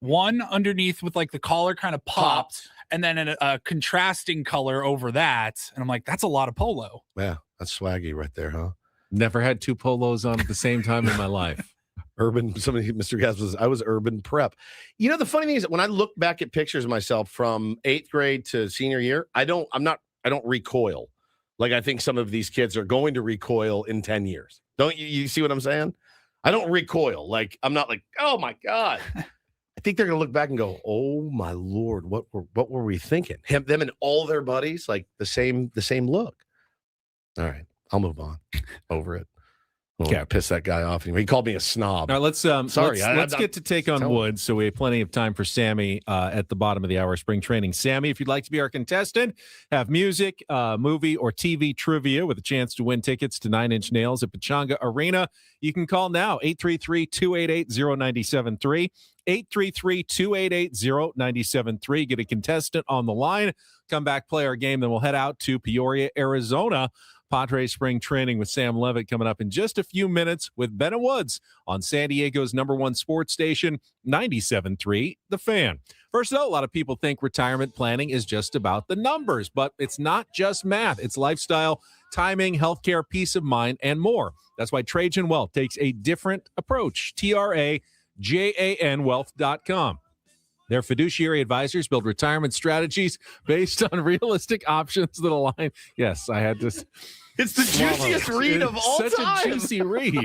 One underneath with like the collar kind of popped, and then a contrasting color over that. And I'm like, that's a lot of polo. Yeah, that's swaggy right there, huh? Never had two polos on at the same time in my life. Mr. Gas I was urban prep. You know, the funny thing is that when I look back at pictures of myself from 8th grade to senior year, I don't recoil. Like I think some of these kids are going to recoil in 10 years. Don't you see what I'm saying? I don't recoil. Like I'm not like, oh my God. I think they're going to look back and go, "Oh my Lord, what were we thinking?" Them and all their buddies, like the same look. All right, I'll move on. Over it. Can't piss that guy off anymore. He called me a snob. All right, let's get to Take on Wood. So we have plenty of time for Sammy at the bottom of the hour, spring training. Sammy, if you'd like to be our contestant, have music, movie, or TV trivia with a chance to win tickets to 9 Inch Nails at Pechanga Arena, you can call now, 833-288-0973. 833-288-0973. Get a contestant on the line. Come back, play our game, then we'll head out to Peoria, Arizona. Padres spring training with Sam Levitt coming up in just a few minutes with Ben and Woods on San Diego's #1 sports station, 97.3 The Fan. First of all, a lot of people think retirement planning is just about the numbers, but it's not just math. It's lifestyle, timing, healthcare, peace of mind, and more. That's why Trajan Wealth takes a different approach. TRAJANwealth.com. Their fiduciary advisors build retirement strategies based on realistic options that align. Yes, I had to. It's the juiciest read of all time. Such a juicy read.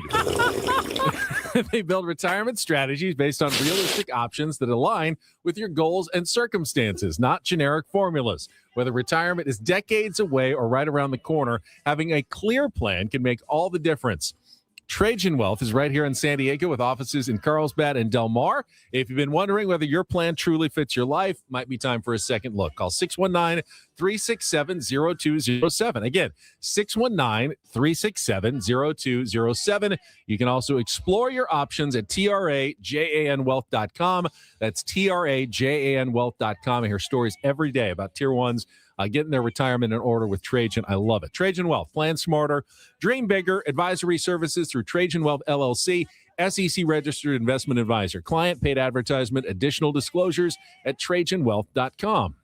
They build retirement strategies based on realistic options that align with your goals and circumstances, not generic formulas. Whether retirement is decades away or right around the corner, having a clear plan can make all the difference. Trajan Wealth is right here in San Diego with offices in Carlsbad and Del Mar. If you've been wondering whether your plan truly fits your life, might be time for a second look. Call 619-367-0207. Again, 619-367-0207. You can also explore your options at TRAJANwealth.com. That's TRAJANwealth.com. I hear stories every day about Tier 1s getting their retirement in order with Trajan. I love it. Trajan Wealth. Plan smarter. Dream bigger. Advisory services through Trajan Wealth, LLC. SEC registered investment advisor. Client paid advertisement. Additional disclosures at TrajanWealth.com.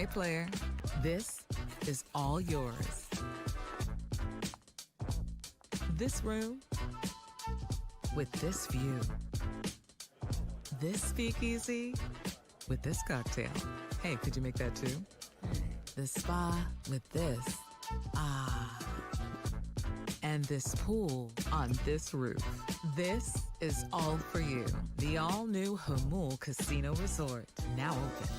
Hey, player, this is all yours. This room with this view. This speakeasy with this cocktail. Hey, could you make that too? The spa with this. Ah. And this pool on this roof. This is all for you. The all-new Hamul Casino Resort, now open.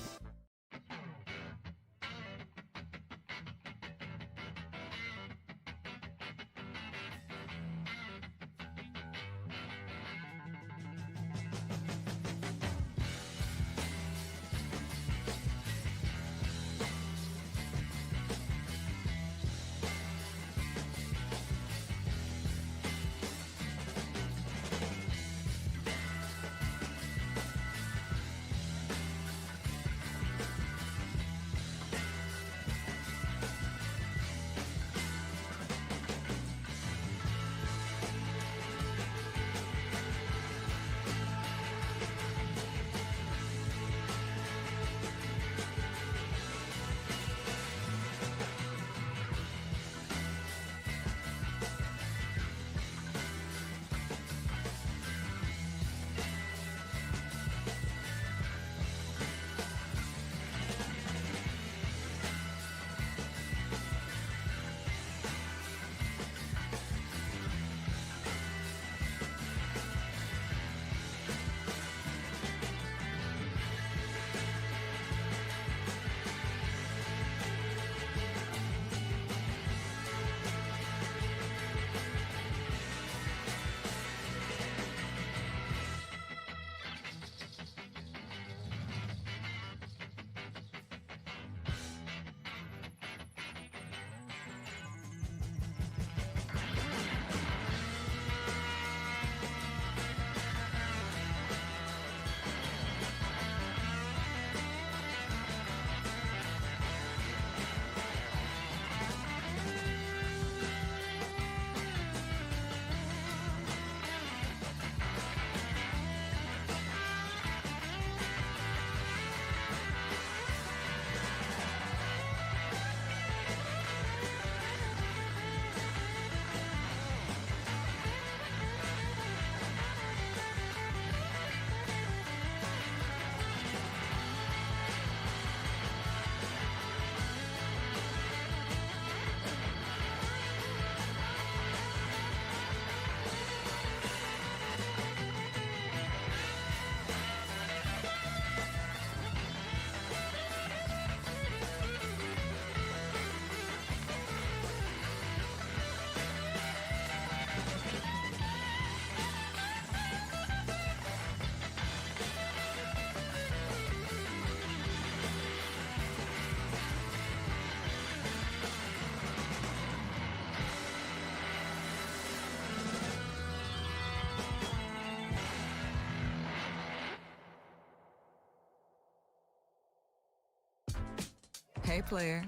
Hey, player,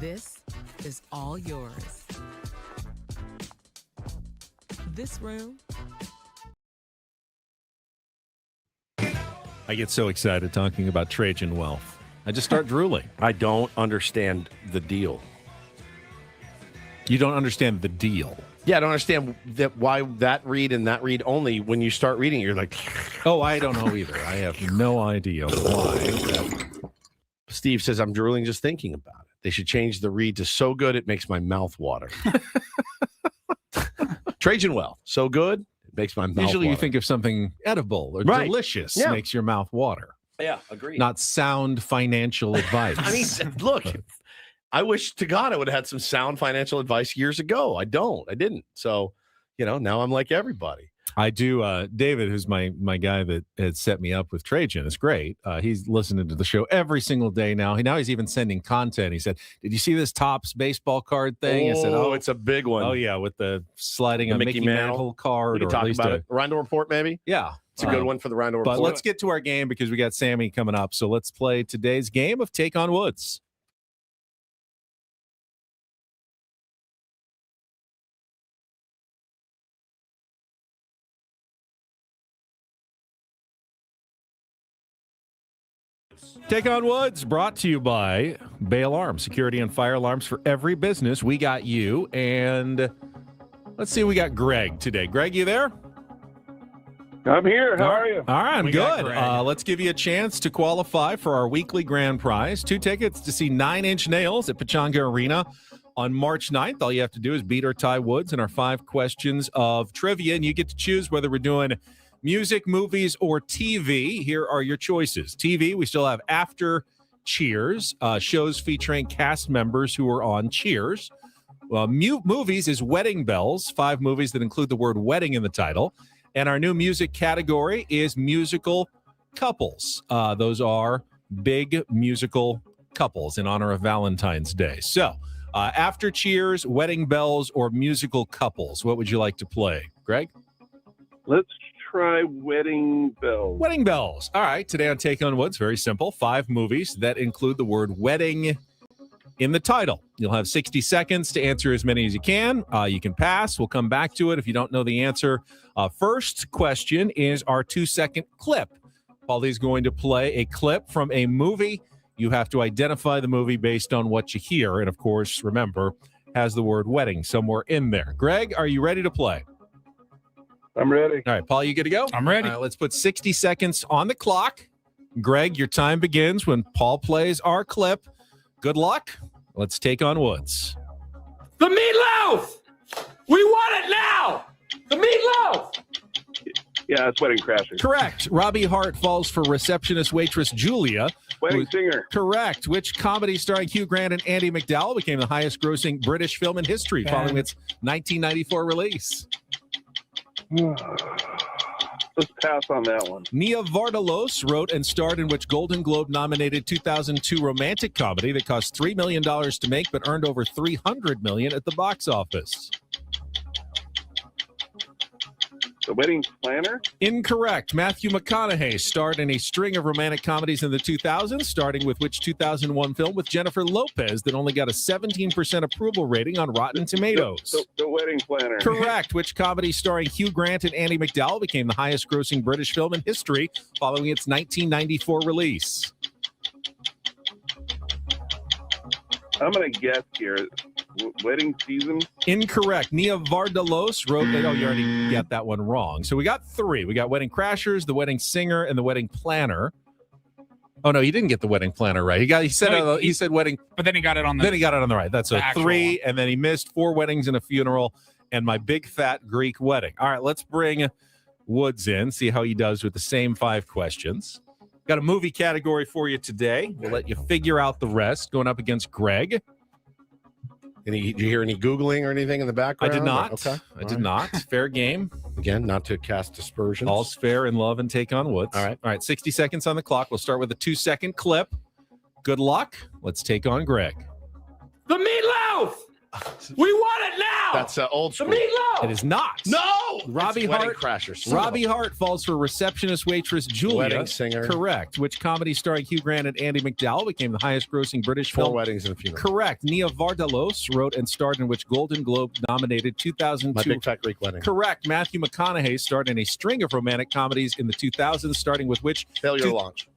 this is all yours. This room. I get so excited talking about Trajan wealth. I just start drooling. I don't understand the deal. You don't understand the deal. Yeah, I don't understand why that read and that read only. When you start reading, you're like, oh, I don't know either. I have no idea why. Steve says, I'm drooling just thinking about it. They should change the read to so good it makes my mouth water. Trajan wealth, so good it makes my mouth Usually water. You think of something edible or delicious makes your mouth water. Yeah, agreed. Not sound financial advice. I mean, look, I wish to God I would have had some sound financial advice years ago. I didn't. So, now I'm like everybody. I do. David, who's my guy that had set me up with Trajan, is great. He's listening to the show every single day now. He's even sending content. He said, "Did you see this Topps baseball card thing?" I said, "Oh, it's a big one. Oh yeah, with the sliding a Mickey Mantle card." We can talk about it. Reindl Report, maybe. Yeah, it's a good one for the Reindl Report. But let's get to our game because we got Sammy coming up. So let's play today's game of Take on Woods. Take on Woods, brought to you by Bay Alarm, security and fire alarms for every business. We got you, and let's see, we got Greg today. Greg, you there? I'm here. How are you? All right, I'm good. Let's give you a chance to qualify for our weekly grand prize. 2 tickets to see 9 Inch Nails at Pechanga Arena on March 9th. All you have to do is beat or tie Woods in our 5 questions of trivia, and you get to choose whether we're doing music, movies, or TV. Here are your choices. TV, we still have After Cheers, shows featuring cast members who are on Cheers. Movies is Wedding Bells, 5 movies that include the word wedding in the title. And our new music category is musical couples. Those are big musical couples in honor of Valentine's Day. So, After Cheers, Wedding Bells, or musical couples, what would you like to play? Greg? Let's try Wedding Bells. Wedding Bells. All right. Today on Take on Woods, very simple. 5 movies that include the word wedding in the title. You'll have 60 seconds to answer as many as you can. You can pass. We'll come back to it if you don't know the answer. First question is our 2-second clip. Paulie's going to play a clip from a movie. You have to identify the movie based on what you hear. And, of course, remember, has the word wedding somewhere in there. Greg, are you ready to play? I'm ready. All right, Paul, you good to go? I'm ready. Let's put 60 seconds on the clock. Greg, your time begins when Paul plays our clip. Good luck. Let's take on Woods. The meatloaf! We want it now! The meatloaf! Yeah, it's Wedding Crashers. Correct. Robbie Hart falls for receptionist waitress Julia. Wedding Singer. Correct. Which comedy starring Hugh Grant and Andy McDowell became the highest grossing British film in history following its 1994 release? Let's pass on that one. Nia Vardalos wrote and starred in which Golden Globe nominated 2002 romantic comedy that cost $3 million to make but earned over $300 million at the box office? The Wedding Planner? Incorrect. Matthew McConaughey starred in a string of romantic comedies in the 2000s, starting with which 2001 film with Jennifer Lopez that only got a 17% approval rating on Rotten Tomatoes? The Wedding Planner. Correct. Which comedy starring Hugh Grant and Andy McDowell became the highest grossing British film in history following its 1994 release? I'm going to guess here. Wedding Season? Incorrect. Nia Vardalos wrote that. Oh, you already got that one wrong. So we got 3. We got Wedding Crashers, The Wedding Singer, and The Wedding Planner. Oh no, he didn't get The Wedding Planner right. He said wedding, but then he got it on the. Then he got it on the right. That's a 3, and then he missed 4 weddings and a funeral, and My Big Fat Greek Wedding. All right, let's bring Woods in, see how he does with the same 5 questions. Got a movie category for you today. We'll let you figure out the rest. Going up against Greg. Did you hear any Googling or anything in the background? I did not. Okay. I did not. Fair game. Again, not to cast aspersions. All's fair in love and take on Woods. All right. All right. 60 seconds on the clock. We'll start with a 2-second clip. Good luck. Let's take on Greg. The meatloaf! We want it now! That's old school. The meatloaf! It is not. No! Robbie Hart. Crashers. Robbie Hart falls for receptionist waitress Julia. Wedding Singer. Correct. Which comedy starring Hugh Grant and Andy McDowell became the highest grossing British 4 film? weddings and a funeral. Correct. Nia Vardalos wrote and starred in which Golden Globe nominated 2002. My Big Fat Greek Wedding. Correct. Matthew McConaughey starred in a string of romantic comedies in the 2000s, starting with which? Failure Launch.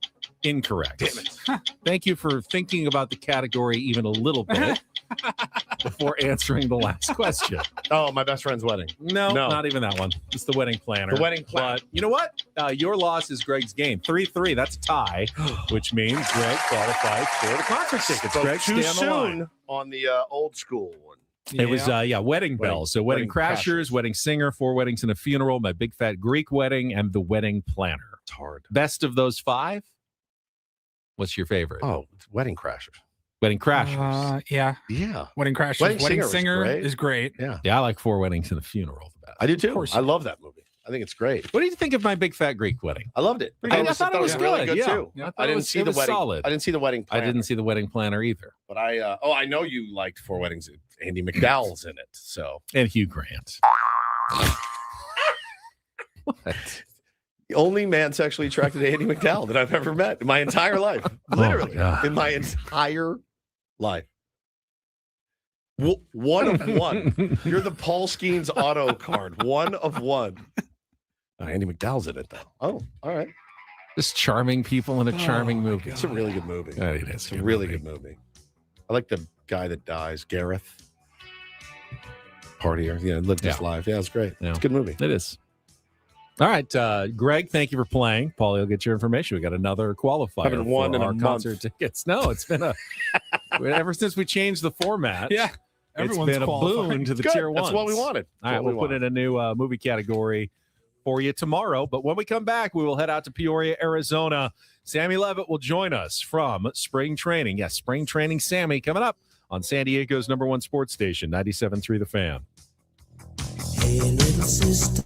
Incorrect. Damn it. Thank you for thinking about the category even a little bit before answering the last question. Oh, My Best Friend's Wedding. No, not even that one. It's The Wedding Planner. The Wedding Planner. But you know what? Your loss is Greg's game. 3-3. That's a tie, which means Greg qualifies for the concert tickets. Greg, too stay on the line. soon on the old school one. It was, Wedding Bells. So Wedding Crashers, Wedding Singer, 4 Weddings and a Funeral, My Big Fat Greek Wedding, and The Wedding Planner. It's hard. Best of those 5? What's your favorite? Oh, Wedding Crashers. Wedding Crashers. Yeah. Yeah. Wedding Crashers. Wedding Singer is great. Yeah. Yeah, I like 4 Weddings and a Funeral the best. I do too. I love that movie. I think it's great. What did you think of My Big Fat Greek Wedding? I loved it. I thought it was really good yeah. too. Yeah, I didn't see the wedding. Solid. I didn't see the Wedding Planner. I didn't see the Wedding Planner either. But I know you liked 4 Weddings. Andy McDowell's in it. So and Hugh Grant. What? The only man sexually attracted to Andy McDowell that I've ever met in my entire life. Literally. In my entire life. One of one. You're the Paul Skeens auto card. One of one. Andy McDowell's in it, though. Oh, all right. Just charming people in a charming movie. It's a really good movie. Yeah, it is. It's a really good movie. I like the guy that dies, Gareth. Partier. Yeah, lived his life. Yeah, it's great. Yeah. It's a good movie. It is. All right, Greg, thank you for playing. Paulie will get your information. We got another qualifier. Haven't won in our a month. concert tickets. No, it's been ever since we changed the format. Yeah, it's been a boon to the Good. tier 1. That's what we wanted. All right, we'll put in a new movie category for you tomorrow. But when we come back, we will head out to Peoria, Arizona. Sammy Levitt will join us from spring training. Yes, spring training Sammy coming up on San Diego's #1 sports station, 97.3 The Fan. Hey, little sister.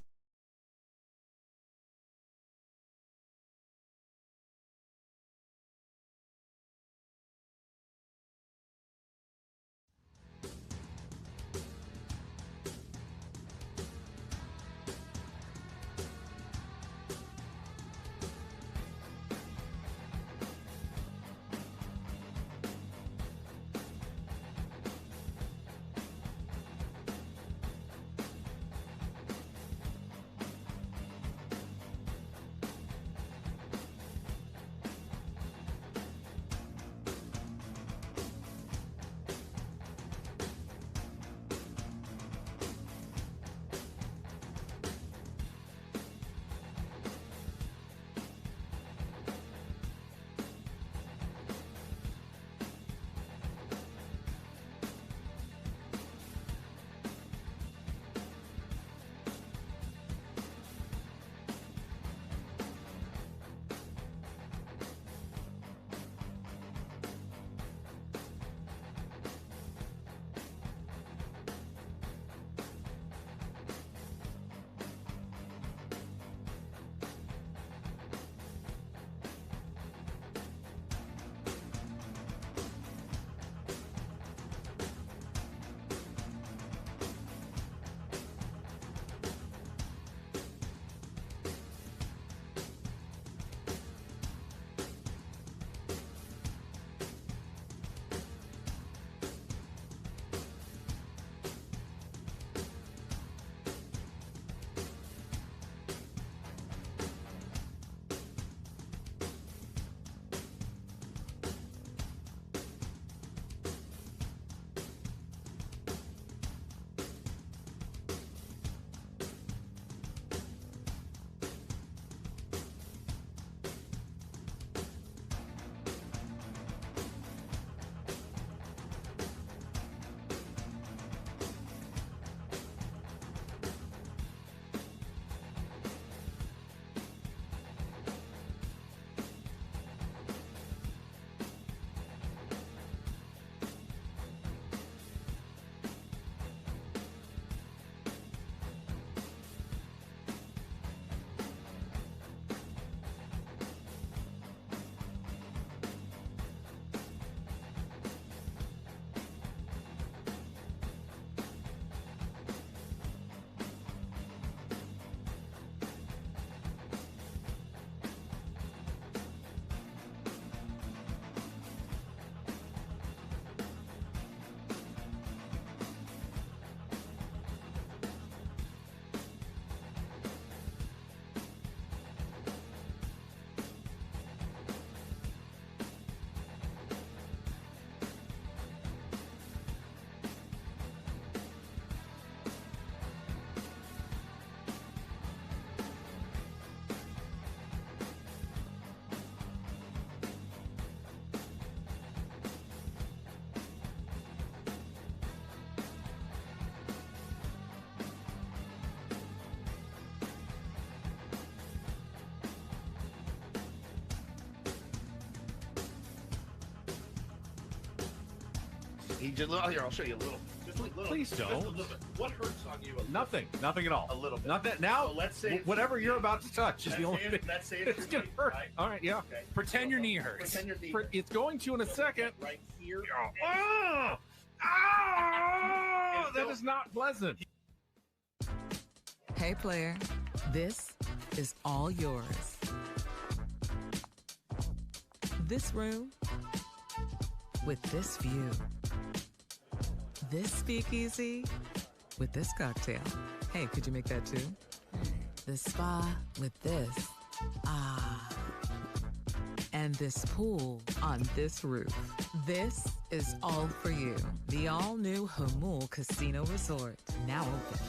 He just here. I'll show you a little. Just a little. Please don't. Just a little bit. What hurts on you? Nothing at all. A little bit. Not that now. So let's say whatever you're about to touch is the only thing. Let's say it's gonna hurt. Right? All right, yeah. Okay. Pretend your knee hurts. Pretend your knee. It's going to in a second. Right here. Oh, that is not pleasant. Hey, player, this is all yours. This room with this view. This speakeasy with this cocktail. Hey, could you make that too? The spa with this. Ah. and this pool on this roof. This is all for you. The all-new Humul Casino Resort, now open.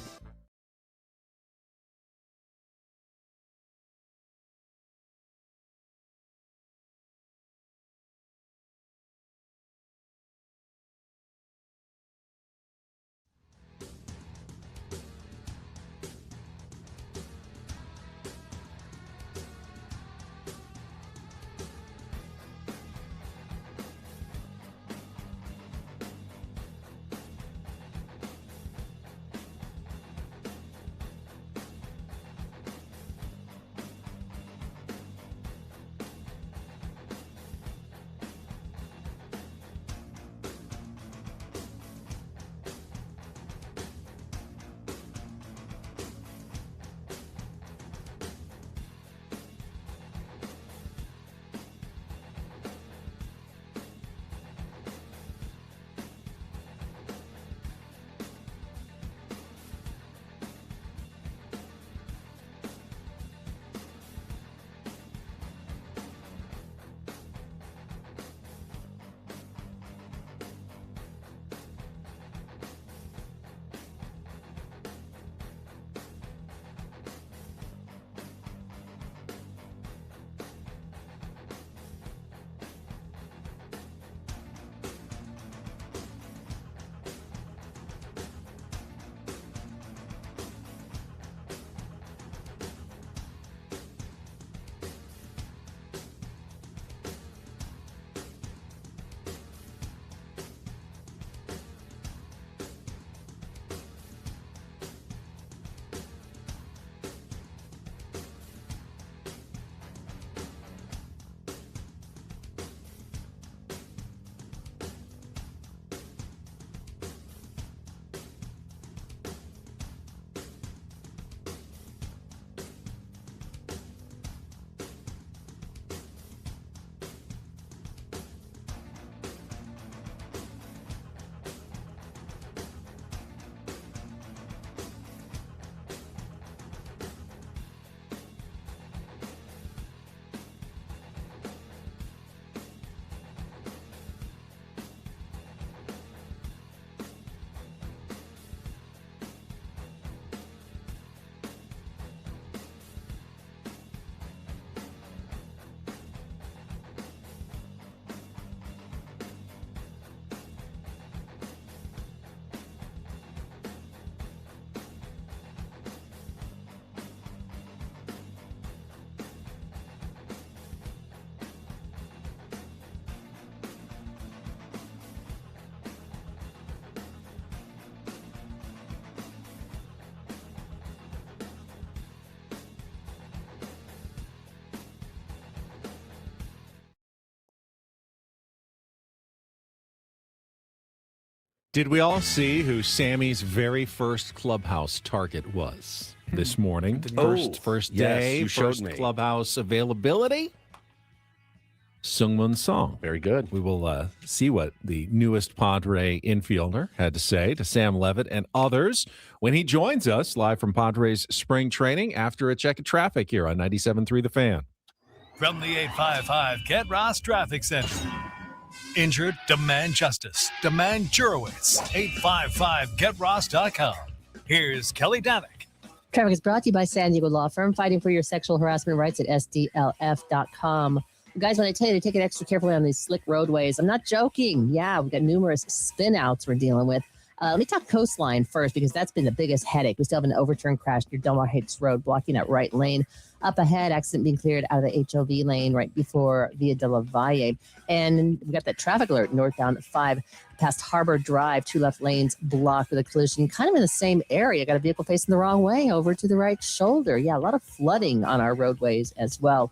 Did we all see who Sammy's very first clubhouse target was this morning? First day, you showed first me. clubhouse availability? Seung-Moon Song. Very good. We will see what the newest Padre infielder had to say to Sam Levitt and others when he joins us live from Padres spring training after a check of traffic here on 97.3 The Fan. From the 855 Get Ross Traffic Center. Injured? Demand justice. Demand Jurowitz. 855GetRoss.com. Here's Kelly Danick. Traffic is brought to you by San Diego Law Firm, fighting for your sexual harassment rights at SDLF.com. Guys, when I tell you to take it extra carefully on these slick roadways, I'm not joking. Yeah, we've got numerous spin outs we're dealing with. Let me talk coastline first, because that's been the biggest headache. We still have an overturned crash near Del Mar Heights Road, blocking that right lane. Up ahead, accident being cleared out of the HOV lane right before Via de la Valle. And we got that traffic alert northbound 5 past Harbor Drive, 2 left lanes blocked with a collision kind of in the same area. Got a vehicle facing the wrong way over to the right shoulder. Yeah, a lot of flooding on our roadways as well.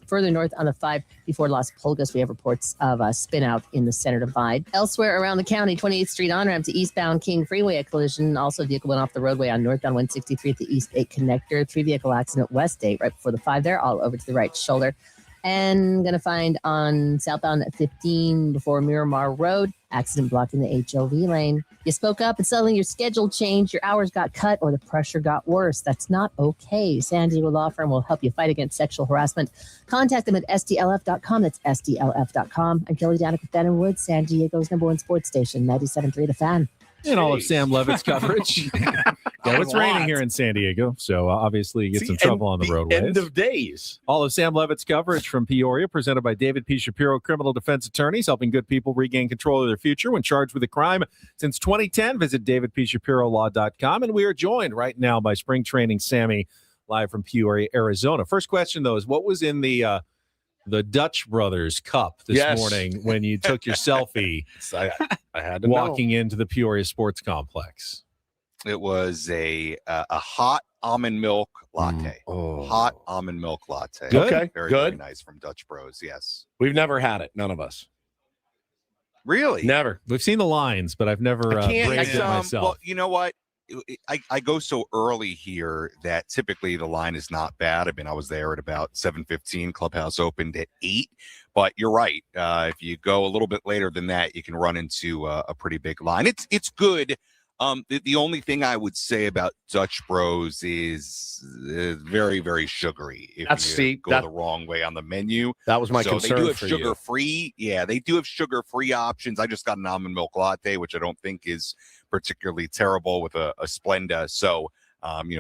Further north on the 5 before Las Pulgas, we have reports of a spin out in the center divide. Elsewhere around the county, 28th Street on-ramp to eastbound King Freeway, a collision. Also, a vehicle went off the roadway on northbound 163 at the East 8 connector. 3-vehicle accident West 8 right before the 5 there, all over to the right shoulder. And going to find on southbound 15 before Miramar Road, accident blocking the HOV lane. You spoke up and suddenly your schedule changed, your hours got cut, or the pressure got worse. That's not okay. San Diego Law Firm will help you fight against sexual harassment. Contact them at SDLF.com. That's SDLF.com. I'm Kelly Danica with Ben and Woods, San Diego's #1 sports station, 97.3 The Fan. And all of Sam Levitt's coverage. Yeah, it's raining here in San Diego, so obviously you get some trouble on the roadways. End of days. All of Sam Levitt's coverage from Peoria, presented by David P. Shapiro, criminal defense attorneys, helping good people regain control of their future when charged with a crime. Since 2010, visit davidpshapirolaw.com. And we are joined right now by spring training Sammy, live from Peoria, Arizona. First question, though, is what was in the Dutch Brothers Cup this morning when you took your selfie I had to walking into the Peoria Sports Complex? It was a hot almond milk latte. Hot almond milk latte. Good. Okay, very, good. very nice from Dutch Bros. Yes. We've never had it. None of us. Really? Never. We've seen the lines, but I've never braved it myself. Well, you know what? I go so early here that typically the line is not bad. I mean, I was there at about 7:15. Clubhouse opened at 8. But you're right. If you go a little bit later than that, you can run into a pretty big line. It's good. The only thing I would say about Dutch Bros is very, very sugary. If you go the wrong way on the menu. That was my so concern. They do have for you. sugar-free. Yeah, they do have sugar-free options. I just got an almond milk latte, which I don't think is particularly terrible with a Splenda. So,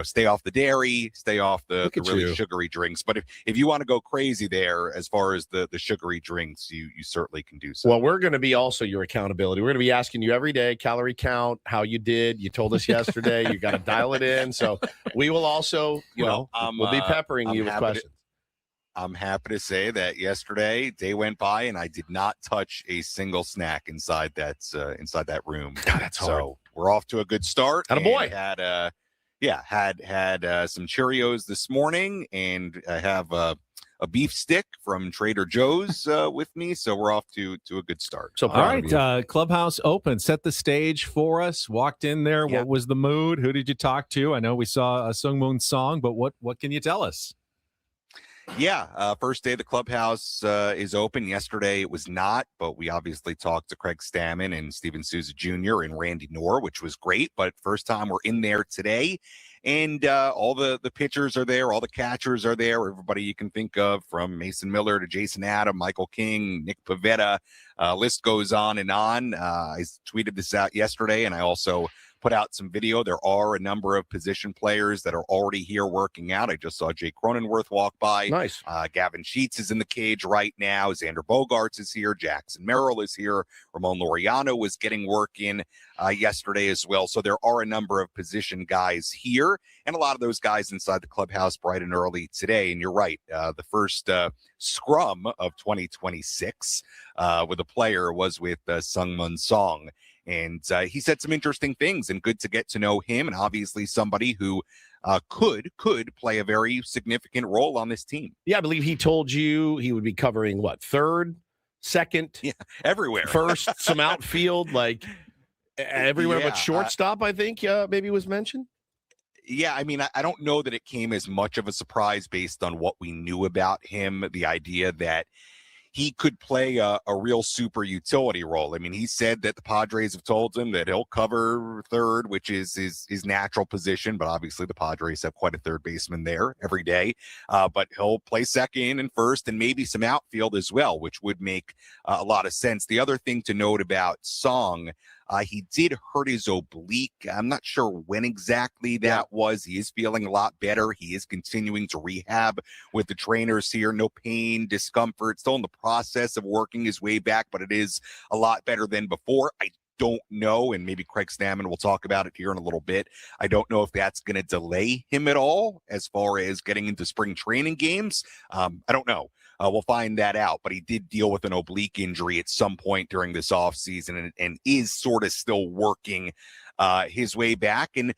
stay off the dairy, stay off the really sugary drinks. But if you want to go crazy there, as far as the sugary drinks, you certainly can do so. Well, we're going to be also your accountability. We're going to be asking you every day, calorie count, how you did. You told us yesterday. You got to dial it in. So we will also, we'll be peppering you with questions. I'm happy to say that yesterday, day went by, and I did not touch a single snack inside that room. God, that's hard. So we're off to a good start. Attaboy. Had some Cheerios this morning, and I have a beef stick from Trader Joe's with me, so we're off to a good start. So all right, Clubhouse open. Set the stage for us. Walked in there. Yeah. What was the mood? Who did you talk to? I know we saw a Sung Moon song, but what can you tell us? Yeah, first day the clubhouse is open. Yesterday it was not, but we obviously talked to Craig Stammen and Steven Souza Jr. and Randy Knorr, which was great. But first time we're in there today, and all the pitchers are there, all the catchers are there, everybody you can think of, from Mason Miller to Jason Adam, Michael King, Nick Pivetta, list goes on and on. I tweeted this out yesterday, and I also put out some video. There are a number of position players that are already here working out. I just saw Jake Cronenworth walk by. Nice. Gavin Sheets is in the cage right now. Xander Bogaerts is here. Jackson Merrill is here. Ramon Laureano was getting work in yesterday as well. So there are a number of position guys here, and a lot of those guys inside the clubhouse bright and early today. And you're right. The first scrum of 2026 with a player was with Sung Mun Song. And he said some interesting things, and good to get to know him, and obviously somebody who could play a very significant role on this team. Yeah, I believe he told you he would be covering what, third, second, everywhere, first, some outfield, like everywhere but shortstop. I think maybe was mentioned. Yeah, I mean, I don't know that it came as much of a surprise based on what we knew about him. The idea that he could play a real super utility role. I mean, he said that the Padres have told him that he'll cover third, which is his natural position, but obviously the Padres have quite a third baseman there every day. But he'll play second and first and maybe some outfield as well, which would make a lot of sense. The other thing to note about Song, he did hurt his oblique. I'm not sure when exactly that was. He is feeling a lot better. He is continuing to rehab with the trainers here. No pain, discomfort, still in the process of working his way back, but it is a lot better than before. I don't know, and maybe Craig Stammen will talk about it here in a little bit. I don't know if that's going to delay him at all as far as getting into spring training games. I don't know. We'll find that out, but he did deal with an oblique injury at some point during this offseason and is sort of still working his way back. And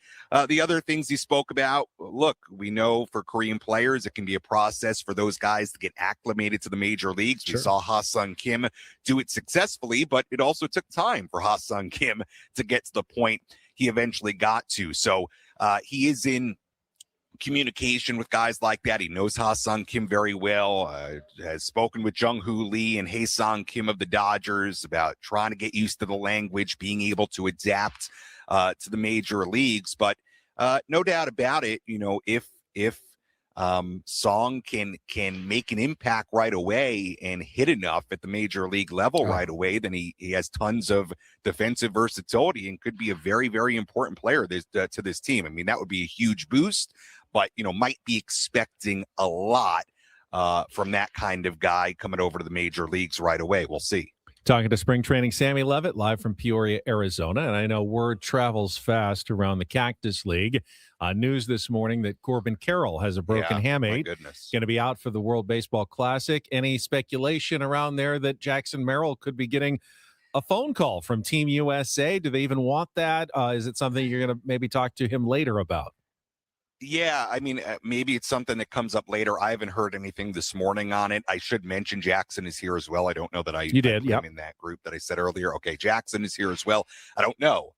the other things he spoke about, look, we know for Korean players, it can be a process for those guys to get acclimated to the major leagues. Sure. We saw Ha-Sung Kim do it successfully, but it also took time for Ha-Sung Kim to get to the point he eventually got to. So he is in communication with guys like that. He knows Ha-Sung Kim very well, has spoken with Jung-Hoo Lee and Hae-Sung Kim of the Dodgers about trying to get used to the language, being able to adapt to the major leagues. But no doubt about it, if Song can make an impact right away and hit enough at the major league level right away, then he has tons of defensive versatility and could be a very, very important player to this team. I mean, that would be a huge boost, but might be expecting a lot from that kind of guy coming over to the major leagues right away. We'll see. Talking to spring training Sammy Levitt live from Peoria, Arizona. And I know word travels fast around the Cactus League. News this morning that Corbin Carroll has a broken hamate. Going to be out for the World Baseball Classic. Any speculation around there that Jackson Merrill could be getting a phone call from Team USA? Do they even want that? Is it something you're going to maybe talk to him later about? Yeah, I mean, maybe it's something that comes up later. I haven't heard anything this morning on it. I should mention Jackson is here as well. I don't know that I put him in that group that I said earlier. Okay, Jackson is here as well. I don't know.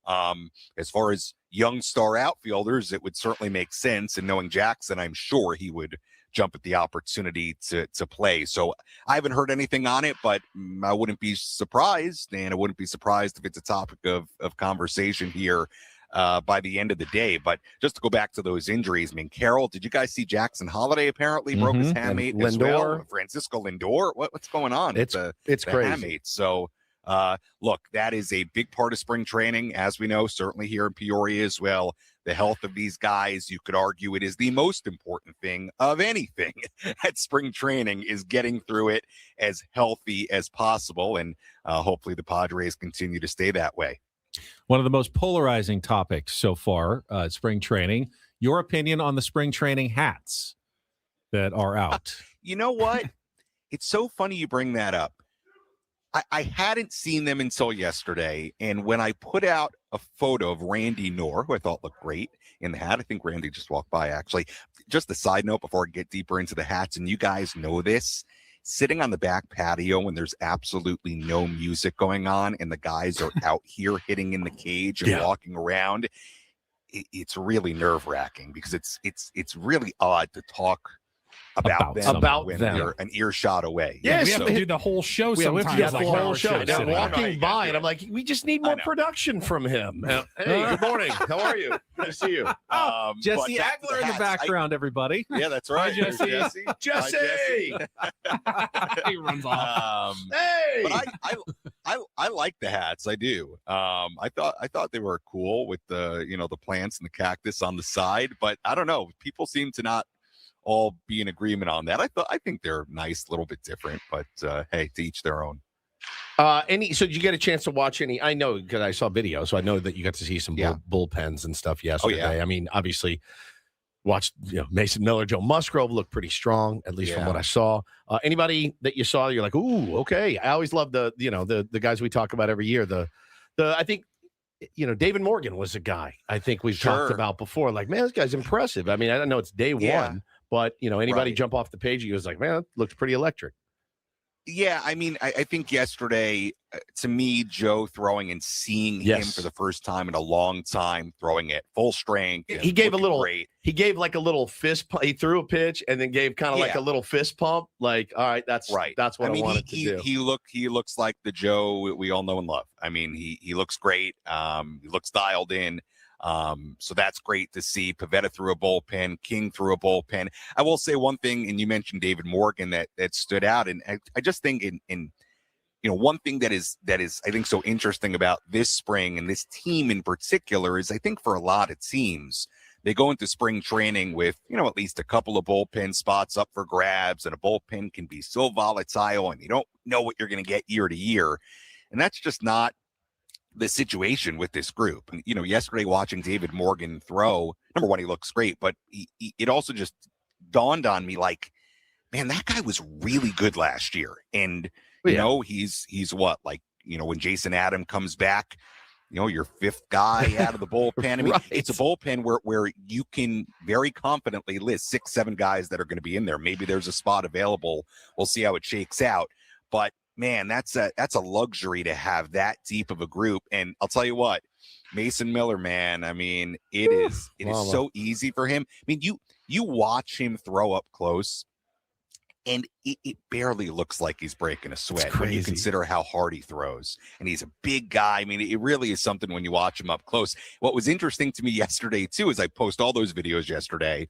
As far as young star outfielders, it would certainly make sense. And knowing Jackson, I'm sure he would jump at the opportunity to play. So I haven't heard anything on it, but I wouldn't be surprised. And I wouldn't be surprised if it's a topic of conversation here by the end of the day. But just to go back to those injuries, I mean, Carroll, did you guys see Jackson Holiday apparently broke his hamate as well? Francisco Lindor, what's going on? It's crazy. Hamate. So look, that is a big part of spring training, as we know, certainly here in Peoria as well. The health of these guys, you could argue it is the most important thing of anything at spring training, is getting through it as healthy as possible. And hopefully the Padres continue to stay that way. One of the most polarizing topics so far, spring training. Your opinion on the spring training hats that are out? You know what? It's so funny you bring that up. I hadn't seen them until yesterday, and when I put out a photo of Randy Knorr, who I thought looked great in the hat, I think Randy just walked by, actually. Just a side note before I get deeper into the hats, and you guys know this, sitting on the back patio when there's absolutely no music going on and the guys are out here hitting in the cage and walking around, it's really nerve-wracking because it's really odd to talk about them when they're an earshot away. Yeah, we have to do the whole show sometimes. We have to do the whole show. They're walking by, and I'm like, we just need more production from him. Hey, good morning. How are you? Good to see you. Jesse Agler in the background, everybody. Yeah, that's right. Hi, Jesse. Jesse. He runs off. Hey. But I like the hats. I do. I thought they were cool with the the plants and the cactus on the side, but I don't know. People seem to not all be in agreement on that. I think they're nice, a little bit different, but hey, to each their own. So did you get a chance to watch any? I know because I saw video, so I know that you got to see some bullpens and stuff yesterday. Oh, yeah. I mean, obviously, watched Mason Miller, Joe Musgrove look pretty strong, at least from what I saw. Anybody that you saw, you're like, ooh, okay. I always love the guys we talk about every year. I think David Morgan was a guy I think we've talked about before. Like, man, this guy's impressive. I mean, I don't know it's day one, but anybody jump off the page, he was like, man, that looks pretty electric. Yeah, I mean, I think yesterday, to me, Joe throwing and seeing him for the first time in a long time, throwing at full strength. He gave like a little fist pump. He threw a pitch and then gave kind of like a little fist pump. Like, all right, that's right. That's what I wanted to do. He looks like the Joe we all know and love. I mean, he looks great. He looks dialed in. So that's great to see. Pivetta threw a bullpen, King threw a bullpen. I will say one thing, and you mentioned David Morgan that stood out, and I just think in one thing that is I think so interesting about this spring and this team in particular is I think for a lot of teams they go into spring training with at least a couple of bullpen spots up for grabs, and a bullpen can be so volatile and you don't know what you're going to get year to year, and that's just not the situation with this group. And yesterday watching David Morgan throw, number one, he looks great, but it also just dawned on me like, man, that guy was really good last year. And he's what, like, when Jason Adam comes back, your fifth guy out of the bullpen. I mean, it's a bullpen where you can very confidently list 6-7 guys that are going to be in there. Maybe there's a spot available. We'll see how it shakes out. But man, that's a luxury to have that deep of a group. And I'll tell you what, Mason Miller, man, I mean, it is so easy for him. I mean, you watch him throw up close, and it barely looks like he's breaking a sweat when you consider how hard he throws. And he's a big guy. I mean, it really is something when you watch him up close. What was interesting to me yesterday, too, is I post all those videos yesterday,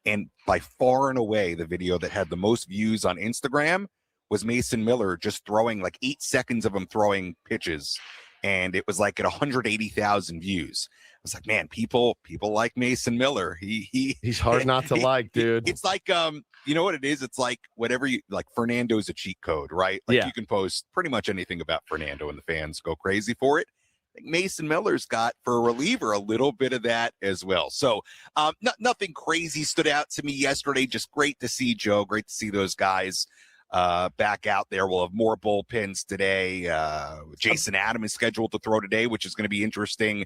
and by far and away, the video that had the most views on Instagram was Mason Miller just throwing like 8 seconds of him throwing pitches. And it was like at 180,000 views. I was like, man, people like Mason Miller. He's hard not to like, dude. It's like, you know what it is? It's like whatever you like. Fernando's a cheat code, right? Like you can post pretty much anything about Fernando and the fans go crazy for it. I think Mason Miller's got for a reliever a little bit of that as well. So nothing crazy stood out to me yesterday. Just great to see Joe. Great to see those guys back out there. We'll have more bullpens today. Jason Adam is scheduled to throw today, which is going to be interesting.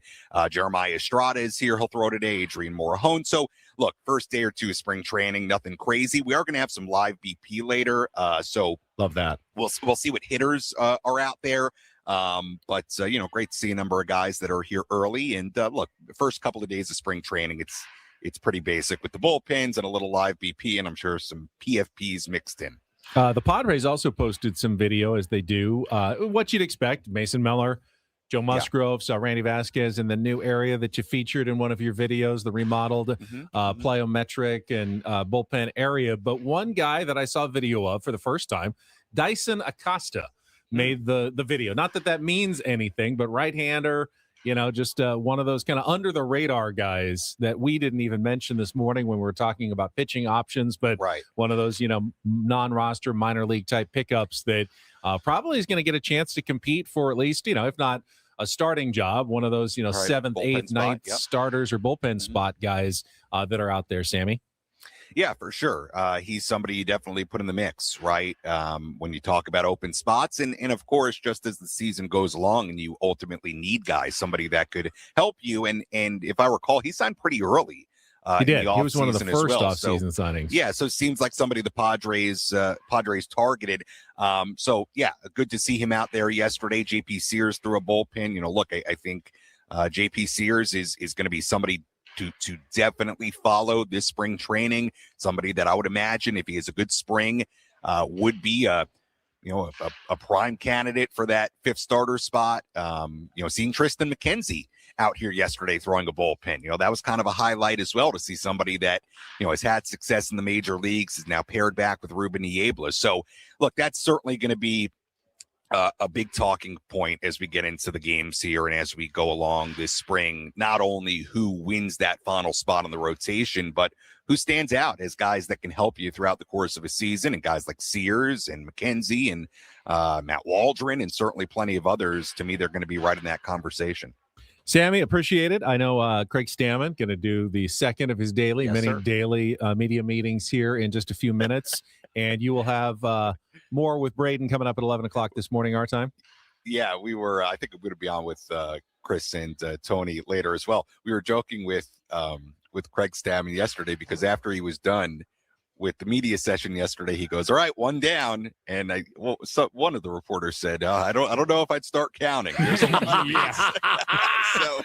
Jeremiah Estrada is here. He'll throw today. Adrian Morahone. So look, first day or two of spring training, nothing crazy. We are going to have some live BP later. So love that. We'll see what hitters are out there. But great to see a number of guys that are here early. And look, the first couple of days of spring training, it's pretty basic with the bullpens and a little live BP, and I'm sure some PFPs mixed in. The Padres also posted some video, as they do. What you'd expect: Mason Miller, Joe Musgrove, saw Randy Vasquez in the new area that you featured in one of your videos, the remodeled plyometric and bullpen area. But one guy that I saw video of for the first time, Dyson Acosta, made the video. Not that means anything, but right-hander. Just one of those kind of under the radar guys that we didn't even mention this morning when we were talking about pitching options, but one of those, non-roster minor league type pickups that probably is going to get a chance to compete for at least, if not a starting job, one of those, seventh, bullpen eighth, spot, ninth starters or bullpen spot guys that are out there, Sammy. Yeah, for sure. He's somebody you definitely put in the mix, right? When you talk about open spots. And of course, just as the season goes along and you ultimately need guys, somebody that could help you. And if I recall, he signed pretty early. He did. He was one of the first off-season signings. Yeah, so it seems like somebody the Padres targeted. So, yeah, good to see him out there yesterday. JP Sears threw a bullpen. Look, I think JP Sears is going to be somebody to definitely follow this spring training. Somebody that I would imagine, if he has a good spring, would be a prime candidate for that fifth starter spot. Seeing Tristan McKenzie out here yesterday throwing a bullpen, that was kind of a highlight as well, to see somebody that has had success in the major leagues, is now paired back with Ruben Niebla. So look, that's certainly going to be a big talking point as we get into the games here and as we go along this spring. Not only who wins that final spot on the rotation, but who stands out as guys that can help you throughout the course of a season, and guys like Sears and McKenzie and Matt Waldron, and certainly plenty of others. To me, they're going to be right in that conversation. Sammy, appreciate it. I know Craig Stammen going to do the second of his daily media meetings here in just a few minutes, and you will have more with Braden coming up at 11 o'clock this morning, our time. Yeah, I think we're going to be on with Chris and Tony later as well. We were joking with Craig Stammen yesterday, because after he was done with the media session yesterday, he goes, "All right, one down." And one of the reporters said, "I don't know if I'd start counting." There's a lot of so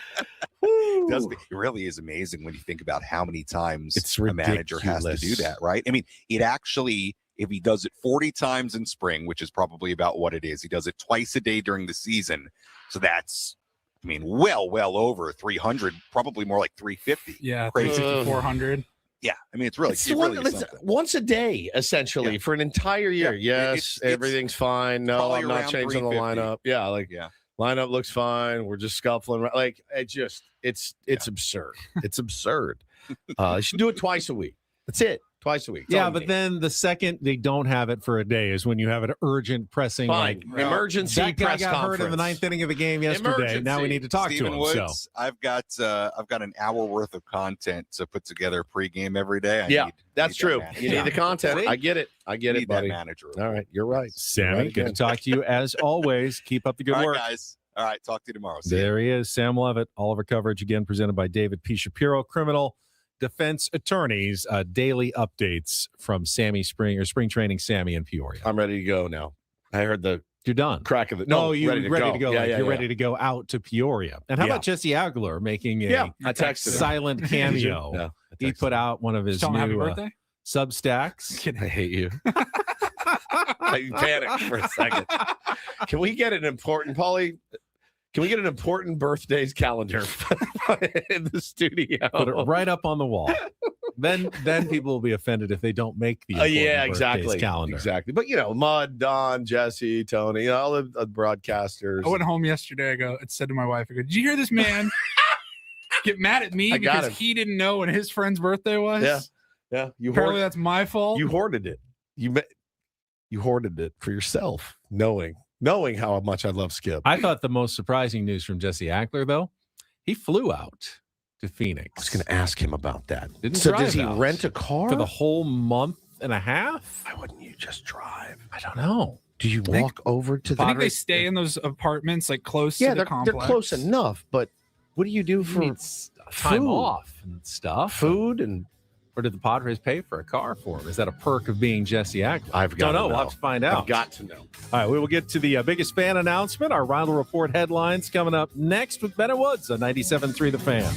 it really is amazing when you think about how many times a manager has to do that, right? I mean, it actually, if he does it 40 times in spring, which is probably about what it is, he does it twice a day during the season. So that's, well over 300, probably more like 350. Yeah, 400. Yeah, I mean, it's really once a day, essentially, for an entire year. Yeah. Yes, everything's fine. No, I'm not changing the lineup. Yeah, lineup looks fine. We're just scuffling. Like, it's absurd. It's absurd. You should do it twice a week. That's it. Twice a week. Yeah, but then the second they don't have it for a day is when you have an urgent, pressing, emergency that guy press got conference. hurt in the ninth inning of the game yesterday. Emergency. Now we need to talk Stephen to him. Woods, So I've got an hour worth of content to put together pregame every day. That's true. You need the content. I get it. I get it, buddy. That manager. All right, you're right. Sammy, good to talk to you as always. Keep up the good All right, work, guys. All right, talk to you tomorrow. See there you. he is, Sam Levitt. All of our coverage again presented by David P. Shapiro, criminal defense attorneys. Daily updates from spring training Sammy in Peoria. I'm ready to go now. I heard the You're done. Crack of the you're ready to go. Yeah, you're ready to go out to Peoria. And how about Jesse Aguilar making a silent cameo? No, he put out one of his new happy birthday? Substacks. I hate you. I panicked for a second. Can we get an important, Paulie? Can we get an important birthdays calendar in the studio? Put it right up on the wall. Then people will be offended if they don't make the birthdays calendar. Exactly. But Mud, Don, Jesse, Tony, all the broadcasters. I went home yesterday. I said to my wife, I go, "Did you hear this man get mad at me because he didn't know when his friend's birthday was?" Yeah. Apparently that's my fault. You hoarded it. You hoarded it for yourself, knowing how much I love Skip. I thought the most surprising news from Jesse Ackler, though, he flew out to Phoenix. I was going to ask him about that. So does he rent a car? For the whole month and a half? Why wouldn't you just drive? I don't know. Do you walk over to the... I think they stay in those apartments close to the complex. They're close enough, but what do you do for time off and stuff? Food and... Or did the Padres pay for a car for him? Is that a perk of being Jesse Ackler? I've got to know. We'll have to find out. I've got to know. All right, we will get to the biggest fan announcement. Our Reindl Report headlines coming up next with Bennett Woods on 97.3 The Fan.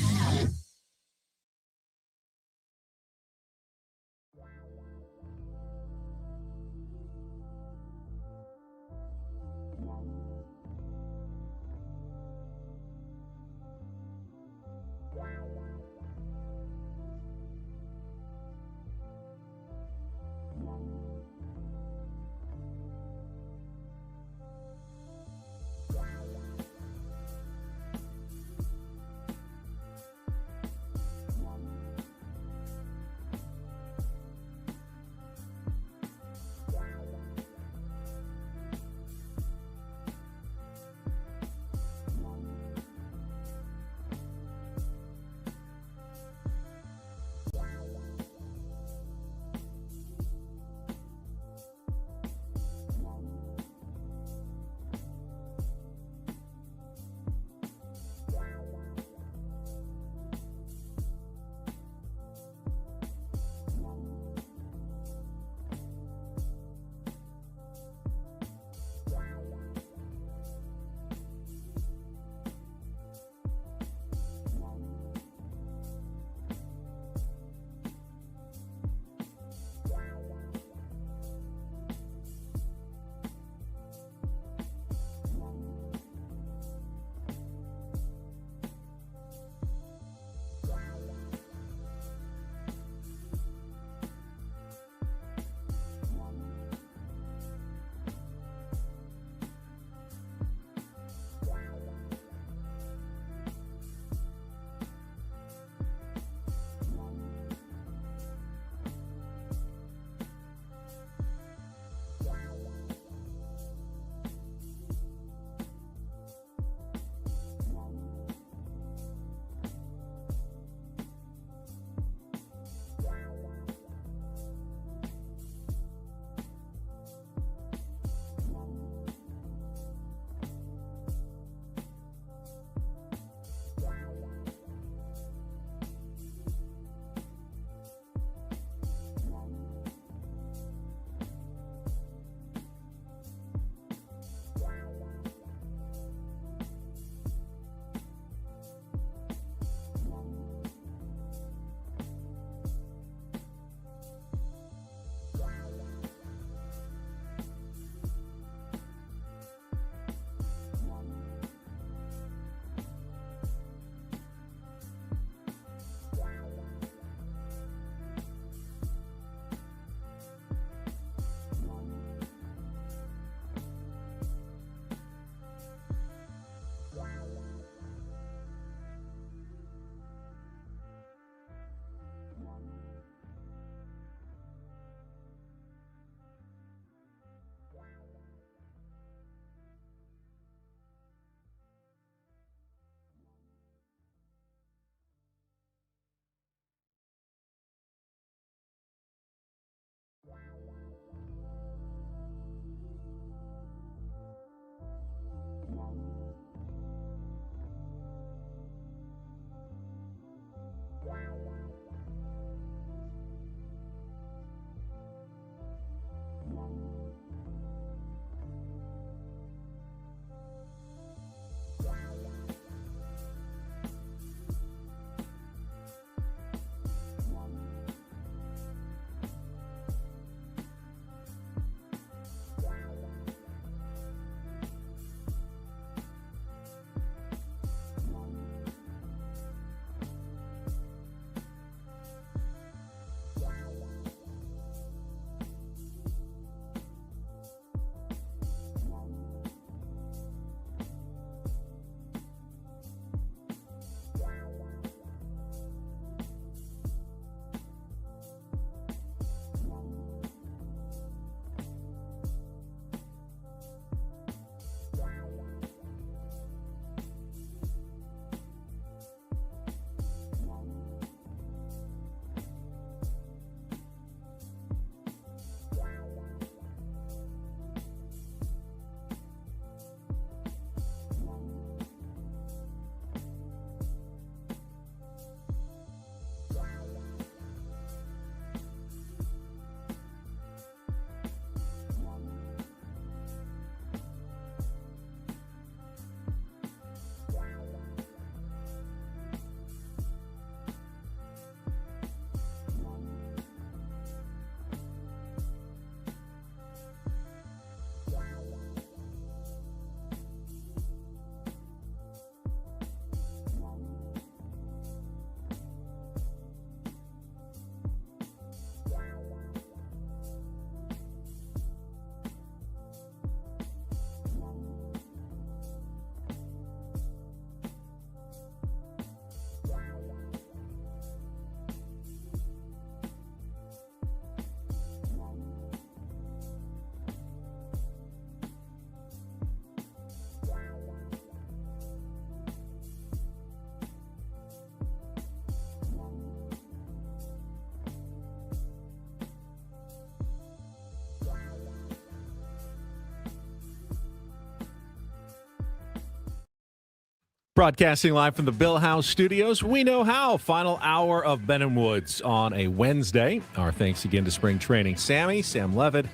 Broadcasting live from the Bill House Studios. We know how. Final hour of Ben & Woods on a Wednesday. Our thanks again to spring training. Sammy, Sam Levitt,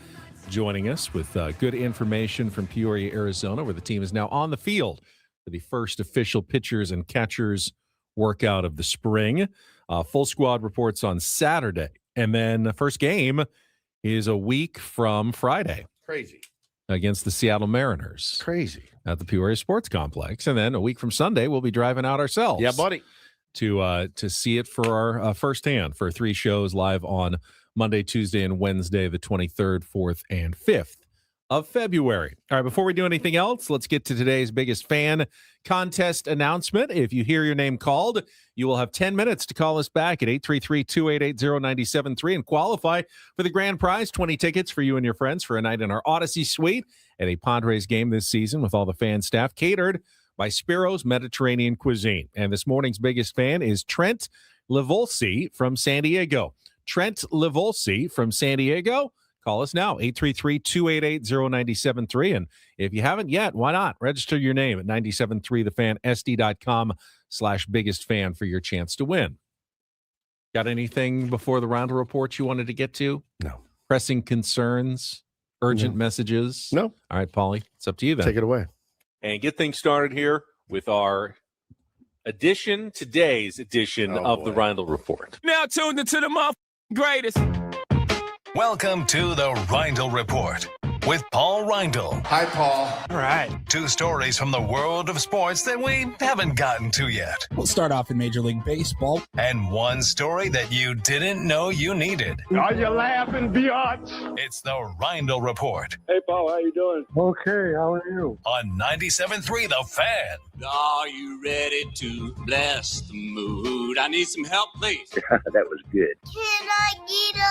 joining us with good information from Peoria, Arizona, where the team is now on the field for the first official pitchers and catchers workout of the spring. Full squad reports on Saturday. And then the first game is a week from Friday. Crazy. Against the Seattle Mariners. Crazy. At the Peoria Sports Complex. And then a week from Sunday, we'll be driving out ourselves. Yeah, buddy. To see it for our firsthand for 3 shows live on Monday, Tuesday, and Wednesday, the 23rd, 4th, and 5th of February. All right, before we do anything else, let's get to today's biggest fan contest announcement. If you hear your name called, you will have 10 minutes to call us back at 833-288-0973 and qualify for the grand prize, 20 tickets for you and your friends for a night in our Odyssey Suite at a Padres game this season with all the fan staff catered by Spiro's Mediterranean Cuisine. And this morning's biggest fan is Trent Levolsi from San Diego. Trent Levolsi from San Diego. Call us now, 833-288-0973. And if you haven't yet, why not? Register your name at 973thefan, sd.com/biggest fan for your chance to win. Got anything before the Reindl Report you wanted to get to? No. Pressing concerns? Urgent messages? No. All right, Paulie, it's up to you then. Take it away. And get things started here with our today's edition of the Reindl Report. Now tuned into the greatest. Welcome to the Reindl Report with Paul Reindl. Hi, Paul. All right. 2 stories from the world of sports that we haven't gotten to yet. We'll start off in Major League Baseball. And 1 story that you didn't know you needed. Are you laughing, biatch? It's the Reindl Report. Hey, Paul, how you doing? Okay, how are you? On 97.3 The Fan. Are you ready to bless the mood? I need some help, please. That was good. Can I get a yeah?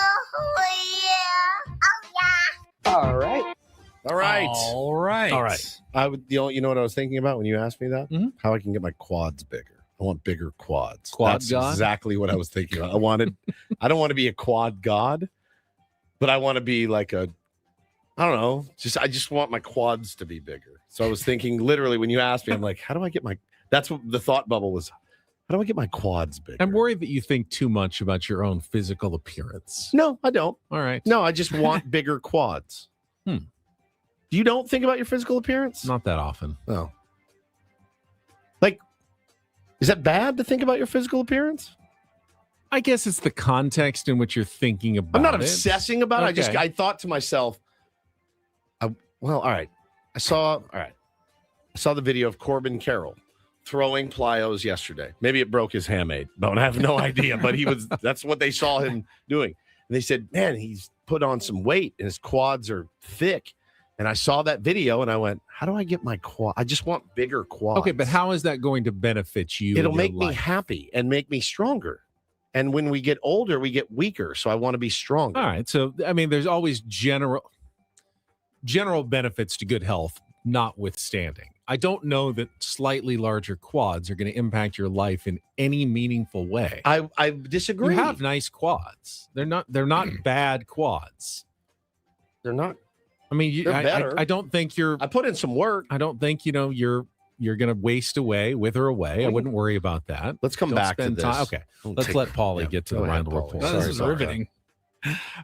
Oh, yeah. All right. I would, you know what I was thinking about when you asked me that? Mm-hmm. How I can get my quads bigger. I want bigger quads. That's god? Exactly what I was thinking about. I don't want to be a quad god, but I want to be like I just want my quads to be bigger. So I was thinking literally when you asked me, I'm like, how do I get that's what the thought bubble was. How do I get my quads bigger? I'm worried that you think too much about your own physical appearance. No, I don't. All right. No, I just want bigger quads. You don't think about your physical appearance? Not that often. No. Like, is that bad to think about your physical appearance? I guess it's the context in which you're thinking about it. I'm not obsessing about it. Okay. I thought to myself, all right. I saw the video of Corbin Carroll throwing plyos yesterday. Maybe it broke his hamate. I have no idea, but that's what they saw him doing. And they said, man, he's put on some weight and his quads are thick. And I saw that video and I went, how do I get my quad? I just want bigger quads. Okay, but how is that going to benefit you? It'll make me happy and make me stronger. And when we get older, we get weaker. So I want to be stronger. All right. So, I mean, there's always general benefits to good health, notwithstanding. I don't know that slightly larger quads are going to impact your life in any meaningful way. I disagree. You have nice quads. They're not bad quads. They're not. I mean, I don't think you're. I put in some work. I don't think you're going to wither away. I wouldn't worry about that. Let's come back to this. Okay, let's let Paulie get to the Reindl Report. This is riveting.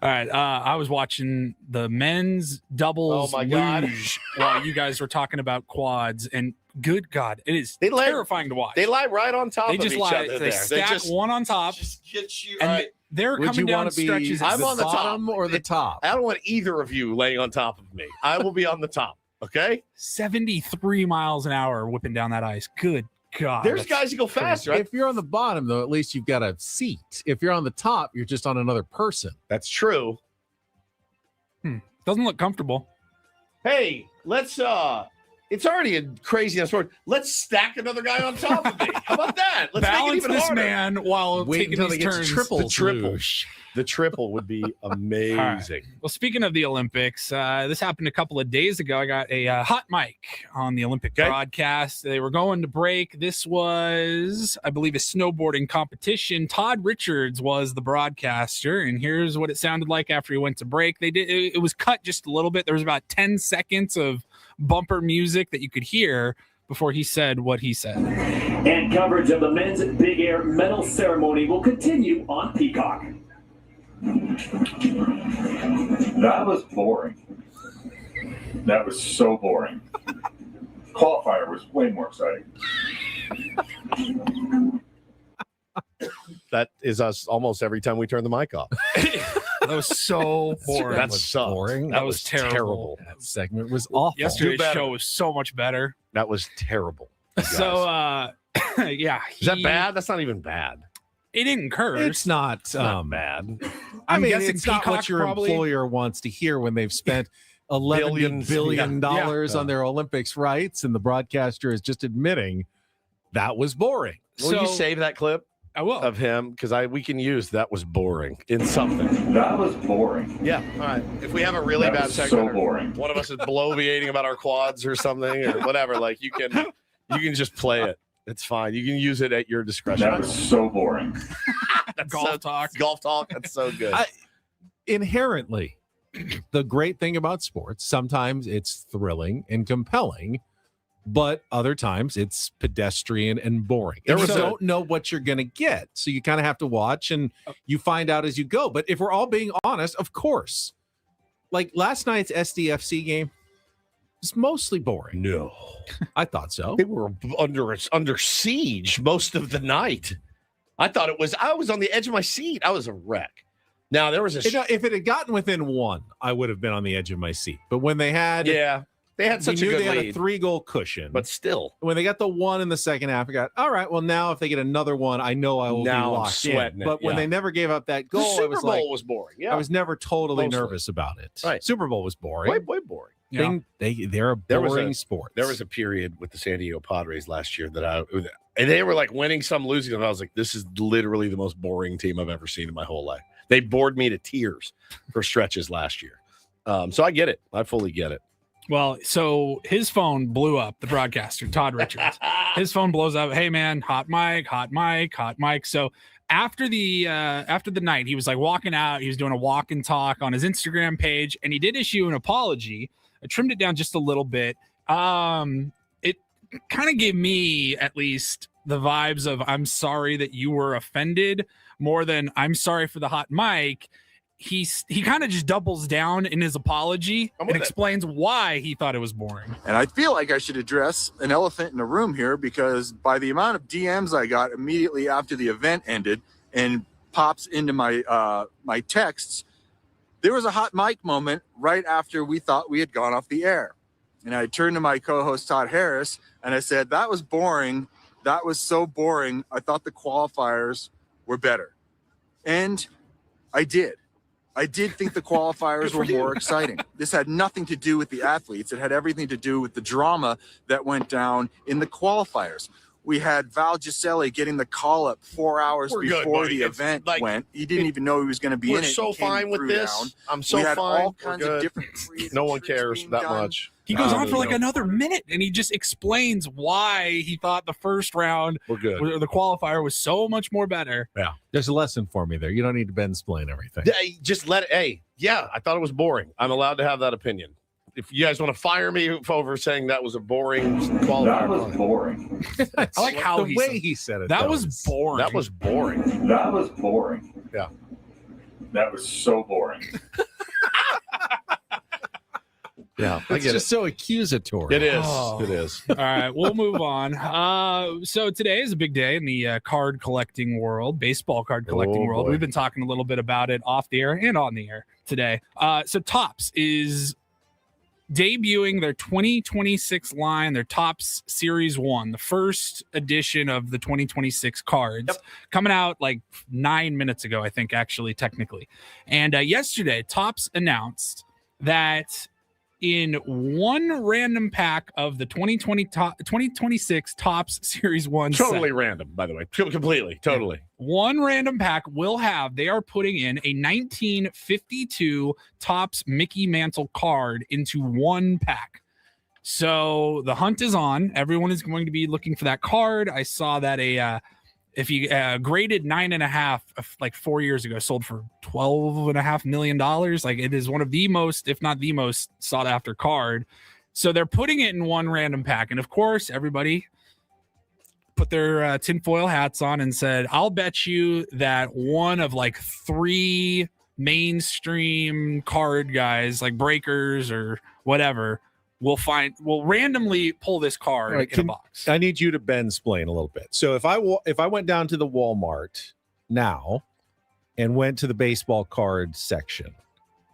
All right, I was watching the men's doubles luge while you guys were talking about quads, and good God, it is terrifying to watch. They lie right on top of each other. They stack one on top. Just get you. And they're coming down stretches. I'm on the bottom top or the top. I don't want either of you laying on top of me. I will be on the top. Okay. 73 miles an hour whipping down that ice. Good God. There's guys who go faster. If you're on the bottom, though, at least you've got a seat. If you're on the top, you're just on another person. That's true. Doesn't look comfortable. Hey, let's it's already a crazy sport. Let's stack another guy on top of me. How about that? Let's balance make it even this harder. man while taking these turns. The triple would be amazing. Right. Well, speaking of the Olympics, this happened a couple of days ago. I got a hot mic on the Olympic broadcast. They were going to break. This was, I believe, a snowboarding competition. Todd Richards was the broadcaster, and here's what it sounded like after he went to break. It was cut just a little bit. There was about 10 seconds of bumper music that you could hear before he said what he said. And coverage of the men's Big Air medal ceremony will continue on Peacock. That was boring. That was so boring. Qualifier was way more exciting. That is us almost every time we turn the mic off. That was so boring. That's boring. That was terrible. That segment was awful. Yesterday's show was so much better. That was terrible. So, yeah. Is that bad? That's not even bad. He didn't curse. It's not bad. I mean, guessing it's not what Peacock your probably- employer wants to hear when they've spent $11 billion on their Olympics rights, and the broadcaster is just admitting that was boring. Will you save that clip? I will. Of him, because we can use that was boring in something. That was boring. Yeah. All right. If we have a really That bad was segment, so boring. one of us is bloviating about our quads or something or whatever, like you can just play it. It's fine. You can use it at your discretion. That was so boring. That's golf talk. Golf talk. That's so good. Inherently, the great thing about sports, sometimes it's thrilling and compelling, but other times it's pedestrian and boring. You don't know what you're going to get. So you kind of have to watch and you find out as you go. But if we're all being honest, of course, like last night's SDFC game was mostly boring. No. I thought so. They were under siege most of the night. I was on the edge of my seat. I was a wreck. Now there was if it had gotten within one, I would have been on the edge of my seat. But when they had they had such a good they had lead. a 3-goal cushion. But still, when they got the one in the second half, I got all right. Well, now if they get another one, I know I will Now be I'm locked sweating in. it, But when yeah. they never gave up that goal, the I was Super Bowl like, was boring. Yeah. I was never totally Mostly. nervous about it. Right. Super Bowl was boring. Way boring. Yeah. They're a boring sport. There was a period with the San Diego Padres last year and they were like winning some, losing, and I was like, this is literally the most boring team I've ever seen in my whole life. They bored me to tears for stretches last year. So I get it. I fully get it. Well, so his phone blew up, the broadcaster, Todd Richards. His phone blows up. Hey, man, hot mic. So after the night, he was like walking out. He was doing a walk and talk on his Instagram page, and he did issue an apology. I trimmed it down just a little bit. It kind of gave me, at least, the vibes of I'm sorry that you were offended more than I'm sorry for the hot mic. He kind of just doubles down in his apology and explains why he thought it was boring. And I feel like I should address an elephant in the room here, because by the amount of DMs I got immediately after the event ended and pops into my my texts, there was a hot mic moment right after we thought we had gone off the air. And I turned to my co-host Todd Harris and I said, that was boring. That was so boring. I thought the qualifiers were better. And I did. I did think the qualifiers were more exciting. This had nothing to do with the athletes. It had everything to do with the drama that went down in the qualifiers. We had Val Giselli getting the call up 4 hours before the event went. He didn't even know he was going to be in it. We're so fine with this. I'm so we had fine. all kinds of different no one cares that much. He goes on for like another minute, and he just explains why he thought the first round, we're good, or the qualifier was so much more better. Yeah, there's a lesson for me there. You don't need to Ben-splain everything. Just let it. Hey, yeah, I thought it was boring. I'm allowed to have that opinion. If you guys want to fire me over saying that was a boring qualifier, that was boring. I like how the way he said it. That was boring. That was boring. That was boring. Yeah, that was so boring. Yeah, it's just so accusatory. It is. It is. All right, we'll move on. So today is a big day in the card collecting world, baseball card collecting world. boy. We've been talking a little bit about it off the air and on the air today. So Topps is debuting their 2026 line, their Topps Series 1, the first edition of the 2026 cards, coming out like 9 minutes ago, I think, actually, technically. And yesterday, Topps announced that in one random pack of the 2026 Topps Series 1 Totally set, random, by the way. Completely. Totally. one random pack they are putting in a 1952 Topps Mickey Mantle card into one pack. So the hunt is on. Everyone is going to be looking for that card. I saw that if you graded 9.5 like 4 years ago, sold for $12.5 million. Like, it is one of the most, if not the most sought after card. So they're putting it in one random pack. And of course, everybody put their tinfoil hats on and said, I'll bet you that one of like 3 mainstream card guys, like breakers or whatever, will randomly pull this card in a box. I need you to Ben-splain a little bit. So if I went down to the Walmart now and went to the baseball card section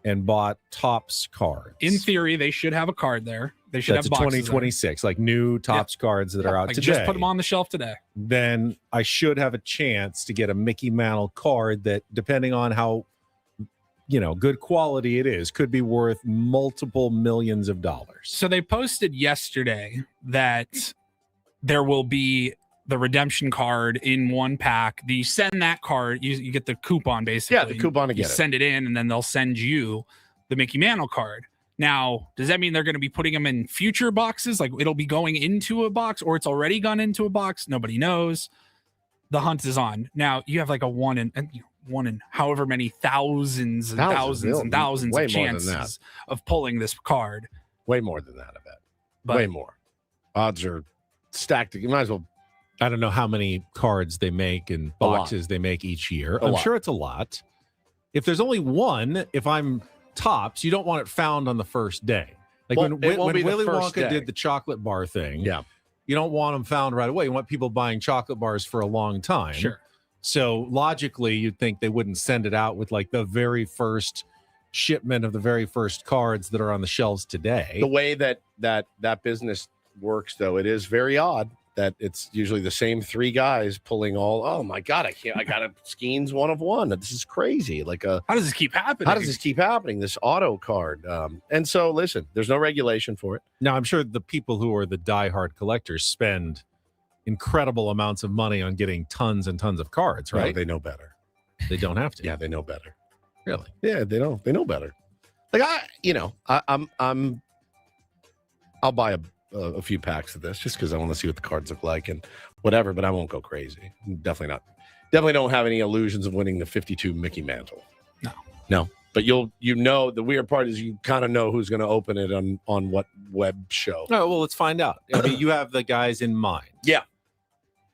and bought Topps cards. In theory, they should have a card there. They should have boxes 2026, like new Topps cards that are out today. Just put them on the shelf today. Then I should have a chance to get a Mickey Mantle card that, depending on how good quality it is, could be worth multiple millions of dollars. So they posted yesterday that there will be the redemption card in one pack. You send that card, you get the coupon basically. Yeah, the coupon to get it. Send it in, and then they'll send you the Mickey Mantle card. Now, does that mean they're going to be putting them in future boxes? Like it'll be going into a box, or it's already gone into a box? Nobody knows. The hunt is on. Now you have like a one in however many thousands and thousands of chances of pulling this card. Way more than that, I bet. Way more. Odds are stacked. You might as well. I don't know how many cards they make and boxes they make each year. I'm sure it's a lot. If there's only one, if I'm Topps, you don't want it found on the first day. Like when Willy Wonka did the chocolate bar thing, you don't want them found right away. You want people buying chocolate bars for a long time. Sure. So logically, you'd think they wouldn't send it out with like the very first shipment of the very first cards that are on the shelves today. The way that business works, though, it is very odd that it's usually the same 3 guys pulling all. Oh my God, I got a Skeens 1 of 1. This is crazy. How does this keep happening? How does this keep happening? This auto card. And so listen, there's no regulation for it. Now, I'm sure the people who are the diehard collectors spend incredible amounts of money on getting tons and tons of cards, right? No, they know better. They don't have to. Yeah, they know better. Really? Yeah, they know better. Like I'll buy a few packs of this just because I want to see what the cards look like and whatever, but I won't go crazy. Definitely don't have any illusions of winning the 52 Mickey Mantle. No. But the weird part is you kind of know who's going to open it on what web show. Oh, well, let's find out. I mean, you have the guys in mind. Yeah.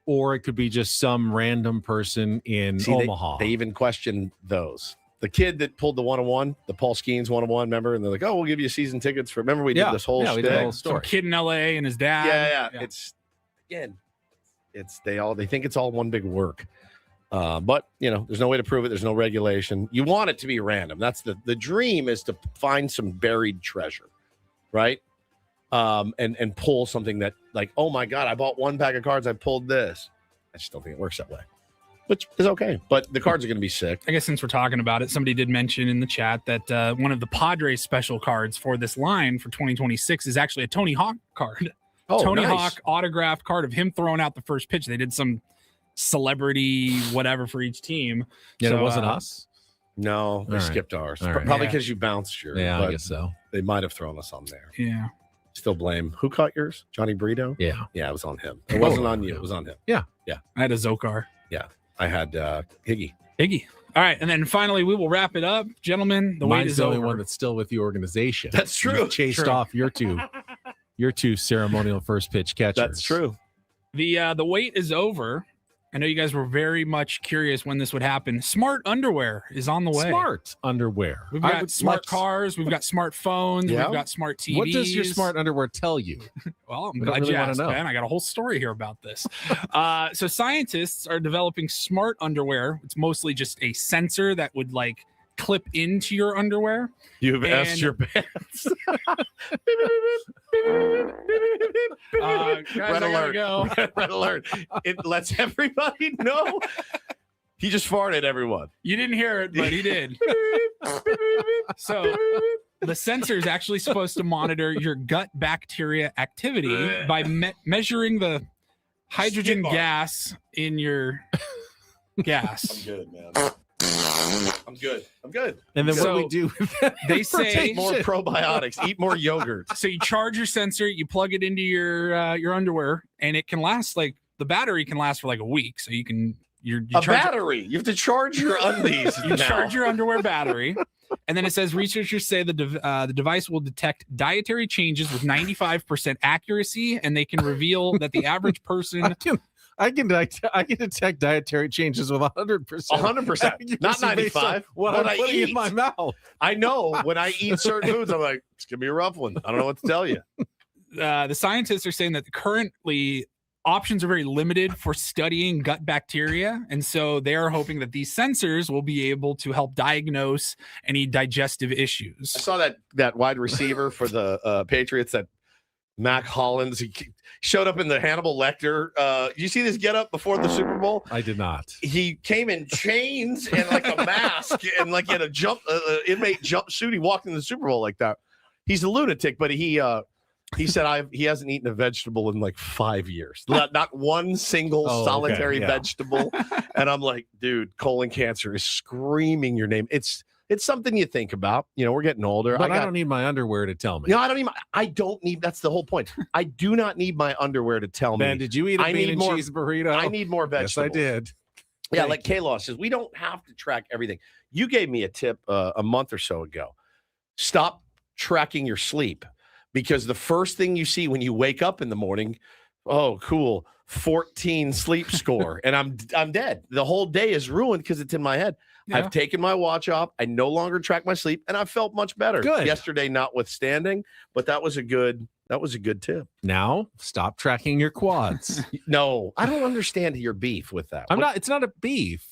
Or it could be just some random person in Omaha. They even question those. The kid that pulled the 1-on-1, the Paul Skeens 1-on-1, remember? And they're like, oh, we'll give you season tickets for. Remember we did this whole we did the whole story. Some kid in LA and his dad. Yeah. It's again, they think it's all one big work. But there's no way to prove it. There's no regulation. You want it to be random. That's the dream, is to find some buried treasure, right? And pull something that, like, oh my God, I bought 1 pack of cards, I pulled this. I just don't think it works that way. Which is okay, but the cards are going to be sick. I guess since we're talking about it, somebody did mention in the chat that one of the Padres special cards for this line for 2026 is actually a Tony Hawk card. Oh, Tony nice. Hawk autographed card of him throwing out the first pitch. They did some celebrity whatever for each team. Yeah, so, it wasn't us. No, they skipped ours. Right. Probably because you bounced yours. Yeah, I guess so. They might have thrown us on there. Yeah. Still blame. Who caught yours? Johnny Brito? Yeah. Yeah, it was on him. It wasn't on you. It was on him. Yeah. I had a Zokar. Yeah. I had Higgy. All right, and then finally we will wrap it up, gentlemen. The wait is the only over. one that's still with the organization. That's true. You've chased off your two ceremonial first pitch catchers. That's true. The wait is over. I know you guys were very much curious when this would happen. Smart underwear is on the way. Smart underwear. We've got smart cars. We've got smartphones. Yeah. We've got smart TVs. What does your smart underwear tell you? Well, I'm glad you asked, man. I got a whole story here about this. So scientists are developing smart underwear. It's mostly just a sensor that would clip into your underwear. You've asked your pants. Guys, Red alert. Go. Red alert. It lets everybody know. He just farted, everyone. You didn't hear it, but he did. So the sensor is actually supposed to monitor your gut bacteria activity by measuring the hydrogen gas in your gas. I'm good, man. I'm good. And then what do we do with that? They say take more probiotics, eat more yogurt. So you charge your sensor, you plug it into your underwear, and it can last the battery can last for a week. So you can battery. You have to charge your undies. You charge your underwear battery. And then it says researchers say the device will detect dietary changes with 95% accuracy, and they can reveal that the average person. I can detect dietary changes with 100%. 100%, not 95. What I'm putting in my mouth. I know when I eat certain foods, I'm like, it's gonna be a rough one. I don't know what to tell you. The scientists are saying that currently options are very limited for studying gut bacteria, and so they are hoping that these sensors will be able to help diagnose any digestive issues. I saw that wide receiver for the Patriots, that Mac Hollins. He showed up in the Hannibal Lecter. You see this get up before the Super Bowl? I did not. He came in chains and like a mask and like in a inmate jumpsuit. He walked in the Super Bowl like that. He's a lunatic, but he said he hasn't eaten a vegetable in like 5 years. Not one single solitary vegetable. And I'm like, dude, colon cancer is screaming your name. It's something you think about. You know, we're getting older. But I don't need my underwear to tell me. No, I don't need. That's the whole point. I do not need my underwear to tell me. Ben, did you eat a bean and cheese burrito? I need more vegetables. Yes, I did. Yeah, like Kayla says, we don't have to track everything. You gave me a tip a month or so ago. Stop tracking your sleep, because the first thing you see when you wake up in the morning, oh, cool, 14 sleep score, and I'm dead. The whole day is ruined because it's in my head. Yeah. I've taken my watch off. I no longer track my sleep, and I felt much better. Good. Yesterday, notwithstanding, but that was a good tip. Now, stop tracking your quads. No, I don't understand your beef with that. It's not a beef.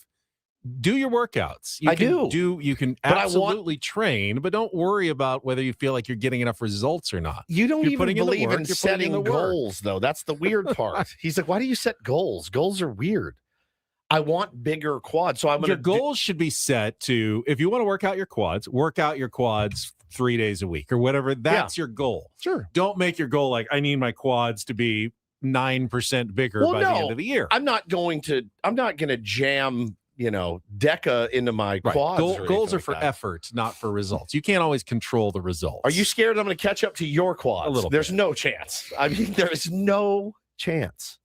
Do your workouts. You can absolutely train, but don't worry about whether you feel like you're getting enough results or not. You don't even believe in setting goals, though. That's the weird part. He's like, why do you set goals? Goals are weird. I want bigger quads. So your goals should be set to, if you want to work out your quads 3 days a week or whatever. That's your goal. Sure. Don't make your goal like, I need my quads to be 9% bigger by the end of the year. I'm not going to jam, DECA into my quads. Goals are like for that. effort, not for results. You can't always control the results. Are you scared I'm going to catch up to your quads? A little There's bit. no chance. I mean, there is no chance.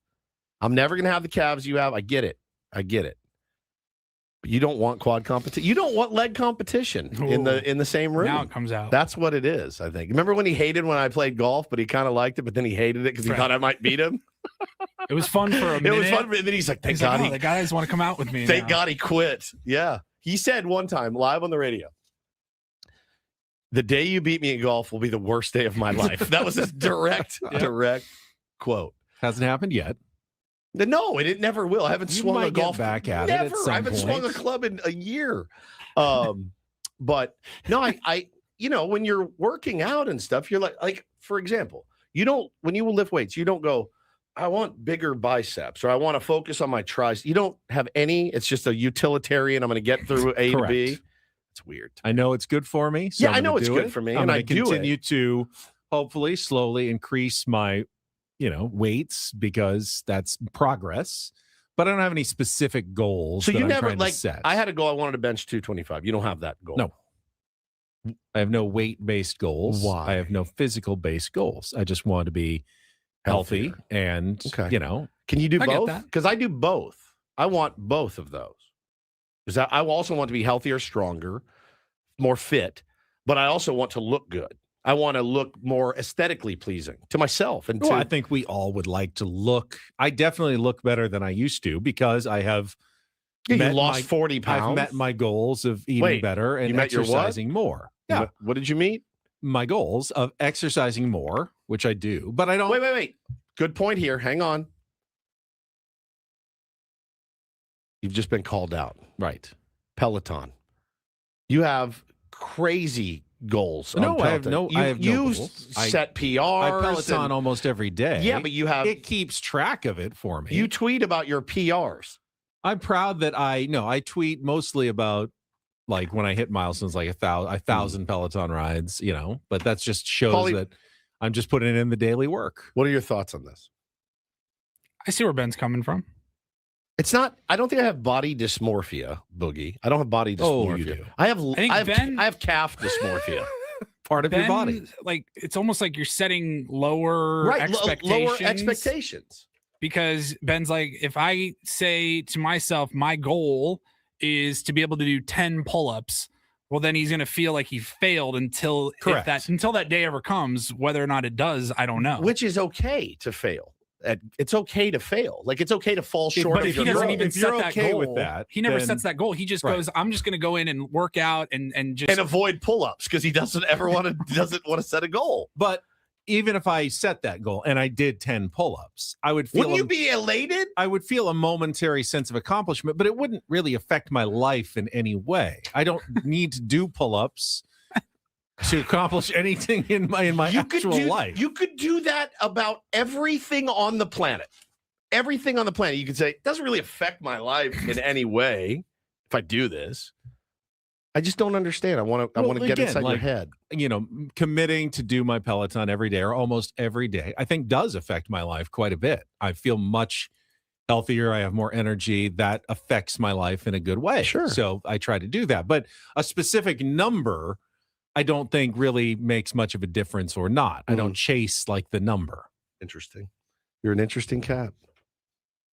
I'm never going to have the calves you have. I get it. But you don't want quad competition. You don't want leg competition in the same room. Now it comes out. That's what it is, I think. Remember when he hated when I played golf, but he kind of liked it, but then he hated it because he thought I might beat him? It was fun for a minute. It was fun. And then he's like, thank God. The guys want to come out with me. Thank God he quit. Yeah. He said one time live on the radio, the day you beat me in golf will be the worst day of my life. That was his direct quote. Hasn't happened yet. No, it never will. I haven't swung a golf back at never. it at some I haven't point. swung a club in a year. But no, I when you're working out and stuff, you're like for example, when you lift weights, you don't go, I want bigger biceps or I want to focus on my triceps. You don't have any. It's just a utilitarian. I'm going to get through A to B. It's weird. I know it's good for me. So I know it's good for me, I'm and I going to continue do to hopefully slowly increase my weights because that's progress. But I don't have any specific goals. So you I'm never trying to set. I had a goal. I wanted to bench 225. You don't have that goal. No. I have no weight-based goals. Why? I have no physical-based goals. I just want to be healthy and, Can you do both? Because I do both. I want both of those. Because I also want to be healthier, stronger, more fit, but I also want to look good. I want to look more aesthetically pleasing to myself. And I think we all would like to look. I definitely look better than I used to because I have you lost 40 pounds. I've met my goals of eating better and exercising more. Yeah. What did you meet? My goals of exercising more, which I do, but I don't. Wait. Good point here. Hang on. You've just been called out. Right. Peloton. You have crazy goals. No, I have no. You goals. set PRs. I Peloton almost every day. Yeah, but it keeps track of it for me. You tweet about your PRs. I'm proud that I tweet mostly about like when I hit milestones, like 1,000 Peloton rides, but that's just shows that I'm just putting in the daily work. What are your thoughts on this? I see where Ben's coming from. It's not. I don't think I have body dysmorphia, Boogie. I don't have body dysmorphia. Oh, you do. I have calf dysmorphia. Part of your body. Like it's almost like you're setting lower expectations. Lower expectations. Because Ben's like, if I say to myself, my goal is to be able to do 10 pull-ups, Well, then he's going to feel like he failed until that day ever comes. Whether or not it does, I don't know. Which is okay to fail. It's okay to fail. Like, it's okay to fall short. But if he doesn't even set that goal, with that, he never sets that goal. He just goes, "I'm just going to go in and work out and avoid pull-ups because he doesn't want to set a goal." But even if I set that goal and I did 10 pull-ups, I would feel. Wouldn't you be elated? I would feel a momentary sense of accomplishment, but it wouldn't really affect my life in any way. I don't need to do pull-ups to accomplish anything in my actual life. You could do that about everything on the planet. Everything on the planet. You could say, it doesn't really affect my life in any way if I do this. I just don't understand. I want to get inside your head. You know, committing to do my Peloton every day or almost every day, I think does affect my life quite a bit. I feel much healthier. I have more energy. That affects my life in a good way. Sure. So I try to do that. But a specific number, I don't think really makes much of a difference or not. I don't chase like the number. Interesting. You're an interesting cat.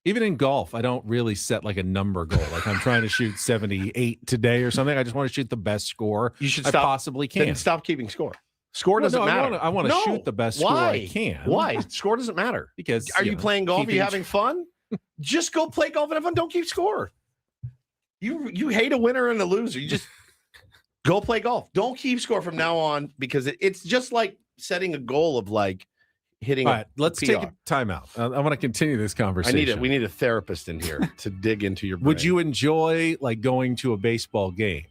Even in golf, I don't really set like a number goal. Like I'm trying to shoot 78 today or something. I just want to shoot the best score you should I possibly can. Then stop keeping score. Score doesn't matter. I want to shoot the best score I can. Why? Score doesn't matter. Because are you playing golf? Are you having fun? Just go play golf and have fun. Don't keep score. You hate a winner and a loser. You just go play golf. Don't keep score from now on because it's just like setting a goal of like hitting. All right, let's take a timeout. I want to continue this conversation. We need a therapist in here to dig into your brain. Would you enjoy like going to a baseball game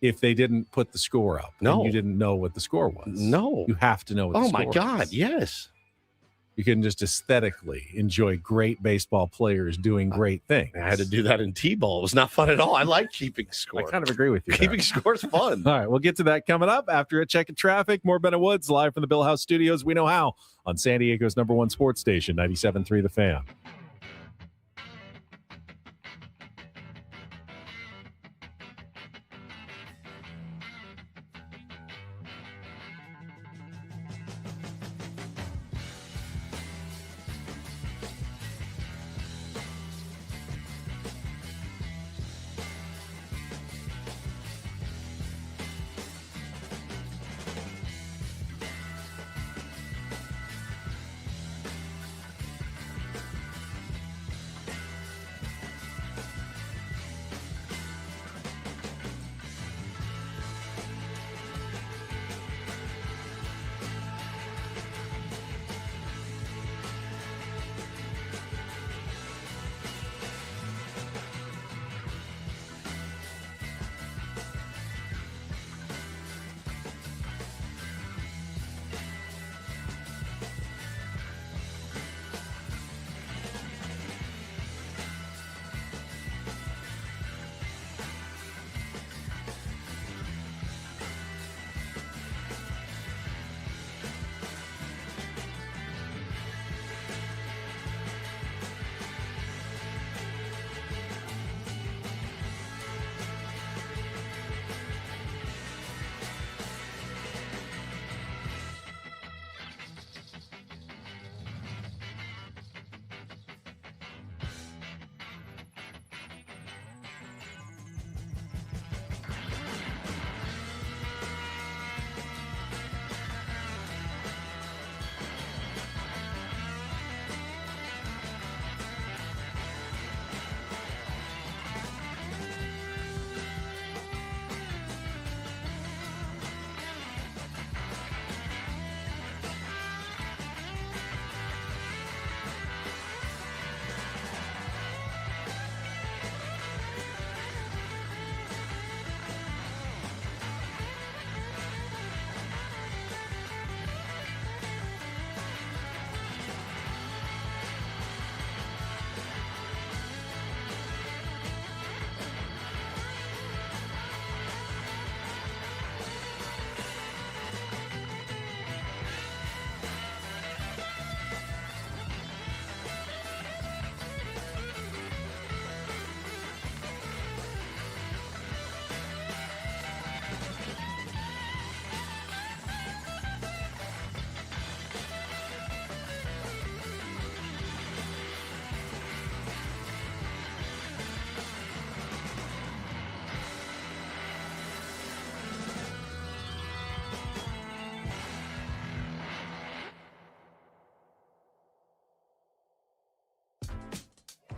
if they didn't put the score up? No. And you didn't know what the score was. No. You have to know what the score is. Oh my God, yes. You can just aesthetically enjoy great baseball players doing great things. I had to do that in T-ball. It was not fun at all. I like keeping score. I kind of agree with you. Keeping score is fun. All right, we'll get to that coming up after a check of traffic. More Bennett Woods live from the Bill House Studios. We know how on San Diego's #1 sports station, 97.3 The Fan.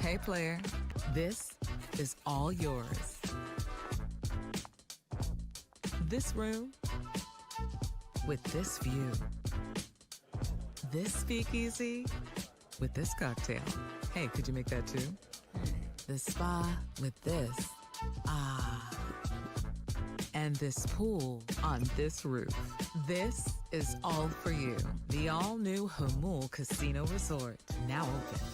Hey, player, this is all yours. This room with this view. This speakeasy with this cocktail. Hey, could you make that too? The spa with this. And this pool on this roof. This is all for you. The all-new Hamul Casino Resort, now open.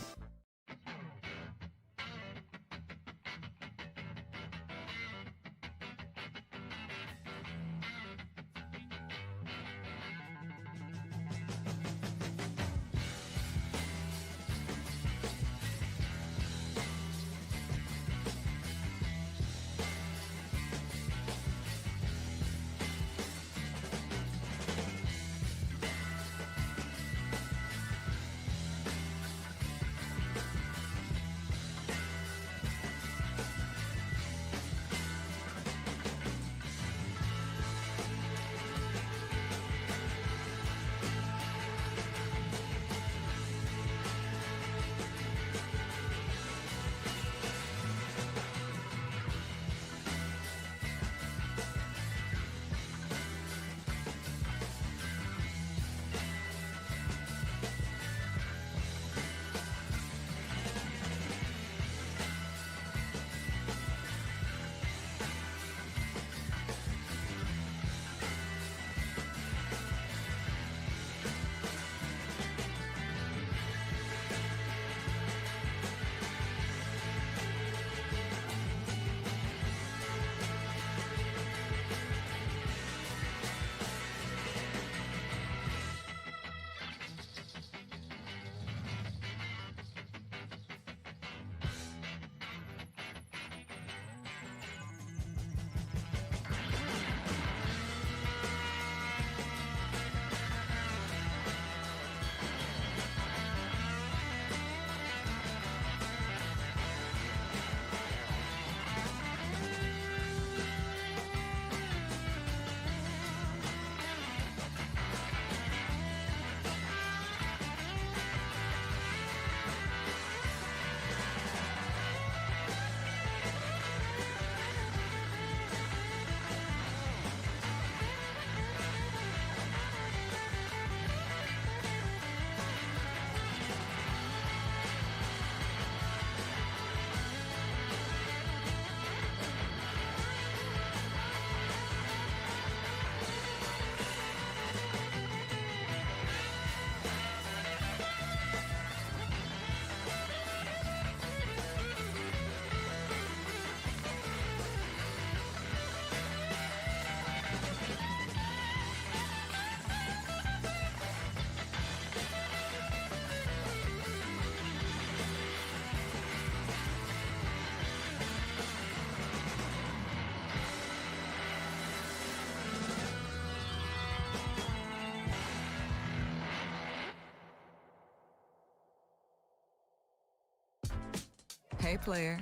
Hey, player,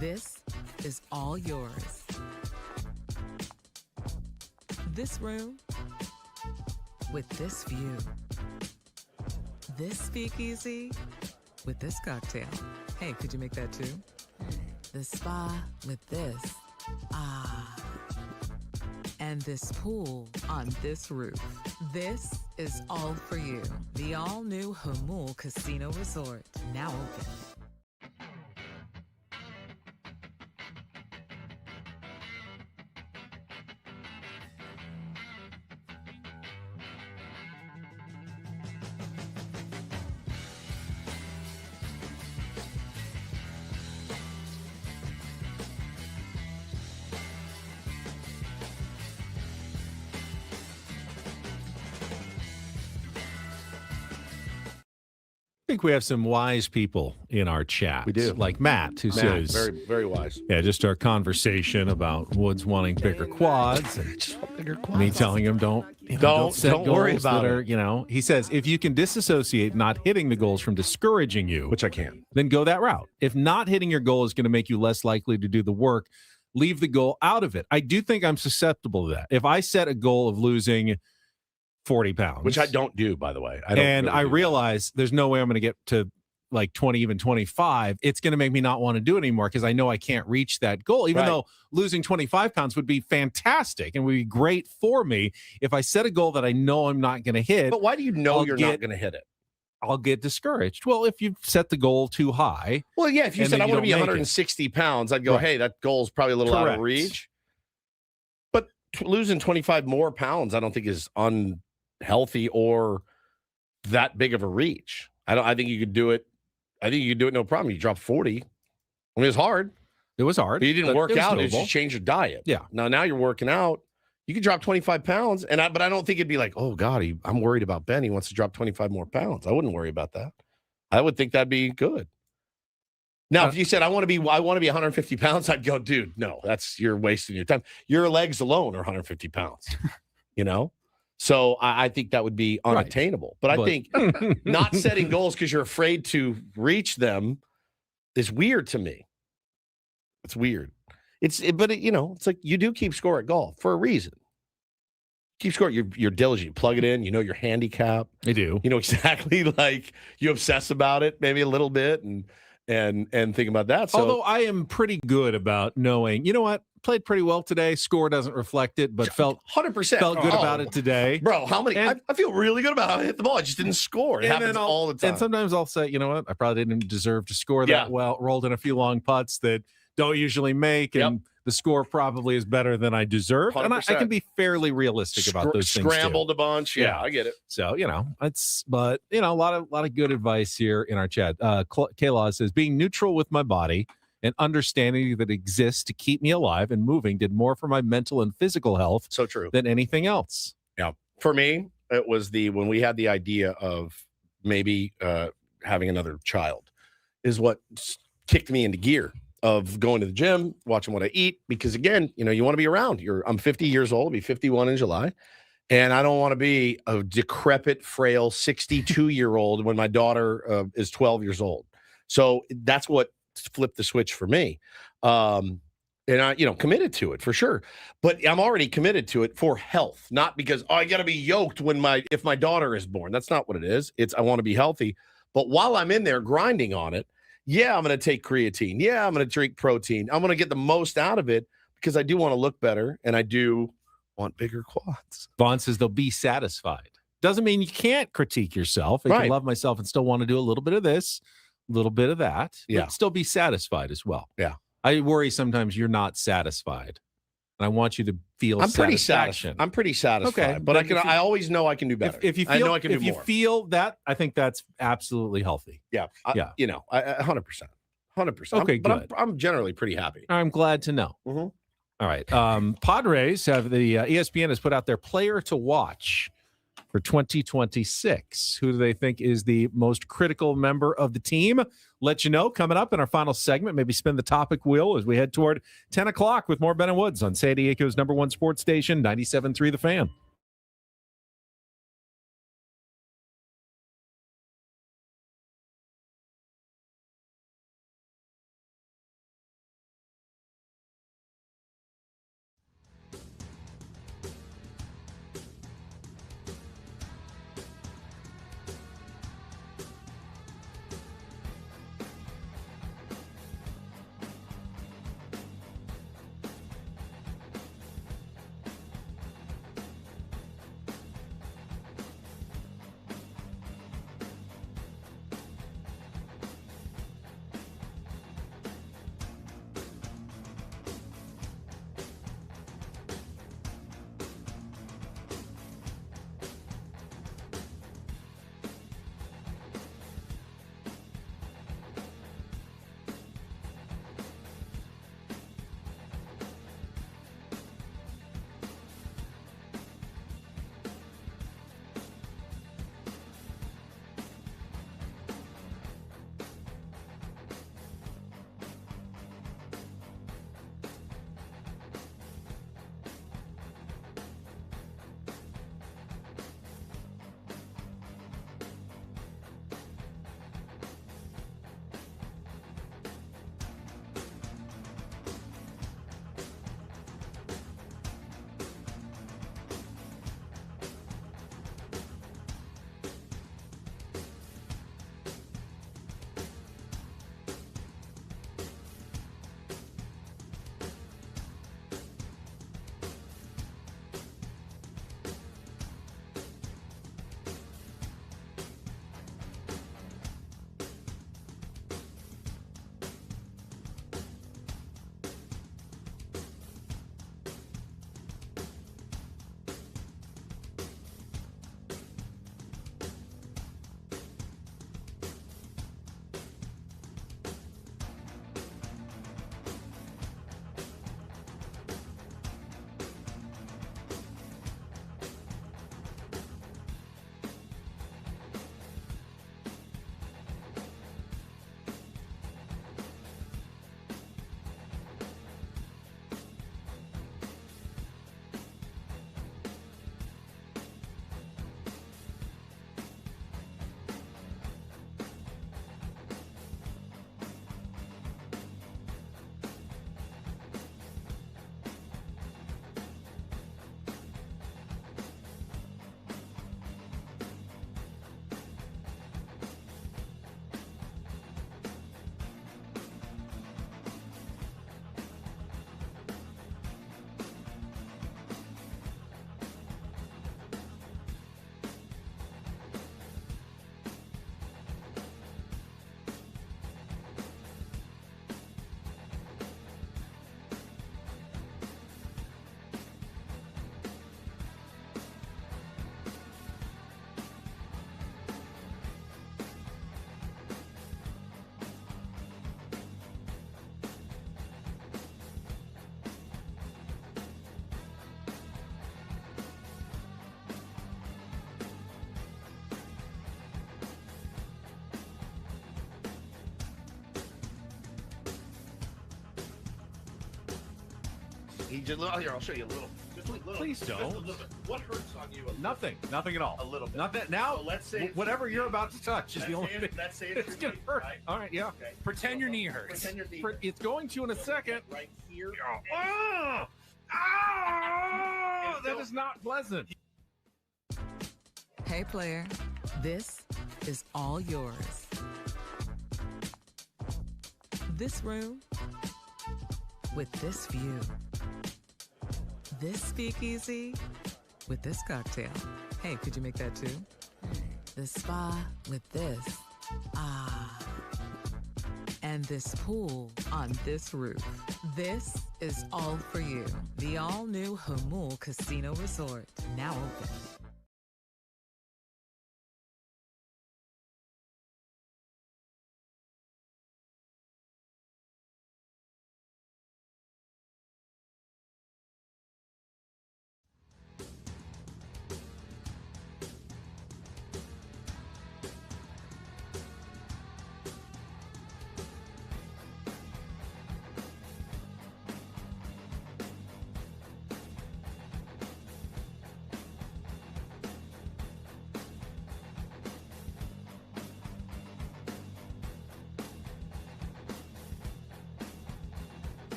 this is all yours. This room with this view. This speakeasy with this cocktail. Hey, could you make that too? The spa with this. And this pool on this roof. This is all for you. The all-new Hamul Casino Resort, now open. I think we have some wise people in our chat. We do. Like Matt, who says, very, very wise. Yeah, just our conversation about Woods wanting bigger quads. And just want bigger quads. me telling him don't set don't worry goals about that are, it. He says, if you can disassociate not hitting the goals from discouraging you, which I can, then go that route. If not hitting your goal is going to make you less likely to do the work, leave the goal out of it. I do think I'm susceptible to that. If I set a goal of losing 40 pounds, which I don't do, by the way. I realize there's no way I'm going to get to like 20, even 25, it's going to make me not want to do it anymore because I know I can't reach that goal, even though losing 25 pounds would be fantastic and would be great for me if I set a goal that I know I'm not going to hit. But why do you know you're not going to hit it? I'll get discouraged. Well, if you set the goal too high. Well, yeah, if you said I want to be 160 pounds, I'd go, hey, that goal's probably a little out of reach. But losing 25 more pounds, I don't think is unhealthy or that big of a reach. I think you could do it. I think you could do it no problem. You drop 40. I mean, it was hard. It was hard. But you didn't work out. You just changed your diet. Yeah. Now you're working out. You could drop 25 pounds. But I don't think it'd be like, oh, God, I'm worried about Ben. He wants to drop 25 more pounds. I wouldn't worry about that. I would think that'd be good. Now, if you said, I want to be 150 pounds, I'd go, dude, no, you're wasting your time. Your legs alone are 150 pounds, So I think that would be unattainable. But I think not setting goals because you're afraid to reach them is weird to me. It's weird. It's like you do keep score at golf for a reason. Keep score. You're diligent. You plug it in. You know your handicap. I do. You know exactly. Like you obsess about it maybe a little bit and think about that. So, although I am pretty good about knowing, you know what, played pretty well today. Score doesn't reflect it, but felt 100% felt good about it today, bro. How many? I feel really good about how I hit the ball. I just didn't score. It happens all the time. And sometimes I'll say, you know what, I probably didn't deserve to score that well. Rolled in a few long putts that don't usually make, and the score probably is better than I deserve. 100%. And I can be fairly realistic about those things. Scrambled a bunch. Yeah, I get it. So, but a lot of good advice here in our chat. Kayla says, being neutral with my body and understanding that it exists to keep me alive and moving did more for my mental and physical health than anything else. Yeah. For me, it was when we had the idea of maybe having another child is what kicked me into gear of going to the gym, watching what I eat, because again, you want to be around. I'm 50 years old, I'll be 51 in July, and I don't want to be a decrepit, frail 62-year-old when my daughter is 12 years old. So that's what flipped the switch for me. And I, committed to it for sure, but I'm already committed to it for health, not because I got to be yoked if my daughter is born. That's not what it is. It's I want to be healthy, but while I'm in there grinding on it, yeah, I'm going to take creatine. Yeah, I'm going to drink protein. I'm going to get the most out of it because I do want to look better and I do want bigger quads. Vaughn says they'll be satisfied. Doesn't mean you can't critique yourself. I can love myself and still want to do a little bit of this, a little bit of that. But still be satisfied as well. Yeah. I worry sometimes you're not satisfied. And I want you to feel satisfaction. I'm pretty satisfied. Okay, but I always know I can do better. If you feel, I know I can do more. If you feel that, I think that's absolutely healthy. Yeah. 100%. 100%. Okay, good. But I'm generally pretty happy. I'm glad to know. Mm-hmm. All right. Padres have the ESPN has put out their player to watch for 2026. Who do they think is the most critical member of the team? Let you know coming up in our final segment. Maybe spin the topic wheel as we head toward 10 o'clock with more Ben and Woods on San Diego's #1 sports station, 97.3 The Fan. He just here. I'll show you a little. Just a little. Please don't. Just a little bit. What hurts on you? Nothing at all. A little bit. Nothing. Now, so let's say whatever you're about to touch is the only thing. Let's say it's gonna hurt. Right? All right, yeah. Okay. Pretend your knee hurts. Pretend your knee. It's going to in a second. Right here. That is not pleasant. Hey, player, this is all yours. This room with this view. This speakeasy with this cocktail. Hey, could you make that too? The spa with this. Ah. And this pool on this roof. This is all for you. The all-new Hamul Casino Resort, now open.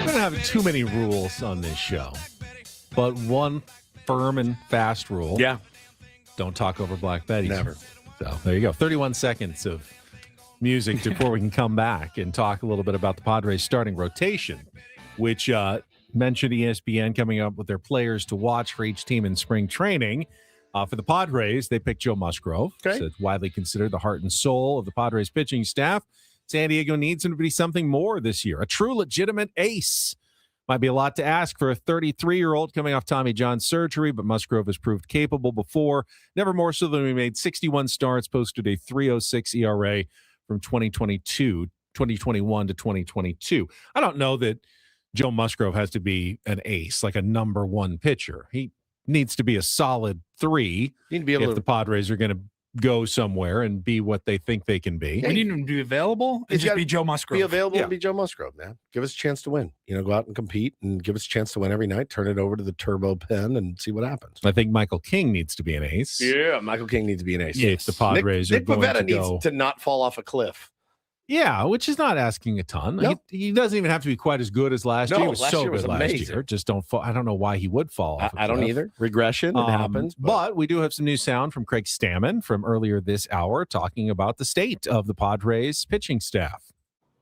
We don't have too many rules on this show, but one firm and fast rule. Yeah. Don't talk over Black Betty. Never. So there you go. 31 seconds of music before we can come back and talk a little bit about the Padres starting rotation, which mentioned ESPN coming up with their players to watch for each team in spring training. For the Padres, they picked Joe Musgrove. Okay. So it's widely considered the heart and soul of the Padres pitching staff. San Diego needs him to be something more this year. A true legitimate ace. Might be a lot to ask for a 33-year-old coming off Tommy John surgery, but Musgrove has proved capable before. Never more so than we made 61 starts, posted a 3.06 ERA from 2021 to 2022. I don't know that Joe Musgrove has to be an ace, like a number one pitcher. He needs to be a solid 3 You need to be able if the Padres are going to go somewhere and be what they think they can be. We need him to be available and just be Joe Musgrove. Be available and be Joe Musgrove, man. Give us a chance to win. Go out and compete and give us a chance to win every night. Turn it over to the turbo pen and see what happens. I think Michael King needs to be an ace. Yeah, Michael King needs to be an ace. If the Padres Nick are going Pivetta to go. needs to not fall off a cliff. Yeah, which is not asking a ton. No. He doesn't even have to be quite as good as last year. He was last so year was good last amazing. year. Just don't fall. I don't know why he would fall off. I don't either. Regression, it happens. But we do have some new sound from Craig Stammen from earlier this hour talking about the state of the Padres pitching staff.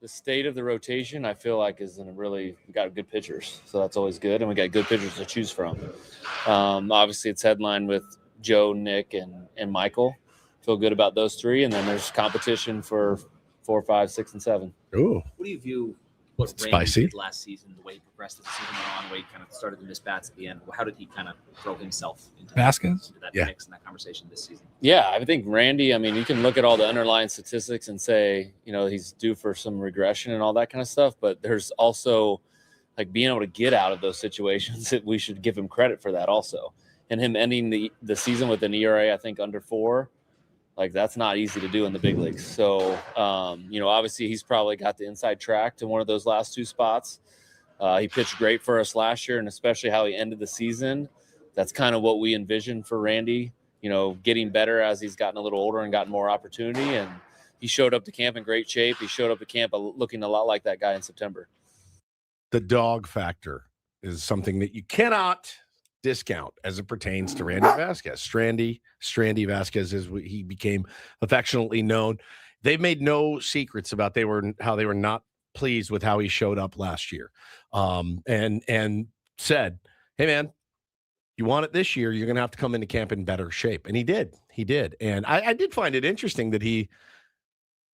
The state of the rotation, I feel like, is in a we got good pitchers, so that's always good, and we got good pitchers to choose from. Obviously, it's headlined with Joe, Nick, and Michael. Feel good about those 3, and then there's competition for 4, 5, 6, and 7. Ooh. What do you view what Spicy. Randy did last season, the way he progressed as the season went on, the way he kind of started to miss bats at the end. How did he kind of throw himself into Vasquez? that mix and that conversation this season? Yeah, I think Randy, I mean, you can look at all the underlying statistics and say, you know, he's due for some regression and all that kind of stuff, but there's also like being able to get out of those situations that we should give him credit for that also. And him ending the season with an ERA, I think, under 4, like that's not easy to do in the big leagues. So, you know, obviously he's probably got the inside track to one of those last 2 spots. He pitched great for us last year, and especially how he ended the season. That's kind of what we envisioned for Randy, you know, getting better as he's gotten a little older and gotten more opportunity. And he showed up to camp in great shape. He showed up to camp looking a lot like that guy in September. The dog factor is something that you cannot discount as it pertains to Randy Vasquez. Strandy Vasquez, as he became affectionately known. They've made no secrets about how they were not pleased with how he showed up last year, and said, "Hey man, you want it this year? You're going to have to come into camp in better shape." And he did. And I did find it interesting that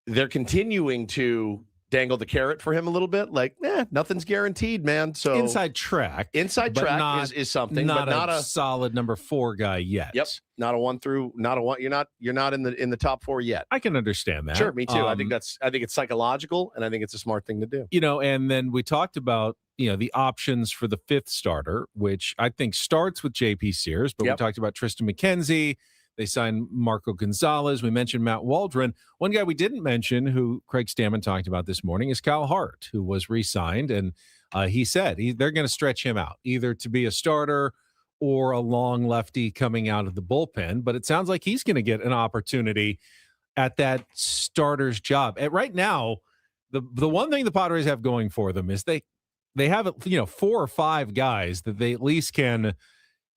they're continuing to dangle the carrot for him a little bit, like, nothing's guaranteed, man. So inside track is something, not but not a solid number 4 guy yet. Yep, not a 1 through, not a 1. You're not in the top 4 yet. I can understand that. Sure, me too. I think it's psychological, and I think it's a smart thing to do. You know, and then we talked about, you know, the options for the 5th starter, which I think starts with JP Sears, but we talked about Tristan McKenzie. They signed Marco Gonzalez. We mentioned Matt Waldron. One guy we didn't mention, who Craig Stammen talked about this morning, is Kyle Hart, who was re-signed. And he said they're going to stretch him out, either to be a starter or a long lefty coming out of the bullpen. But it sounds like he's going to get an opportunity at that starter's job. And right now, the one thing the Padres have going for them is they have, you know, 4 or 5 guys that they at least can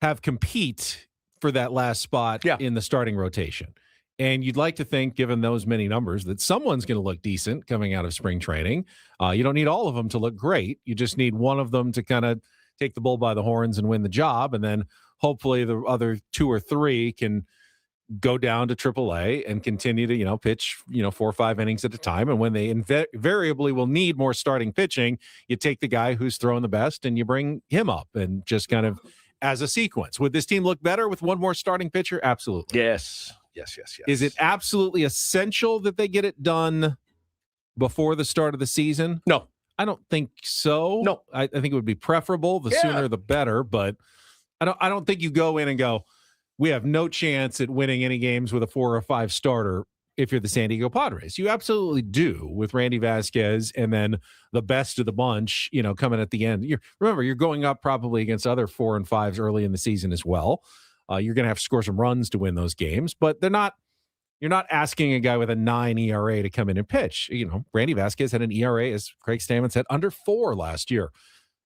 have compete for that last spot in the starting rotation. And you'd like to think, given those many numbers, that someone's going to look decent coming out of spring training. You don't need all of them to look great. You just need one of them to kind of take the bull by the horns and win the job. And then hopefully the other 2 or 3 can go down to AAA and continue to, you know, pitch, you know, 4 or 5 innings at a time. And when they invariably will need more starting pitching, you take the guy who's throwing the best and you bring him up, and just kind of as a sequence. Would this team look better with one more starting pitcher? Absolutely. Yes. Is it absolutely essential that they get it done before the start of the season? No. I don't think so. No. I think it would be preferable. The sooner the better, but I don't think you go in and go, we have no chance at winning any games with a 4 or 5 starter if you're the San Diego Padres. You absolutely do with Randy Vasquez, and then the best of the bunch, you know, coming at the end. Remember, you're going up probably against other 4 and 5s early in the season as well. You're going to have to score some runs to win those games, but you're not asking a guy with a 9 ERA to come in and pitch. You know, Randy Vasquez had an ERA, as Craig Stammen said, under 4 last year.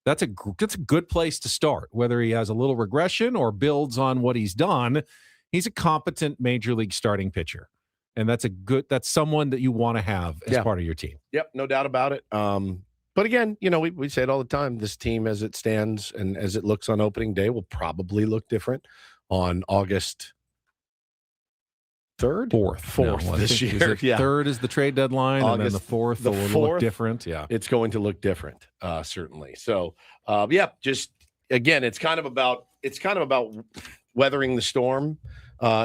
That's a good place to start. Whether he has a little regression or builds on what he's done, he's a competent major league starting pitcher. And that's someone that you want to have as part of your team. Yep, no doubt about it. But again, you know, we say it all the time. This team, as it stands and as it looks on opening day, will probably look different on August 3rd? 4th this year. Yeah. 3rd is the trade deadline, and then the 4th will look different. Yeah, it's going to look different, certainly. So, just again, it's kind of about weathering the storm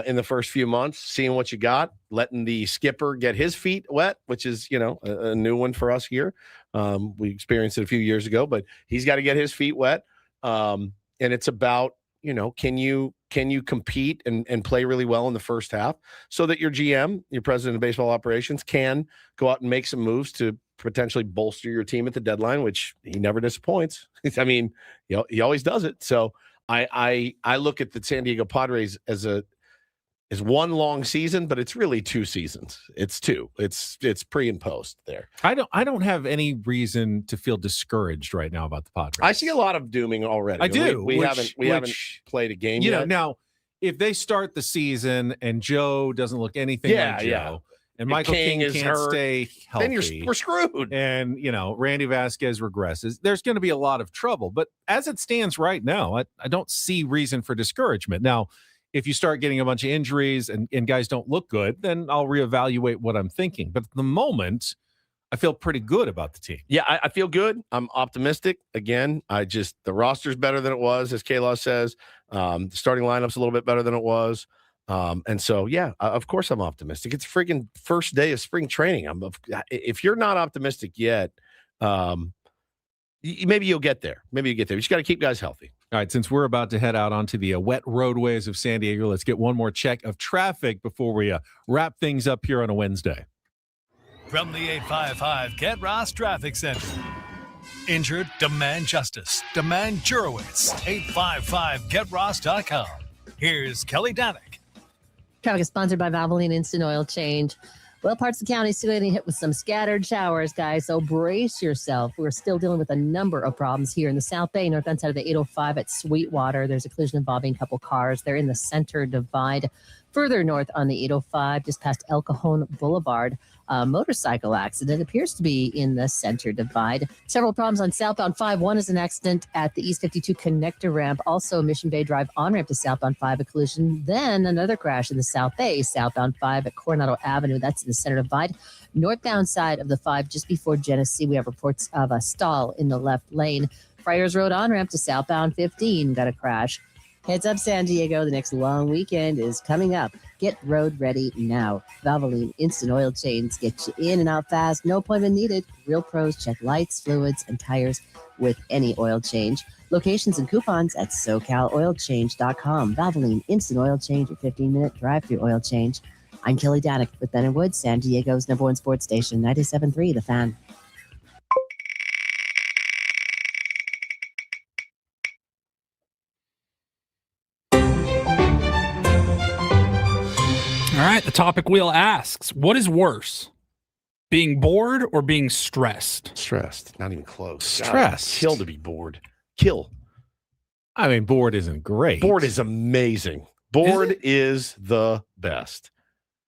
in the first few months, seeing what you got, letting the skipper get his feet wet, which is, you know, a new one for us here. We experienced it a few years ago, but he's got to get his feet wet. And it's about, you know, can you compete and play really well in the first half so that your GM, your president of baseball operations, can go out and make some moves to potentially bolster your team at the deadline, which he never disappoints. I mean, you know, he always does it. So I look at the San Diego Padres as one long season, but it's really 2 seasons. It's 2. It's pre and post there. I don't have any reason to feel discouraged right now about the Padres. I see a lot of dooming already. I do. We haven't played a game yet. You know, now if they start the season and Joe doesn't look anything like Joe, and Michael King can't stay healthy, then we're screwed. And, you know, Randy Vasquez regresses, there's going to be a lot of trouble. But as it stands right now, I don't see reason for discouragement. Now, if you start getting a bunch of injuries and guys don't look good, then I'll reevaluate what I'm thinking. But at the moment, I feel pretty good about the team. Yeah, I feel good. I'm optimistic. Again, the roster's better than it was, as K-Law says. The starting lineup's a little bit better than it was. And so, yeah, of course I'm optimistic. It's freaking first day of spring training. If you're not optimistic yet, maybe you'll get there. You just got to keep guys healthy. All right, since we're about to head out onto the wet roadways of San Diego, let's get one more check of traffic before we wrap things up here on a Wednesday. From the 855 Get Ross Traffic Center. Injured? Demand justice. Demand Jurowitz. 855GetRoss.com. Here's Kelly Danick. Traffic is sponsored by Valvoline Instant Oil Change. Well, parts of the county still getting hit with some scattered showers, guys, so brace yourself. We're still dealing with a number of problems here in the South Bay, northbound side of the 805 at Sweetwater. There's a collision involving a couple cars. They're in the center divide. Further north on the 805, just past El Cajon Boulevard, a motorcycle accident appears to be in the center divide. Several problems on southbound 5. One is an accident at the East 52 connector ramp. Also, Mission Bay Drive on-ramp to southbound 5, a collision. Then another crash in the South Bay, southbound 5 at Coronado Avenue. That's in the center divide. Northbound side of the 5, just before Genesee, we have reports of a stall in the left lane. Friars Road on-ramp to southbound 15 got a crash. Heads up, San Diego. The next long weekend is coming up. Get road ready now. Valvoline Instant Oil Change. Get you in and out fast. No appointment needed. Real pros check lights, fluids, and tires with any oil change. Locations and coupons at SoCalOilChange.com. Valvoline Instant Oil Change, a 15-minute drive-through oil change. I'm Kelly Danick with Ben & Woods, San Diego's #1 sports station, 97.3 The Fan. All right, the topic wheel asks, what is worse, being bored or being stressed? Stressed, not even close. Stressed. Kill to be bored. Kill. I mean, bored isn't great. Bored is amazing. Bored is the best.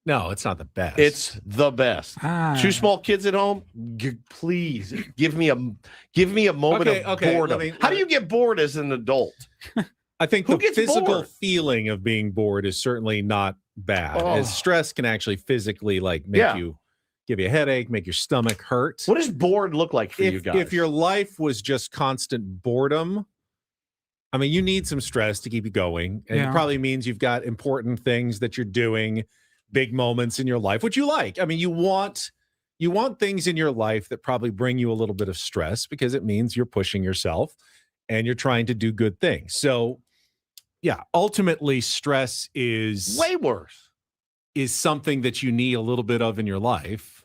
No, it's not the best. It's the best. Two small kids at home. Please give me a moment of boredom. How do you get bored as an adult? I think the physical feeling of being bored is certainly not bad. As stress can actually physically make you give you a headache, make your stomach hurt. What does bored look like for you guys? If your life was just constant boredom, I mean, you need some stress to keep you going. And it probably means you've got important things that you're doing, big moments in your life, which you like. I mean, you want things in your life that probably bring you a little bit of stress because it means you're pushing yourself and you're trying to do good things. So, yeah, ultimately, stress is way worse. Is something that you need a little bit of in your life.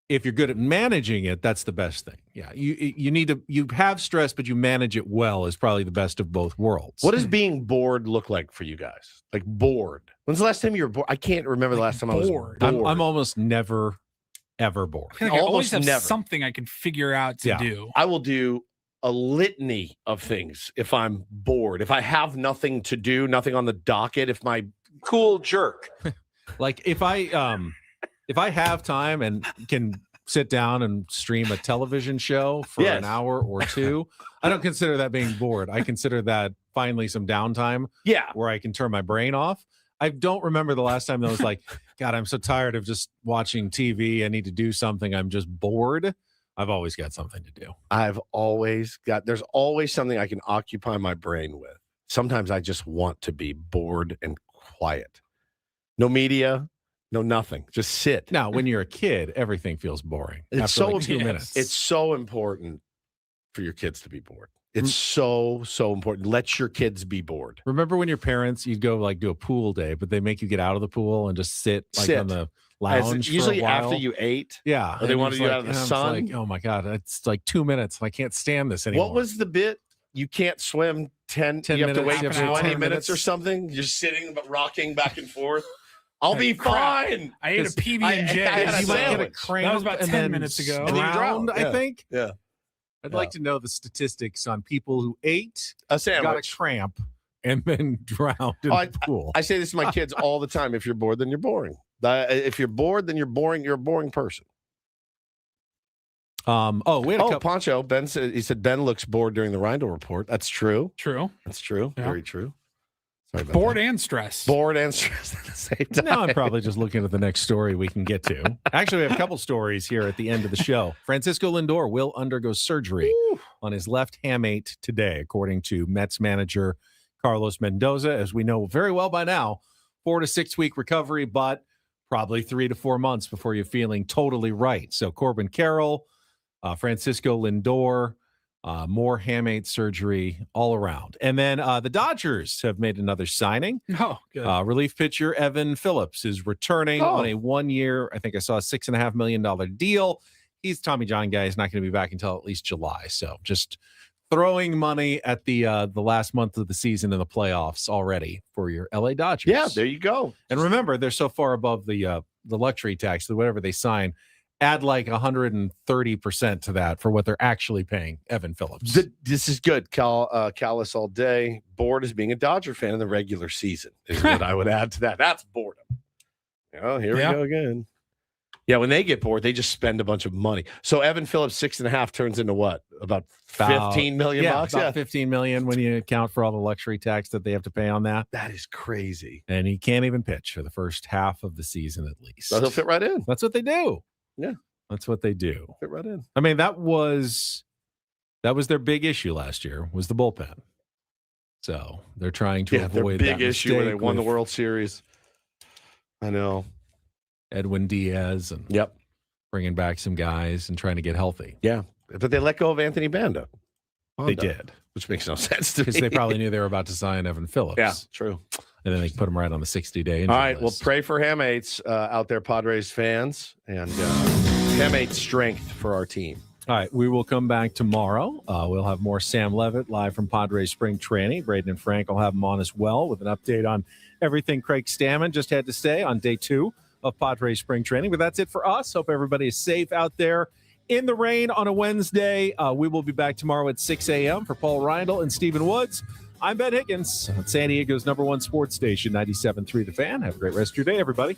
If you're good at managing it, that's the best thing. Yeah, you have stress, but you manage it well is probably the best of both worlds. What does being bored look like for you guys? Like bored. When's the last time you were bored? I can't remember the last time I was bored. I'm almost never, ever bored. I always have something I can figure out to do. I will do a litany of things if I'm bored. If I have nothing to do, nothing on the docket, if my cool jerk. Like if I have time and can sit down and stream a television show for an hour or two, I don't consider that being bored. I consider that finally some downtime where I can turn my brain off. I don't remember the last time that was like, God, I'm so tired of just watching TV. I need to do something. I'm just bored. I've always got something to do. There's always something I can occupy my brain with. Sometimes I just want to be bored and quiet. No media, no nothing. Just sit. Now, when you're a kid, everything feels boring. It's after so 2 minutes. It's so important for your kids to be bored. It's so important. Let your kids be bored. Remember when your parents, you'd go do a pool day, but they make you get out of the pool and just sit on the lounge usually for a while. After you ate. Yeah. Or they wanted you out of the sun. Like, oh my God, it's like 2 minutes and I can't stand this anymore. What was the bit? You can't swim 10 you have to wait 20 minutes or something. You're sitting but rocking back and forth. I'll be fine. I ate a PB&J. You might get a cramp. That was about 10 minutes ago. Drowned, I think. Yeah. I'd like to know the statistics on people who ate a sandwich, got a cramp, and then drowned in the pool. I say this to my kids all the time. If you're bored, then you're boring. If you're bored, then you're boring. You're a boring person. We had a couple. Poncho. Ben said Ben looks bored during the Reindl Report. That's true. True. That's true. Yeah. Very true. Bored and stressed. Bored and stressed at the same time. Now I'm probably just looking at the next story we can get to. Actually, we have a couple stories here at the end of the show. Francisco Lindor will undergo surgery on his left hamate today, according to Mets manager Carlos Mendoza. As we know very well by now, 4 to 6 week recovery, but probably 3 to 4 months before you're feeling totally right. So Corbin Carroll, Francisco Lindor, more hamate surgery all around. And then the Dodgers have made another signing. Oh, good. Relief pitcher Evan Phillips is returning on a 1 year, I think I saw a $6.5 million deal. He's Tommy John guy. He's not going to be back until at least July. So just throwing money at the last month of the season in the playoffs already for your LA Dodgers. Yeah, there you go. And remember, they're so far above the luxury tax that whatever they sign, add like 130% to that for what they're actually paying Evan Phillips. This is good. Callous all day. Bored as being a Dodger fan in the regular season is what I would add to that. That's boredom. Oh, here we go again. Yeah, when they get bored, they just spend a bunch of money. So Evan Phillips 6.5 turns into what? About 15 million bucks? About 15 million when you account for all the luxury tax that they have to pay on that. That is crazy. And he can't even pitch for the first half of the season at least. So he'll fit right in. That's what they do. Yeah. That's what they do. Fit right in. I mean, that was their big issue last year, was the bullpen. So they're trying to avoid their big that issue when they won the World Series. I know. Edwin Diaz and bringing back some guys and trying to get healthy. Yeah, but they let go of Anthony Banda. They did. Which makes no sense to me. Because they probably knew they were about to sign Evan Phillips. Yeah, true. And then they put him right on the 60-day All right, list. well, pray for Hamate's out there, Padres fans, and Hamate's strength for our team. All right, we will come back tomorrow. We'll have more Sam Levitt live from Padres spring training. Braden and Frank will have him on as well with an update on everything Craig Stammen just had to say on day 2 of Padres spring training. But that's it for us. Hope everybody is safe out there in the rain on a Wednesday. We will be back tomorrow at 6 a.m. For Paul Reindl and Stephen Woods. I'm Ben Higgins on San Diego's #1 sports station, 97.3 The Fan. Have a great rest of your day, everybody.